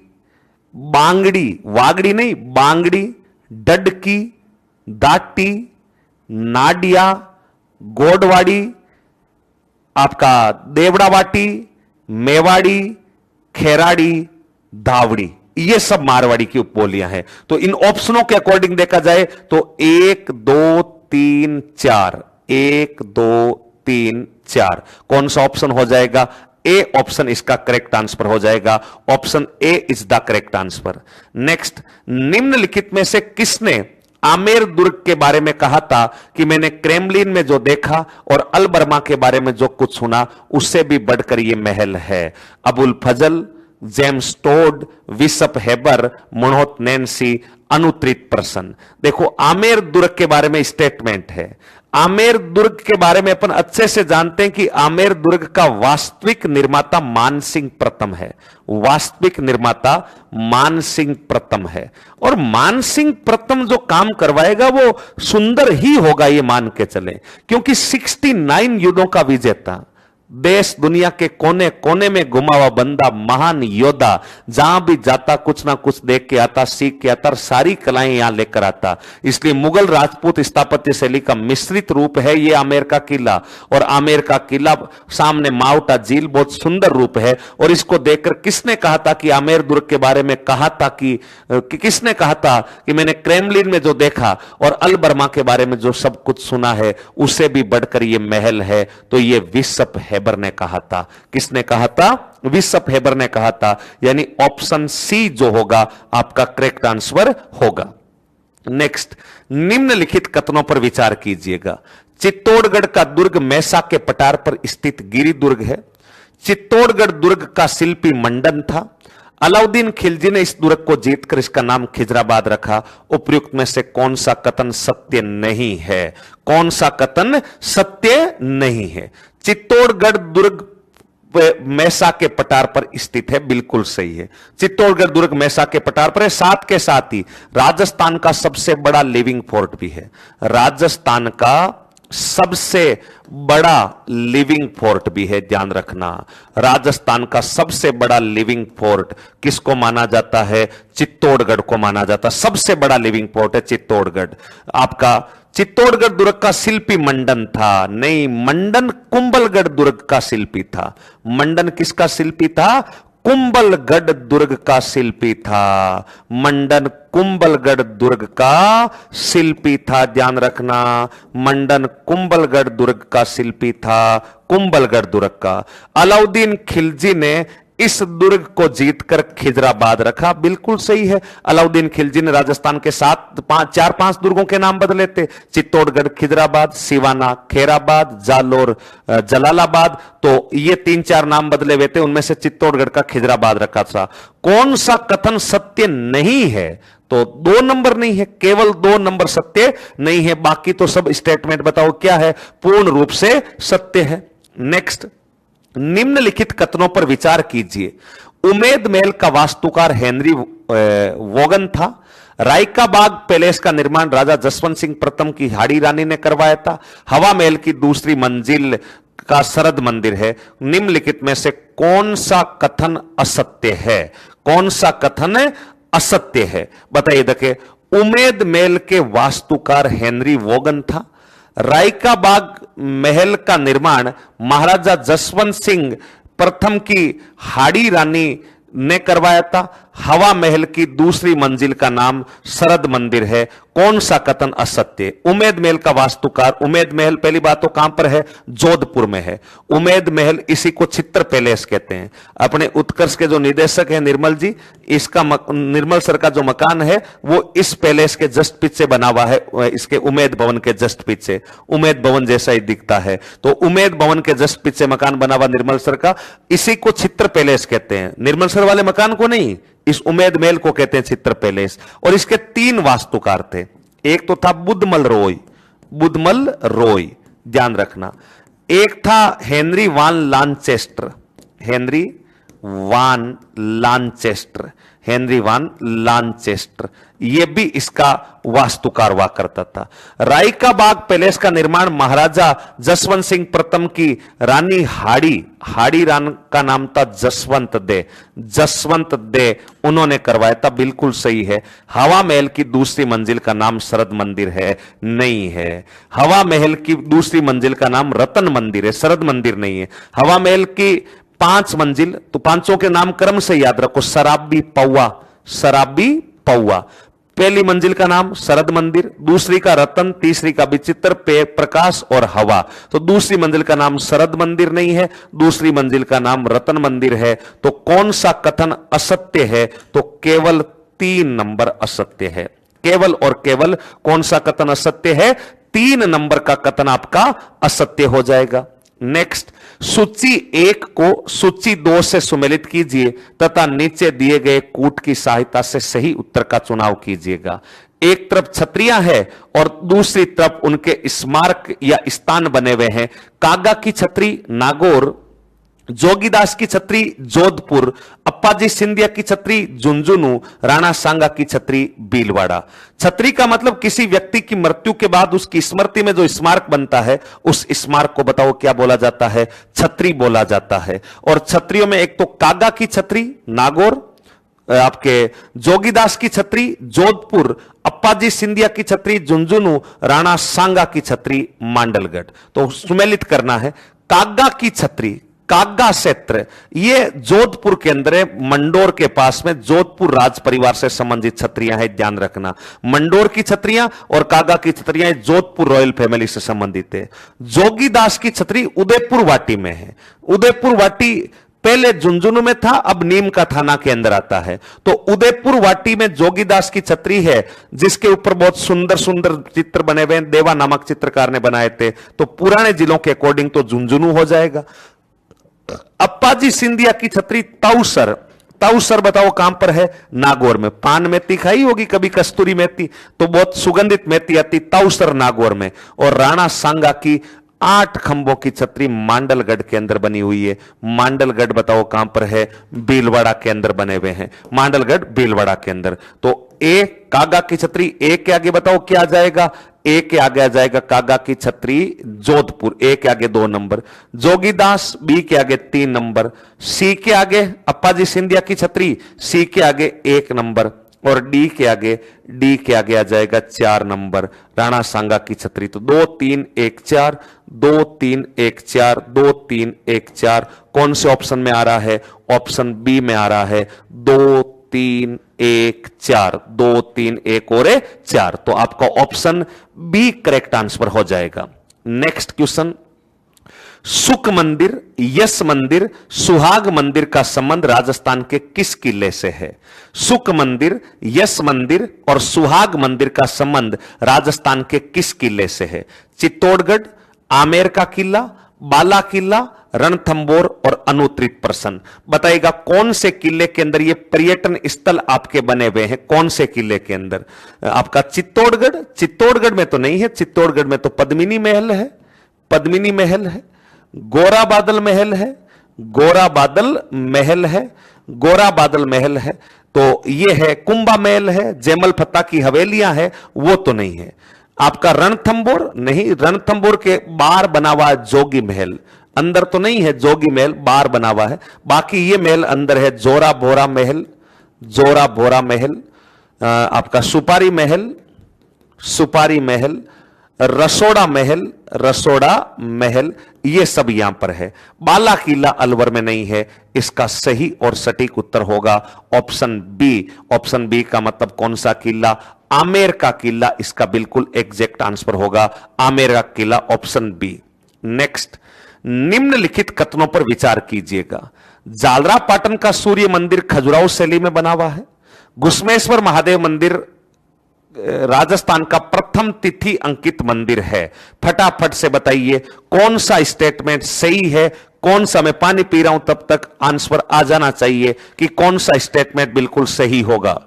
[SPEAKER 1] बांगड़ी, वागड़ी नहीं बांगड़ी, डडकी, दाटी, नाडिया, गोडवाड़ी, आपका देवड़ावाटी, मेवाड़ी, खेराड़ी, धावड़ी, ये सब मारवाड़ी की उपबोलियां हैं। तो इन ऑप्शनों के अकॉर्डिंग देखा जाए तो 1 2 3 4, 1 2 3 4, कौन सा ऑप्शन हो जाएगा? ए ऑप्शन इसका करेक्ट आंसर हो जाएगा। Option A is the correct answer. Next, निम्नलिखित में से किसने आमेर दुर्ग के बारे में कहा था कि मैंने क्रेमलिन में जो देखा और अलबर्मा के बारे में जो कुछ सुना उससे भी बढ़कर यह महल है? Abul Fazal, James Tod, Bishop Heber, मनोहत नैन्सी, अनुत्रित प्रसन्न। देखो, आमेर दुर्ग के बारे में स्टेटमेंट है। आमेर दुर्ग के बारे में अपन अच्छे से जानते हैं कि आमेर दुर्ग का वास्तविक निर्माता मानसिंह प्रथम है। वास्तविक निर्माता मानसिंह प्रथम है, और मानसिंह प्रथम जो काम करवाएगा वो सुंदर ही होगा, ये मान के चले, क्योंकि 69 युद्धों का विजेता देश दुनिया के कोने कोने में घुमा हुआ बंदा, महान योद्धा, जहां भी जाता कुछ ना कुछ देख के आता, सीख के आता, सारी कलाएं यहां लेकर आता। इसलिए मुगल राजपूत स्थापत्य शैली का मिश्रित रूप है ये आमेर का किला। और आमेर का किला सामने माउंटा झील बहुत सुंदर रूप है। और इसको देखकर किसने कहा था कि आमेर दुर्ग के बारे में कहा था कि किसने कहा था कि मैंने क्रेमलिन में जो देखा और अल बर्मा के बारे में जो सब कुछ सुना है उससे भी बढ़कर ये महल है। तो ये विस्प हेबर ने कहा था। किसने कहा था? विस्प हेबर ने कहा था। यानी ऑप्शन सी जो होगा आपका करेक्ट आंसर होगा। नेक्स्ट, निम्नलिखित कथनों पर विचार कीजिएगा। चित्तौड़गढ़ का दुर्ग मैसा के पठार पर स्थित गिरि दुर्ग है। चित्तौड़गढ़ दुर्ग का शिल्पी मंडन था। अलाउद्दीन खिलजी ने इस दुर्ग को जीतकर इसका नाम खिजराबाद रखा। उपयुक्त में से कौन सा कथन सत्य नहीं है? कौन सा कथन सत्य नहीं है? चित्तौड़गढ़ दुर्ग मैसा के पठार पर स्थित है, बिल्कुल सही है। चित्तौड़गढ़ दुर्ग मैसा के पठार पर है। साथ के साथ ही राजस्थान का सबसे बड़ा लिविंग फोर्ट भी है। राजस्थान का सबसे बड़ा लिविंग फोर्ट भी है, ध्यान रखना। राजस्थान का सबसे बड़ा लिविंग फोर्ट किसको माना जाता है? चित्तौड़गढ़ को माना जाता है। सबसे बड़ा लिविंग फोर्ट है चित्तौड़गढ़। आपका चित्तौड़गढ़ दुर्ग का शिल्पी मंडन था। नहीं, मंडन कुंभलगढ़ दुर्ग का शिल्पी था। मंडन किसका शिल्पी था? कुंभलगढ़ दुर्ग का शिल्पी था। मंडन कुंभलगढ़ दुर्ग का शिल्पी था, ध्यान रखना। मंडन कुंभलगढ़ दुर्ग का शिल्पी था, कुंभलगढ़ दुर्ग का। अलाउद्दीन खिलजी ने इस दुर्ग को जीतकर खिजराबाद रखा, बिल्कुल सही है। अलाउद्दीन खिलजी ने राजस्थान के 4-5 दुर्गों के नाम बदले थे। चित्तौड़गढ़, खिजराबाद, सिवाना, खेराबाद, जालोर, जलालाबाद। तो ये 3-4 नाम बदले हुए थे, उनमें से चित्तौड़गढ़ का खिजराबाद रखा था। कौन सा कथन सत्य नहीं है? तो 2 नंबर नहीं है, केवल 2 नंबर सत्य नहीं है, बाकी तो सब स्टेटमेंट बताओ क्या है, पूर्ण रूप से सत्य है। नेक्स्ट, निम्नलिखित कथनों पर विचार कीजिए। उमेद महल का वास्तुकार हेनरी वोगन था। रायका बाग पैलेस का निर्माण राजा जसवंत सिंह प्रथम की हाड़ी रानी ने करवाया था। हवा महल की दूसरी मंजिल का शरद मंदिर है। निम्नलिखित में से कौन सा कथन असत्य है? कौन सा कथन असत्य है? बताइए। देखिए, उमेद महल के वास्तुकार हेनरी वोगन था। रायका बाग महल का निर्माण महाराजा जसवंत सिंह प्रथम की हाड़ी रानी ने करवाया था। हवा महल की दूसरी मंजिल का नाम शरद मंदिर है। कौन सा कथन असत्य? उमेद महल का वास्तुकार, उमेद महल पहली बात तो कहां पर है? जोधपुर में है। उमेद महल, इसी को चित्र पैलेस कहते हैं। अपने उत्कर्ष के जो निदेशक है निर्मल जी, इसका निर्मल सर का जो मकान है वो इस पैलेस के जस्ट पीछे बना हुआ है, इसके उमेद भवन के जस्ट पीछे। उमेद भवन जैसा ही दिखता है। तो उमेद भवन के जस्ट पीछे मकान बना हुआ निर्मल सर का, इसी को चित्र पैलेस कहते हैं। निर्मल सर वाले मकान को नहीं, इस उमेद महल को कहते हैं चित्र पैलेस। और इसके 3 वास्तुकार थे। एक तो था बुद्धमल रॉय, बुद्धमल रॉय, ध्यान रखना। एक था हेनरी वान लांचेस्टर, हेनरी वान लांचेस्टर, हेनरी वान लांचेस्टर, यह भी इसका वास्तुकार हुआ करता था। रायका बाग पैलेस का निर्माण महाराजा जसवंत सिंह प्रथम की रानी हाड़ी रान का नाम था जसवंत दे, उन्होंने करवाया था, बिल्कुल सही है। हवा महल की दूसरी मंजिल का नाम शरद मंदिर है, नहीं है। हवा महल की दूसरी मंजिल का नाम रतन मंदिर है, शरद मंदिर नहीं है। हवा महल की 5 मंजिल, तो 5 के नाम क्रम से याद रखो। शराबी पौवा, पहली मंजिल का नाम शरद मंदिर, दूसरी का रतन, तीसरी का विचित्र, प्रकाश और हवा। तो दूसरी मंजिल का नाम शरद मंदिर नहीं है, दूसरी मंजिल का नाम रतन मंदिर है। तो कौन सा कथन असत्य है? तो केवल 3 नंबर असत्य है। केवल और केवल कौन सा कथन असत्य है? 3 नंबर का कथन आपका असत्य हो जाएगा। नेक्स्ट, सूची 1 को सूची 2 से सुमेलित कीजिए तथा नीचे दिए गए कूट की सहायता से सही उत्तर का चुनाव कीजिएगा। एक तरफ छतरियां हैं और दूसरी तरफ उनके स्मारक या स्थान बने हुए हैं। कागा की छतरी नागौर, जोगीदास की छतरी जोधपुर, अप्पाजी सिंधिया की छतरी झुंझुनू, राणा सांगा की छतरी भीलवाड़ा। छतरी का मतलब किसी व्यक्ति की मृत्यु के बाद उसकी स्मृति में जो स्मारक बनता है, उस स्मारक को बताओ क्या बोला जाता है? छतरी बोला जाता है। और छतरियों में एक तो कागा की छतरी नागौर, आपके जोगीदास की छतरी जोधपुर, अप्पाजी सिंधिया की छतरी झुंझुनू, राणा सांगा की छतरी मांडलगढ़। तो सुमेलित करना है, कागा की छतरी, कागा क्षेत्र, ये जोधपुर के अंदर है, मंडोर के पास में। जोधपुर राज परिवार से संबंधित छतरियां हैं, ध्यान रखना। मंडोर की छतरियां और कागा की छतरियां जोधपुर रॉयल फैमिली से संबंधित है। जोगीदास की छतरी उदयपुर वाटी में है। उदयपुर वाटी पहले झुंझुनू में था, अब नीम का थाना के अंदर आता है। तो उदयपुर वाटी में जोगीदास की छतरी है, जिसके ऊपर बहुत सुंदर सुंदर चित्र बने हुए हैं, देवा नामक चित्रकार ने बनाए थे। तो पुराने जिलों के अकॉर्डिंग तो झुंझुनू हो जाएगा। अप्पाजी सिंधिया की छतरी ताऊसर, ताऊसर बताओ कहां पर है? नागौर में। पान मेथी खाई होगी कभी, कस्तूरी मेथी, तो बहुत सुगंधित मेथी आती, ताऊसर नागौर में। और राणा सांगा की 8 खंभों की छतरी मांडलगढ़ के अंदर बनी हुई है। मांडलगढ़ बताओ कहां पर है? भीलवाड़ा के अंदर बने हुए हैं, मांडलगढ़ भीलवाड़ा के अंदर। तो ए कागा की छतरी, ए के आगे बताओ क्या आ जाएगा? ए के आगे आ जाएगा कागा की छतरी जोधपुर, ए के आगे 2 नंबर। जोगीदास, बी के आगे 3 नंबर। सी के आगे अप्पाजी सिंधिया की छतरी, सी के आगे 1 नंबर। और डी के आगे आ जाएगा 4 नंबर, राणा सांगा की छतरी। तो 2 3 1 4, 2 3 1 4, 2 3 1 4। कौन से ऑप्शन में आ रहा है? ऑप्शन बी में आ रहा है, 2 3 1 4, 2 3 1 और 4। तो आपका ऑप्शन बी करेक्ट आंसर हो जाएगा। नेक्स्ट क्वेश्चन, सुख मंदिर, यश मंदिर, सुहाग मंदिर का संबंध राजस्थान के किस किले से है? सुख मंदिर, यश मंदिर और सुहाग मंदिर का संबंध राजस्थान के किस किले से है? चित्तौड़गढ़, आमेर का किला, बाला किला, रणथंबोर और अनुत्तरित प्रसन। बताइएगा कौन से किले के अंदर ये पर्यटन स्थल आपके बने हुए हैं? कौन से किले के अंदर? आपका चित्तौड़गढ़, चित्तौड़गढ़ में तो नहीं है, चित्तौड़गढ़ में तो पद्मिनी महल है, पद्मिनी महल है। गोरा बादल महल है, गोरा बादल महल है, गोरा बादल महल है। तो ये है कुंभा महल है, जयमल फत्ता की हवेलियां है, वो तो नहीं है। आपका रणथंबोर नहीं, रणथंबोर के बाहर बना हुआ जोगी महल, अंदर तो नहीं है जोगी महल, बाहर बना हुआ है। बाकी ये महल अंदर है, जोरा भोरा महल, जोरा भोरा महल, आपका सुपारी महल, सुपारी महल, रसोड़ा महल, रसोड़ा महल, ये सब यहां पर है। बाला किला अलवर में नहीं है। इसका सही और सटीक उत्तर होगा ऑप्शन बी। ऑप्शन बी का मतलब कौन सा किला? आमेर का किला इसका बिल्कुल एग्जैक्ट आंसर होगा, आमेर का किला, ऑप्शन बी। नेक्स्ट, निम्नलिखित कथनों पर विचार कीजिएगा। जालरा पाटन का सूर्य मंदिर खजुराहो शैली में बना हुआ है। घुश्मेश्वर महादेव मंदिर राजस्थान का प्रथम तिथि अंकित मंदिर है। फटाफट से बताइए कौन सा स्टेटमेंट सही है, कौन सा, मैं पानी पी रहा हूं तब तक आंसर आ जाना चाहिए कि कौन सा स्टेटमेंट बिल्कुल सही होगा।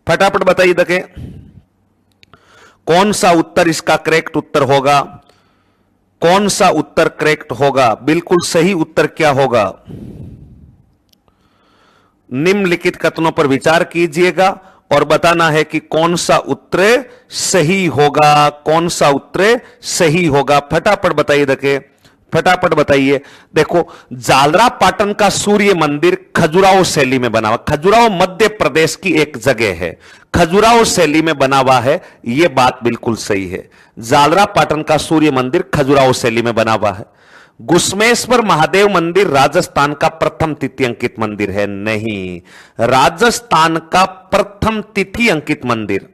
[SPEAKER 1] फटाफट बताइए देखें कौन सा उत्तर इसका करेक्ट उत्तर होगा, कौन सा उत्तर करेक्ट होगा, बिल्कुल सही उत्तर क्या होगा? निम्नलिखित कथनों पर विचार कीजिएगा और बताना है कि कौन सा उत्तर सही होगा, कौन सा उत्तर सही होगा। फटाफट बताइए देखें, फटाफट बताइए। देखो, जालरा पाटन का सूर्य मंदिर खजुराहो शैली में बना हुआ, खजुराहो मध्य प्रदेश की एक जगह है, खजुराहो शैली में बना हुआ है, यह बात बिल्कुल सही है। जालरा पाटन का सूर्य मंदिर खजुराहो शैली में बना हुआ है। घुश्मेश्वर महादेव मंदिर राजस्थान का प्रथम तिथि अंकित मंदिर है, नहीं। राजस्थान का प्रथम तिथि अंकित मंदिर,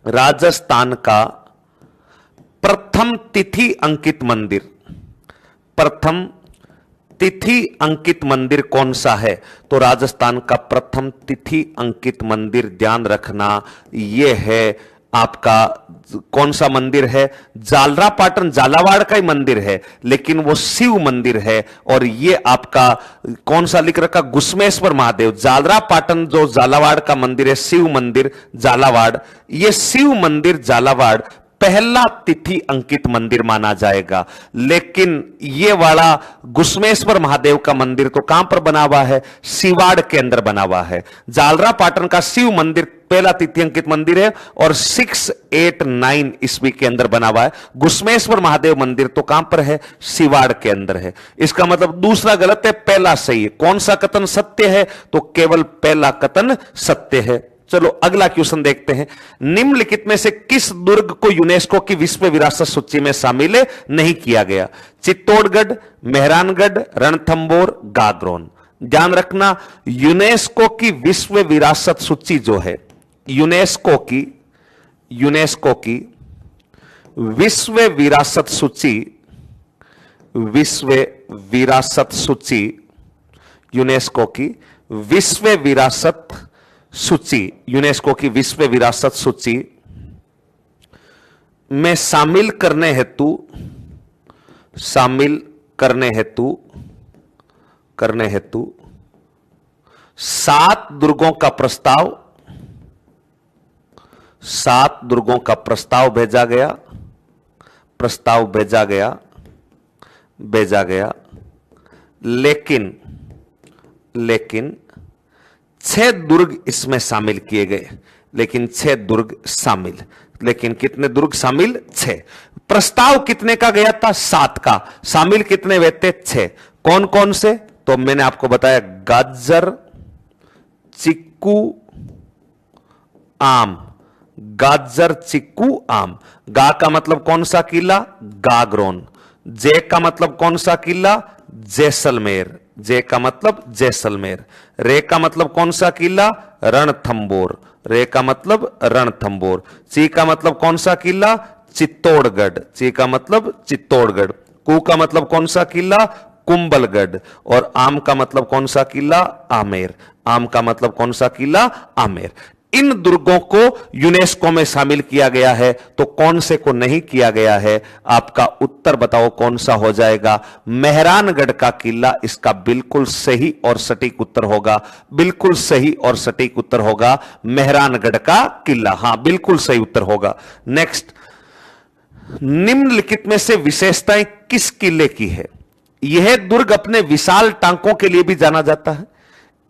[SPEAKER 1] राजस्थान का प्रथम तिथि अंकित मंदिर, प्रथम तिथि अंकित मंदिर कौन सा है? तो राजस्थान का प्रथम तिथि अंकित मंदिर, ध्यान रखना, यह है आपका कौन सा मंदिर है? जालरापाटन झालावाड़ का ही मंदिर है, लेकिन वो शिव मंदिर है। और ये आपका कौन सा लिख रखा? घुसमेश्वर महादेव। जालरापाटन जो झालावाड़ का मंदिर है, शिव मंदिर झालावाड़, ये शिव मंदिर झालावाड़ पहला तिथि अंकित मंदिर माना जाएगा। लेकिन ये वाला घुसमेश्वर महादेव का मंदिर तो कहां पर बना हुआ है? सिवाड़ के अंदर बना हुआ है। जालरापाटन का शिव मंदिर पहला तिथि अंकित मंदिर है और 689 ईस्वी के अंदर बना हुआ है। घुसमेश्वर महादेव मंदिर तो कहां पर है? सिवाड़ के अंदर है। इसका मतलब दूसरा गलत है, पहला सही है। कौन सा कथन सत्य है? तो केवल पहला कथन सत्य है। चलो अगला क्वेश्चन देखते हैं। निम्नलिखित में से किस दुर्ग को यूनेस्को की विश्व विरासत सूची में शामिल नहीं किया गया? चित्तौड़गढ़, मेहरानगढ़, रणथंबोर, गागरोन। ध्यान रखना, यूनेस्को की विश्व विरासत सूची जो है, यूनेस्को की विश्व विरासत सूची, विश्व विरासत सूची, यूनेस्को की विश्व विरासत सूची, यूनेस्को की विश्व विरासत सूची में शामिल करने हेतु 7 दुर्गों का प्रस्ताव भेजा गया, लेकिन 6 दुर्ग इसमें शामिल किए गए। लेकिन कितने दुर्ग शामिल? 6। प्रस्ताव कितने का गया था? 7 का। शामिल कितने हुए थे? 6। कौन कौन से? तो मैंने आपको बताया, गाजर, चिक्कू, आम। गाजर, चिक्कू, आम। गा का मतलब कौन सा किला? गागरोन। जे का मतलब कौन सा किला? जैसलमेर। जे का मतलब जैसलमेर। रे का मतलब कौन सा किला? रणथंबोर। रे का मतलब रणथंबोर। ची का मतलब कौन सा किला? चित्तौड़गढ़। ची का मतलब चित्तौड़गढ़। कू का मतलब कौन सा किला? कुंभलगढ़। और आम का मतलब कौन सा किला? आमेर। आम का मतलब कौन सा किला? आमेर। इन दुर्गों को यूनेस्को में शामिल किया गया है, तो कौन से को नहीं किया गया है? आपका उत्तर बताओ कौन सा हो जाएगा? मेहरानगढ़ का किला इसका बिल्कुल सही और सटीक उत्तर होगा। बिल्कुल सही और सटीक उत्तर होगा मेहरानगढ़ का किला। हां, बिल्कुल सही उत्तर होगा। नेक्स्ट, निम्नलिखित में से विशेषताएं किस किले की है? यह दुर्ग अपने विशाल टांकों के लिए भी जाना जाता है।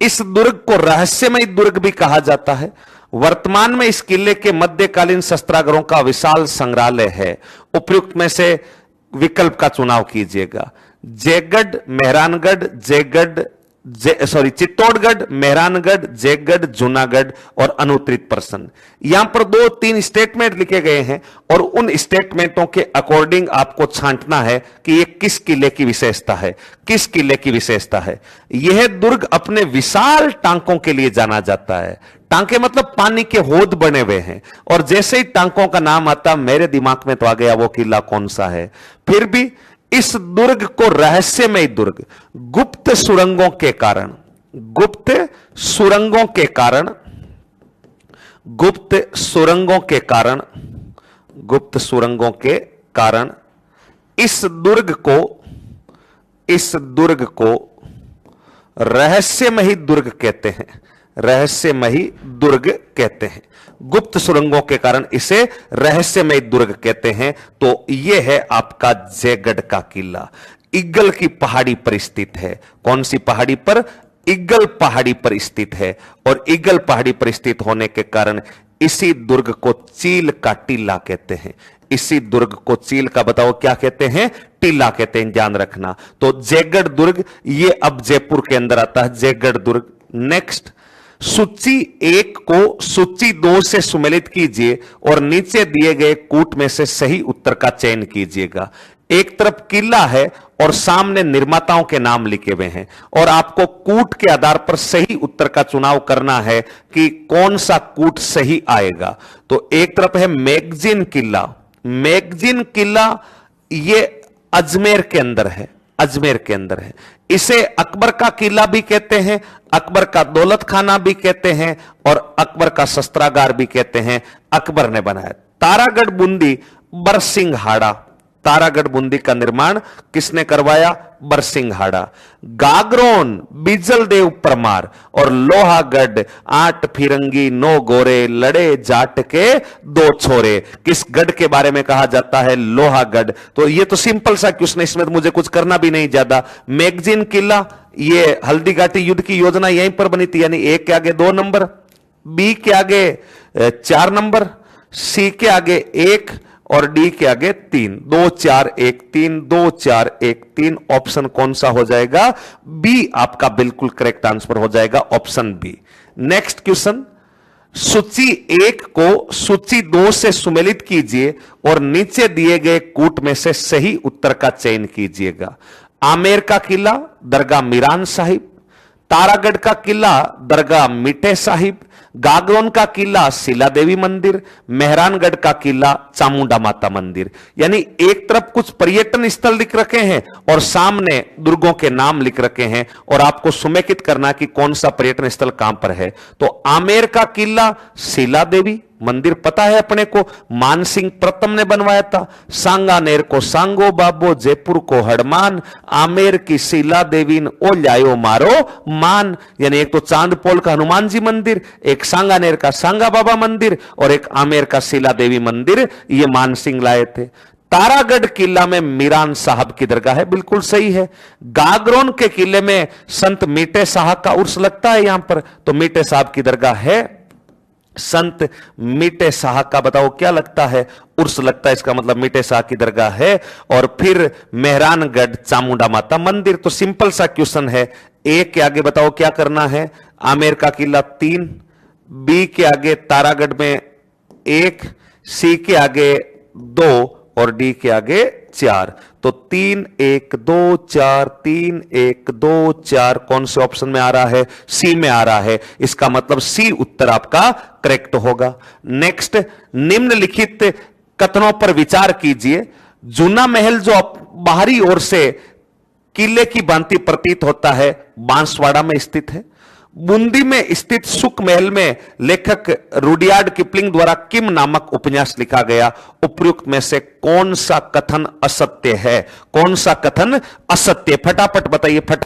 [SPEAKER 1] इस दुर्ग को रहस्यमय दुर्ग भी कहा जाता है। वर्तमान में इस किले के मध्यकालीन शस्त्रागारों का विशाल संग्रहालय है। उपयुक्त में से विकल्प का चुनाव कीजिएगा। जयगढ़, मेहरानगढ़, चित्तौड़गढ़, मेहरानगढ़, जयगढ़, जूनागढ़ और अनुत्तरित प्रश्न। यहां पर 2-3 स्टेटमेंट लिखे गए हैं और उन स्टेटमेंटों के अकॉर्डिंग आपको छांटना है कि यह किस किले की विशेषता है। किस किले की विशेषता है? यह दुर्ग अपने विशाल टांकों के लिए जाना जाता है। टांके मतलब पानी के होद बने हुए हैं। और जैसे ही टांकों का नाम आता, मेरे दिमाग में तो आ गया वो किला कौन सा है। फिर भी इस दुर्ग को रहस्यमय दुर्ग गुप्त सुरंगों के कारण इस दुर्ग को रहस्यमयी दुर्ग कहते हैं। गुप्त सुरंगों के कारण इसे रहस्यमय दुर्ग कहते हैं। तो यह है आपका जयगढ़ का किला। इग्गल की पहाड़ी पर स्थित है। कौन सी पहाड़ी पर? इग्गल पहाड़ी पर स्थित है। और इग्गल पहाड़ी पर स्थित होने के कारण इसी दुर्ग को चील का टीला कहते हैं। इसी दुर्ग को चील का बताओ क्या कहते हैं? टीला कहते हैं। ध्यान रखना। तो जयगढ़ दुर्ग ये अब जयपुर के अंदर आता है, जयगढ़ दुर्ग। नेक्स्ट, सूची 1 को सूची 2 से सुमेलित कीजिए और नीचे दिए गए कूट में से सही उत्तर का चयन कीजिएगा। एक तरफ किला है और सामने निर्माताओं के नाम लिखे हुए हैं और आपको कूट के आधार पर सही उत्तर का चुनाव करना है कि कौन सा कूट सही आएगा। तो एक तरफ है मैगजीन किला। मैगजीन किला ये अजमेर के अंदर है। अजमेर के अंदर है। इसे अकबर का किला भी कहते हैं, अकबर का दौलत खाना भी कहते हैं और अकबर का शस्त्रागार भी कहते हैं, अकबर ने बनाया। तारागढ़ बूंदी बरसिंघाड़ा, तारागढ़ बूंदी का निर्माण किसने करवाया? बरसिंघाड़ा। गागरोन बिजल देव परमार और लोहागढ़ 8 फिरंगी 9 गोरे लड़े जाट के 2 छोरे, किस गढ़ के बारे में कहा जाता है? लोहागढ़। तो ये तो सिंपल सा क्वेश्चन है, इसमें तो मुझे कुछ करना भी नहीं ज्यादा। मैगजीन किला, ये हल्दी घाटी युद्ध की योजना यहीं पर बनी थी, यानी ए के आगे 2 नंबर, बी के आगे 4 नंबर, सी के आगे 1 और डी के आगे 3। 2 4 1 3, 2 4 1 3। ऑप्शन कौन सा हो जाएगा? बी आपका बिल्कुल करेक्ट आंसर हो जाएगा, ऑप्शन बी। नेक्स्ट क्वेश्चन, सूची 1 को सूची 2 से सुमेलित कीजिए और नीचे दिए गए कूट में से सही उत्तर का चयन कीजिएगा। आमेर का किला दरगाह मीरान साहिब, तारागढ़ का किला दरगाह मिटे साहिब, गागरोन का किला शिला देवी मंदिर, मेहरानगढ़ का किला चामुंडा माता मंदिर। यानी एक तरफ कुछ पर्यटन स्थल लिख रखे हैं और सामने दुर्गों के नाम लिख रखे हैं और आपको सुमेकित करना कि कौन सा पर्यटन स्थल कहां पर है। तो आमेर का किला शिला देवी मंदिर पता है अपने को, मानसिंह प्रथम ने बनवाया था। सांगानेर को सांगो बाबो, जयपुर को हड़मान, आमेर की शिला देवी ओ लायो मारो मान। यानी एक तो चांदपोल का हनुमान जी मंदिर, एक सांगानेर का सांगा बाबा मंदिर और एक आमेर का शिला देवी मंदिर, ये मानसिंह लाए थे। तारागढ़ किला में मीरान साहब की दरगाह है, बिल्कुल सही है। गागरोन के किले में संत मीटे साहब का उर्स लगता है यहां पर, तो मीटे साहब की दरगाह है। संत मीटे शाह का बताओ क्या लगता है? उर्स लगता है, इसका मतलब मीटे शाह की दरगाह है। और फिर मेहरानगढ़ चामुंडा माता मंदिर। तो सिंपल सा क्वेश्चन है, ए के आगे बताओ क्या करना है? आमेर का किला 3, बी के आगे तारागढ़ में 1, सी के आगे 2 और डी के आगे 4। तो 3 1 2 4, 3 1 2 4 कौन से ऑप्शन में आ रहा है? सी में आ रहा है। इसका मतलब सी उत्तर आपका करेक्ट होगा। नेक्स्ट, निम्नलिखित कथनों पर विचार कीजिए। जूना महल जो बाहरी ओर से किले की भांति प्रतीत होता है, बांसवाड़ा में स्थित है। बूंदी में स्थित सुख महल में लेखक रुडियार्ड किपलिंग द्वारा किम नामक उपन्यास लिखा गया। उपयुक्त में से कौन सा कथन असत्य है? कौन सा कथन असत्य? फटाफट बताइए, फटाफट।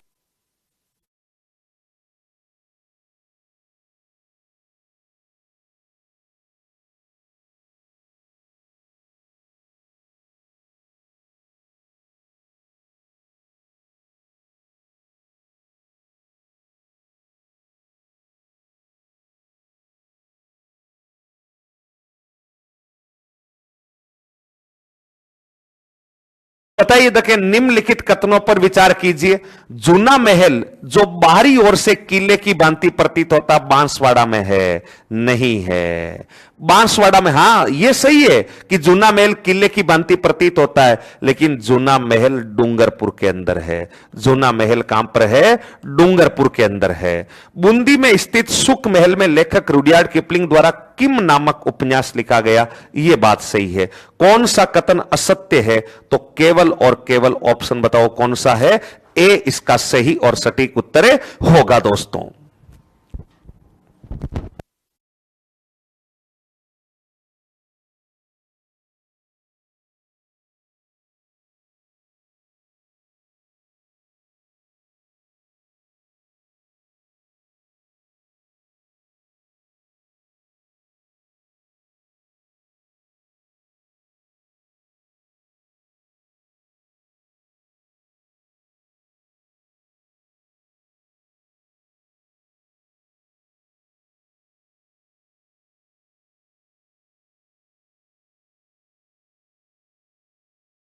[SPEAKER 1] बताइए, देखिए, निम्नलिखित कथनों पर विचार कीजिए। जूना महल जो बाहरी ओर से किले की भांति प्रतीत होता बांसवाड़ा में है, नहीं है। बांसवाड़ा में, हां यह सही है कि जूना महल किले की भांति प्रतीत होता है, लेकिन जूना महल डूंगरपुर के अंदर है। जूना महल कहां पर है? डूंगरपुर के अंदर है। बूंदी में स्थित सुख महल में लेखक रुडियार्ड किपलिंग द्वारा किम नामक उपन्यास लिखा गया, यह बात सही है। कौन सा कथन असत्य है? तो केवल और केवल ऑप्शन बताओ कौन सा है? ए इसका सही और सटीक उत्तर होगा दोस्तों।